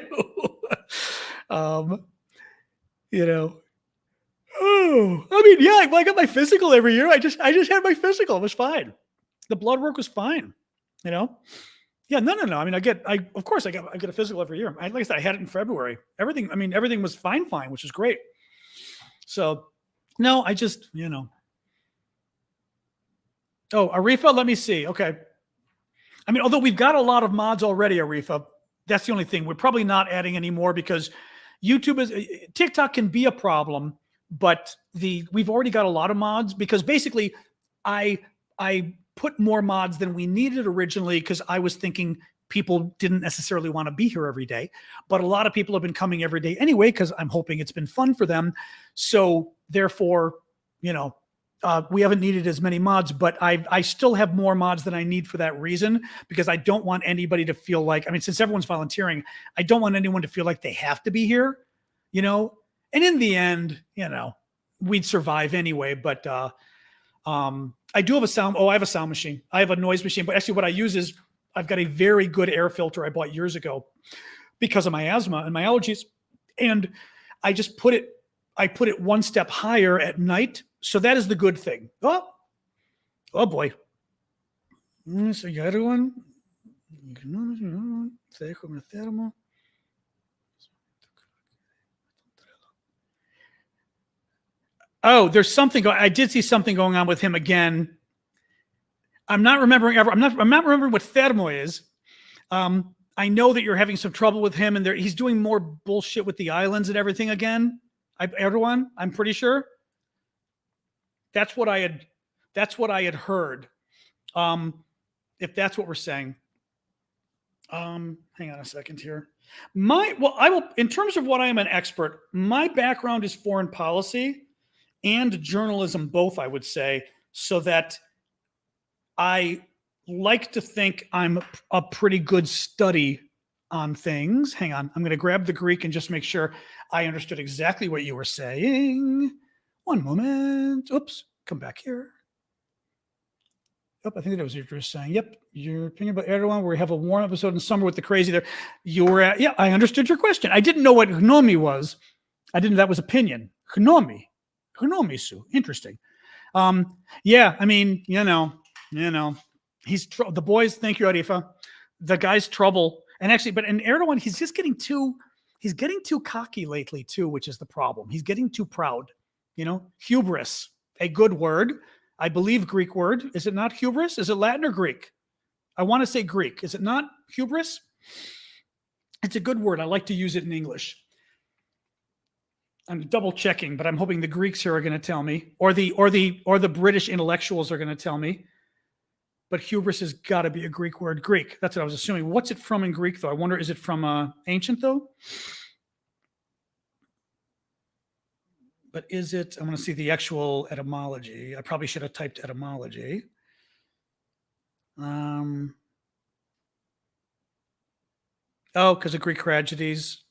Oh, I mean, yeah, I got my physical every year. I just had my physical. It was fine. The blood work was fine, Yeah, no. I mean, of course I get a physical every year. Like I said, I had it in February. Everything was fine, which is great. So, no, I just, Oh, Arifa, let me see. Okay. I mean, although we've got a lot of mods already, Arifa, that's the only thing. We're probably not adding any more because TikTok can be a problem, but we've already got a lot of mods because basically I put more mods than we needed originally because I was thinking people didn't necessarily want to be here every day, but a lot of people have been coming every day anyway because I'm hoping it's been fun for them. So therefore, we haven't needed as many mods, but I still have more mods than I need for that reason because I don't want anybody to feel like, since everyone's volunteering, I don't want anyone to feel like they have to be here, and in the end, we'd survive anyway, but I do have I have a sound machine. I have a noise machine, but actually what I use is I've got a very good air filter I bought years ago because of my asthma and my allergies. And I just put it one step higher at night. So that is the good thing. Oh boy. So you other one. Oh, there's something. I did see something going on with him again. I'm not remembering what Thermo is. I know that you're having some trouble with him, and he's doing more bullshit with the islands and everything again. Erdogan, I'm pretty sure. That's what I had heard. If that's what we're saying. Hang on a second here. In terms of what I am an expert, my background is foreign policy and journalism, both, I would say, so that I like to think I'm a pretty good study on things. Hang on. I'm going to grab the Greek and just make sure I understood exactly what you were saying. One moment. Oops. Come back here. I think that was what you were saying. Yep. Your opinion about Erdogan, where we have a warm episode in summer with the crazy there. You were at, I understood your question. I didn't know what hnomi was. That was opinion. Hnomi. Hnomisu. Interesting. Yeah, I mean, he's the boys. Thank you, Arifa. The guy's trouble. And actually, in Erdogan, he's just getting too cocky lately too, which is the problem. He's getting too proud. Hubris, a good word. I believe Greek word. Is it not hubris? Is it Latin or Greek? I want to say Greek. Is it not hubris? It's a good word. I like to use it in English. I'm double checking, but I'm hoping the Greeks here are going to tell me, or the British intellectuals are going to tell me. But hubris has got to be a Greek word. Greek. That's what I was assuming. What's it from in Greek, though? I wonder, is it from ancient, though? But is it? I'm going to see the actual etymology. I probably should have typed etymology. Because of Greek tragedies.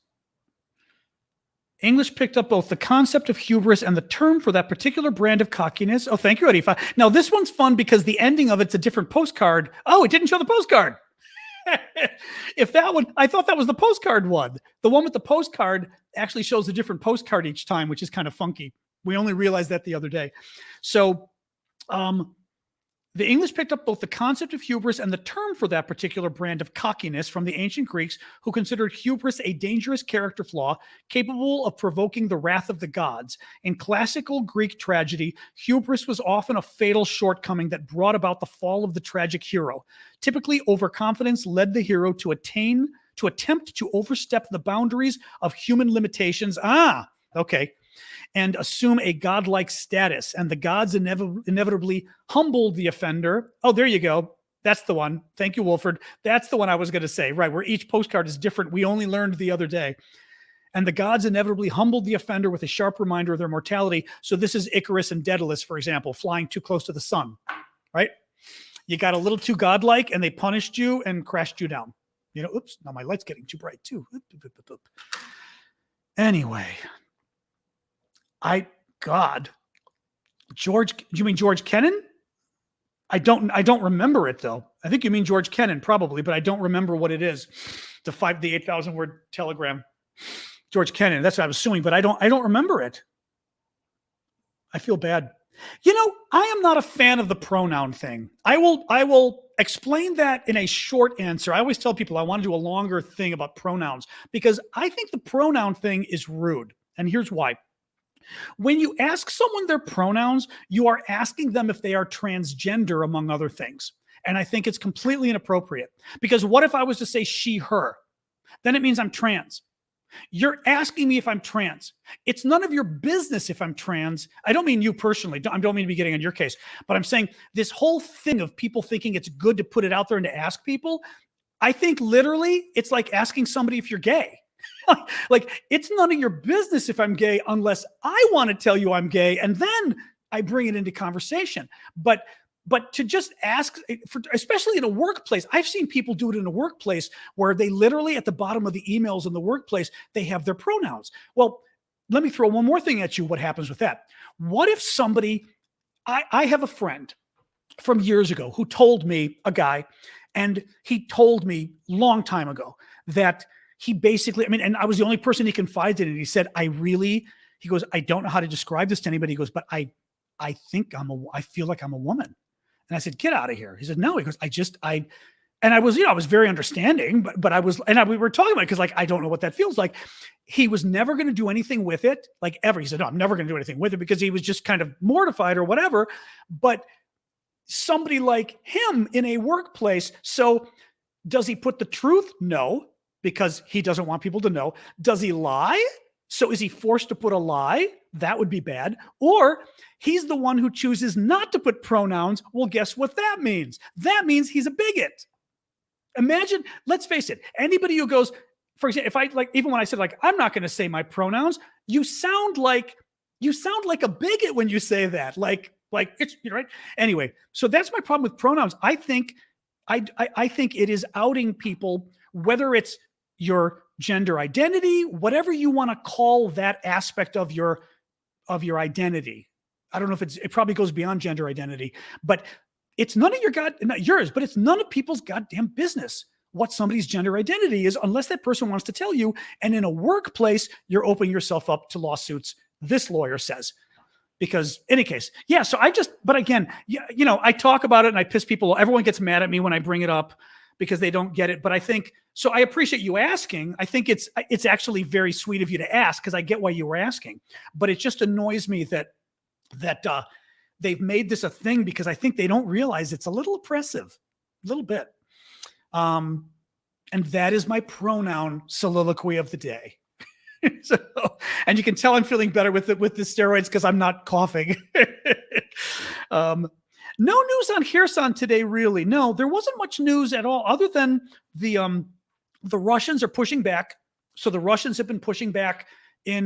English picked up both the concept of hubris and the term for that particular brand of cockiness. Oh, thank you, Arifa. Now, this one's fun because the ending of it's a different postcard. Oh, it didn't show the postcard. If that one, I thought that was the postcard one. The one with the postcard actually shows a different postcard each time, which is kind of funky. We only realized that the other day. So, the English picked up both the concept of hubris and the term for that particular brand of cockiness from the ancient Greeks, who considered hubris a dangerous character flaw capable of provoking the wrath of the gods. In classical Greek tragedy, hubris was often a fatal shortcoming that brought about the fall of the tragic hero. Typically, overconfidence led the hero to attempt to overstep the boundaries of human limitations. And assume a godlike status, and the gods inevitably humbled the offender. Oh, there you go. That's the one. Thank you, Wolford. That's the one I was going to say, right, where each postcard is different. We only learned the other day. And the gods inevitably humbled the offender with a sharp reminder of their mortality. So this is Icarus and Daedalus, for example, flying too close to the sun, right? You got a little too godlike, and they punished you and crashed you down. Oops, now my light's getting too bright, too. Anyway. George, do you mean George Kennan? I don't remember it though. I think you mean George Kennan probably, but I don't remember what it is. The 8,000 word telegram. George Kennan, that's what I was assuming, but I don't remember it. I feel bad. I am not a fan of the pronoun thing. I will explain that in a short answer. I always tell people I want to do a longer thing about pronouns because I think the pronoun thing is rude. And here's why. When you ask someone their pronouns, you are asking them if they are transgender, among other things. And I think it's completely inappropriate. Because what if I was to say she, her? Then it means I'm trans. You're asking me if I'm trans. It's none of your business if I'm trans. I don't mean you personally. I don't mean to be getting on your case. But I'm saying this whole thing of people thinking it's good to put it out there and to ask people, I think literally it's like asking somebody if you're gay. Like, it's none of your business if I'm gay unless I want to tell you I'm gay, and then I bring it into conversation. But to just ask, especially in a workplace, I've seen people do it in a workplace where they literally at the bottom of the emails in the workplace, they have their pronouns. Well, let me throw one more thing at you. What happens with that? What if somebody, I have a friend from years ago who told me, a guy, and he told me long time ago that he basically, and I was the only person he confided in, and he said, he goes, I don't know how to describe this to anybody. He goes, but I feel like I'm a woman. And I said, get out of here. He said, no. He goes, I was very understanding, but we were talking about it because I don't know what that feels like. He was never going to do anything with it, like ever. He said, no, I'm never going to do anything with it because he was just kind of mortified or whatever. But somebody like him in a workplace. So does he put the truth? No. Because he doesn't want people to know. Does he lie? So is he forced to put a lie? That would be bad. Or he's the one who chooses not to put pronouns. Well, guess what that means? That means he's a bigot. Imagine, let's face it, anybody who goes, for example, if I like, even when I said like, I'm not going to say my pronouns, you sound like a bigot when you say that. Like it's, right. Anyway, so that's my problem with pronouns. I think it is outing people, whether it's your gender identity, whatever you want to call that aspect of your identity. I don't know if it probably goes beyond gender identity, but it's none of not yours, but it's none of people's goddamn business what somebody's gender identity is, unless that person wants to tell you. And in a workplace, you're opening yourself up to lawsuits, this lawyer says. Because in any case, yeah, so but again, I talk about it and I piss people, everyone gets mad at me when I bring it up because they don't get it. But I think, so I appreciate you asking. I think it's actually very sweet of you to ask because I get why you were asking. But it just annoys me that they've made this a thing because I think they don't realize it's a little oppressive, a little bit. And that is my pronoun soliloquy of the day. So, and you can tell I'm feeling better with the steroids because I'm not coughing. No news on Kherson today, really. No, there wasn't much news at all, other than the Russians are pushing back. So the Russians have been pushing back in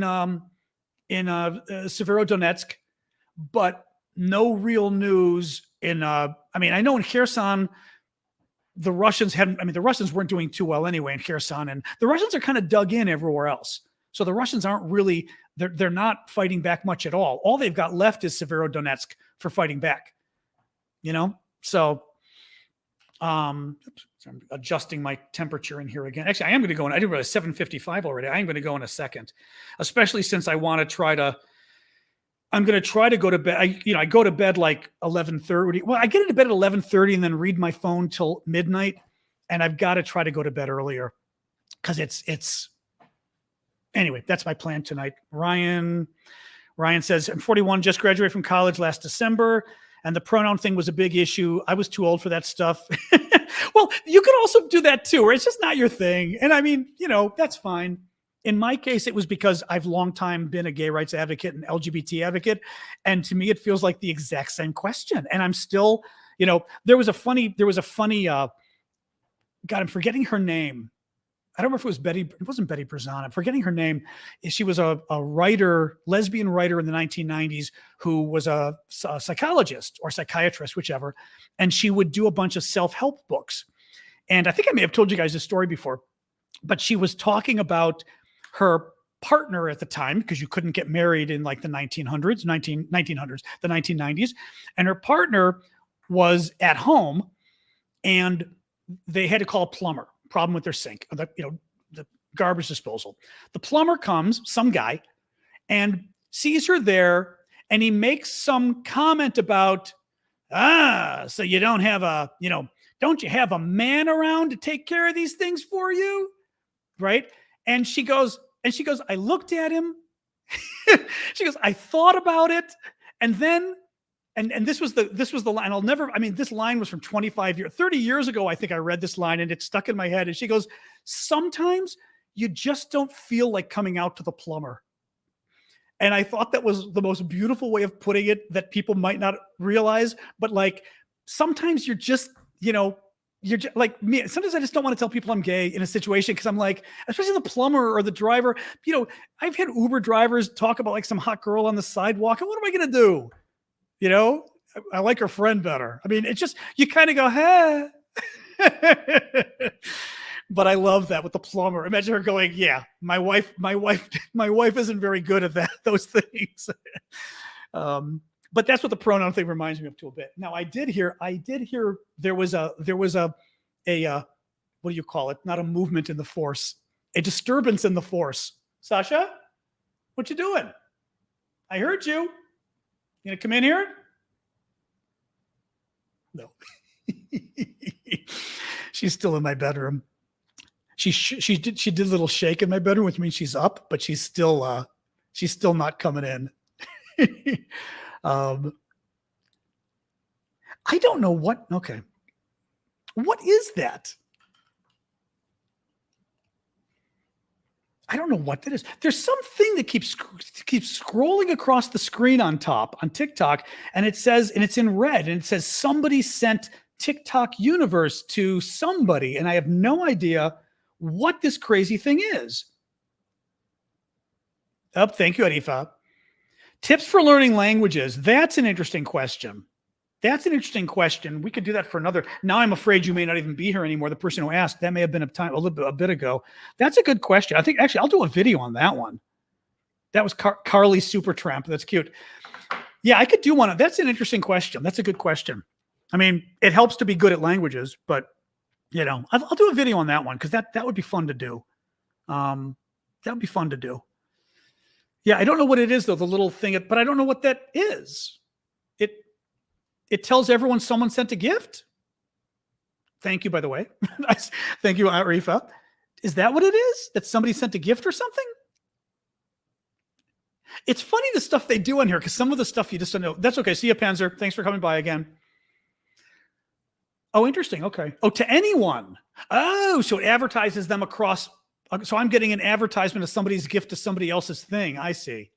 Severodonetsk, but no real news in. I know in Kherson, the Russians weren't doing too well anyway in Kherson, and the Russians are kind of dug in everywhere else. So the Russians aren't really, they're not fighting back much at all. All they've got left is Severodonetsk for fighting back, So, I'm adjusting my temperature in here again. Actually, I am going to go in. I didn't realize 7:55 already. I am going to go in a second, especially since I'm going to try to go to bed. I go to bed like 11:30. Well, I get into bed at 11:30 and then read my phone till midnight. And I've got to try to go to bed earlier because anyway, that's my plan tonight. Ryan says, I'm 41, just graduated from college last December, and the pronoun thing was a big issue. I was too old for that stuff. Well, you could also do that too, or it's just not your thing. And that's fine. In my case, it was because I've long time been a gay rights advocate and LGBT advocate. And to me, it feels like the exact same question. And I'm still, there was a funny, God, I'm forgetting her name. I don't know if it was Betty. It wasn't Betty Brazan. I'm forgetting her name. She was a writer, lesbian writer in the 1990s who was a psychologist or psychiatrist, whichever. And she would do a bunch of self-help books. And I think I may have told you guys this story before, but she was talking about her partner at the time, because you couldn't get married in like the 1990s, the 1990s. And her partner was at home and they had to call a plumber. Problem with their sink, the garbage disposal. The plumber comes, some guy, and sees her there, and he makes some comment about, so you don't have don't you have a man around to take care of these things for you? Right? And she goes, I looked at him. She goes, I thought about it. And then, and this was the line. This line was from 30 years ago. I think I read this line and it stuck in my head. And she goes, sometimes you just don't feel like coming out to the plumber. And I thought that was the most beautiful way of putting it that people might not realize. But like, sometimes you're just, you're just, like me. Sometimes I just don't want to tell people I'm gay in a situation because I'm like, especially the plumber or the driver. I've had Uber drivers talk about like some hot girl on the sidewalk. And what am I going to do? I like her friend better. It's just, you kind of go, hey. But I love that with the plumber. Imagine her going, yeah, my wife isn't very good at those things. But that's what the pronoun thing reminds me of too a bit. Now I did hear there was a what do you call it? Not a movement in the force, a disturbance in the force. Sasha, what you doing? I heard you. You gonna come in here? No. She's still in my bedroom. She did a little shake in my bedroom, which means she's up, but she's still not coming in. I don't know what. Okay, what is that? I don't know what that is. There's something that keeps scrolling across the screen on top on TikTok, and it says, and it's in red, and it says somebody sent TikTok universe to somebody, and I have no idea what this crazy thing is. Oh, thank you, Arifa. Tips for learning languages. That's an interesting question. That's an interesting question. We could do that for another. Now I'm afraid you may not even be here anymore. The person who asked, that may have been a bit ago. That's a good question. I think actually I'll do a video on that one. That was Carly Supertramp. That's cute. Yeah, I could do one. That's an interesting question. That's a good question. I mean, it helps to be good at languages, but you know, I'll do a video on that one because that would be fun to do. That would be fun to do. Yeah, I don't know what it is though, the little thing, but I don't know what that is. It tells everyone someone sent a gift. Thank you, by the way. Thank you, Arifa. Is that what it is? That somebody sent a gift or something? It's funny the stuff they do on here because some of the stuff you just don't know. That's okay. See you, Panzer. Thanks for coming by again. Oh, interesting. Okay. Oh, to anyone. Oh, so it advertises them across. So I'm getting an advertisement of somebody's gift to somebody else's thing. I see.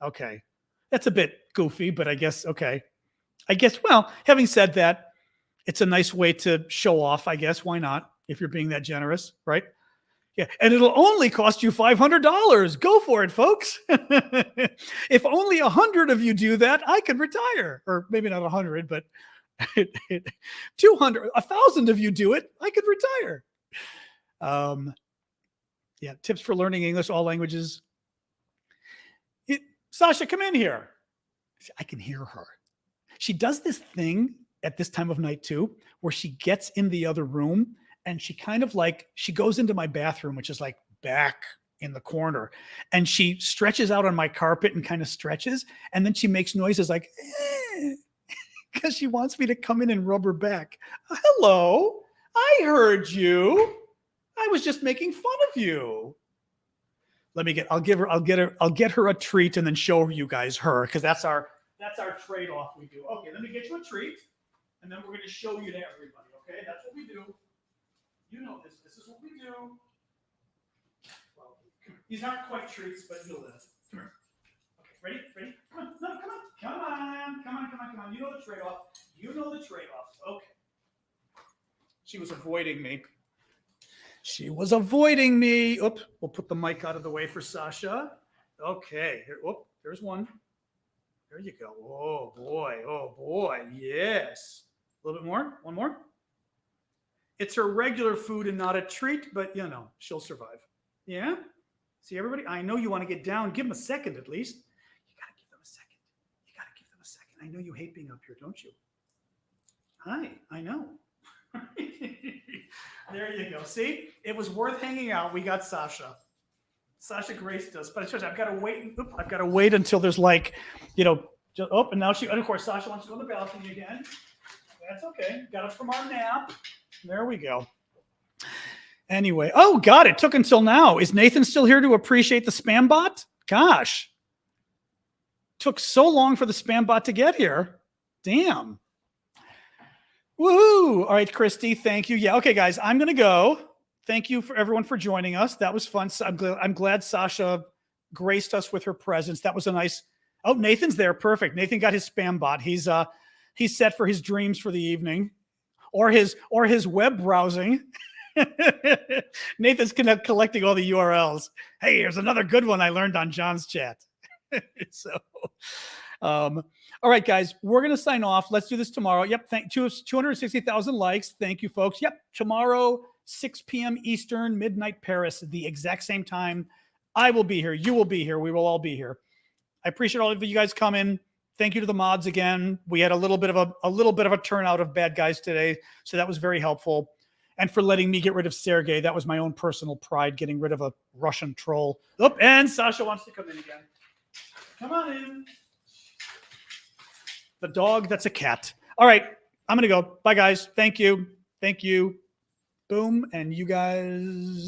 Okay. That's a bit goofy, but I guess, okay. Well, having said that, it's a nice way to show off, I guess. Why not? If you're being that generous, right? Yeah. And it'll only cost you $500. Go for it, folks. If only 100 of you do that, I could retire. Or maybe not 100, but 200, 1,000 of you do it, I could retire. Yeah. Tips for learning English, all languages. Sasha, come in here. I can hear her. She does this thing at this time of night too, where she gets in the other room and she kind of like, she goes into my bathroom, which is like back in the corner, and she stretches out on my carpet and kind of stretches. And then she makes noises like, because she wants me to come in and rub her back. Hello, I heard you. I was just making fun of you. I'll get her a treat and then show you guys her, because that's our trade-off we do. Okay, let me get you a treat, and then we're going to show you to everybody. Okay, that's what we do. You know this. This is what we do. Well, these aren't quite treats, but you'll live. Come here. Okay, ready? Come on. No, come on. You know the trade-off. Okay. She was avoiding me. Oops. We'll put the mic out of the way for Sasha. Okay. Here. Whoop. There's one. There you go. Oh boy. Yes. A little bit more. One more. It's her regular food and not a treat, but you know, she'll survive. Yeah. See everybody? I know you want to get down. Give them a second at least. You got to give them a second. I know you hate being up here, don't you? Hi. I know. There you go. See, it was worth hanging out. We got Sasha. Sasha graced us, but I've got to wait until there's like, you know, and now and of course Sasha wants to go on the balcony again. That's okay. Got up from our nap. There we go. Anyway, oh God, it took until now. Is Nathan still here to appreciate the spam bot? Gosh, took so long for the spam bot to get here. Damn. Woohoo! All right, Christy, thank you. Yeah, okay, guys, I'm gonna go. Thank you for everyone for joining us. That was fun. I'm glad Sasha graced us with her presence. That was a nice. Oh, Nathan's there. Perfect. Nathan got his spam bot. He's set for his dreams for the evening, or his web browsing. Nathan's collecting all the URLs. Hey, here's another good one I learned on John's chat. So, all right, guys, we're going to sign off. Let's do this tomorrow. Yep. 260,000 likes. Thank you, folks. Yep. Tomorrow, 6 p.m. Eastern, midnight Paris, the exact same time. I will be here. You will be here. We will all be here. I appreciate all of you guys coming. Thank you to the mods again. We had a little bit of a turnout of bad guys today, so that was very helpful. And for letting me get rid of Sergey. That was my own personal pride, getting rid of a Russian troll. Oh, and Sasha wants to come in again. Come on in. The dog, that's a cat. All right, I'm going to go. Bye, guys. Thank you. Boom. And you guys.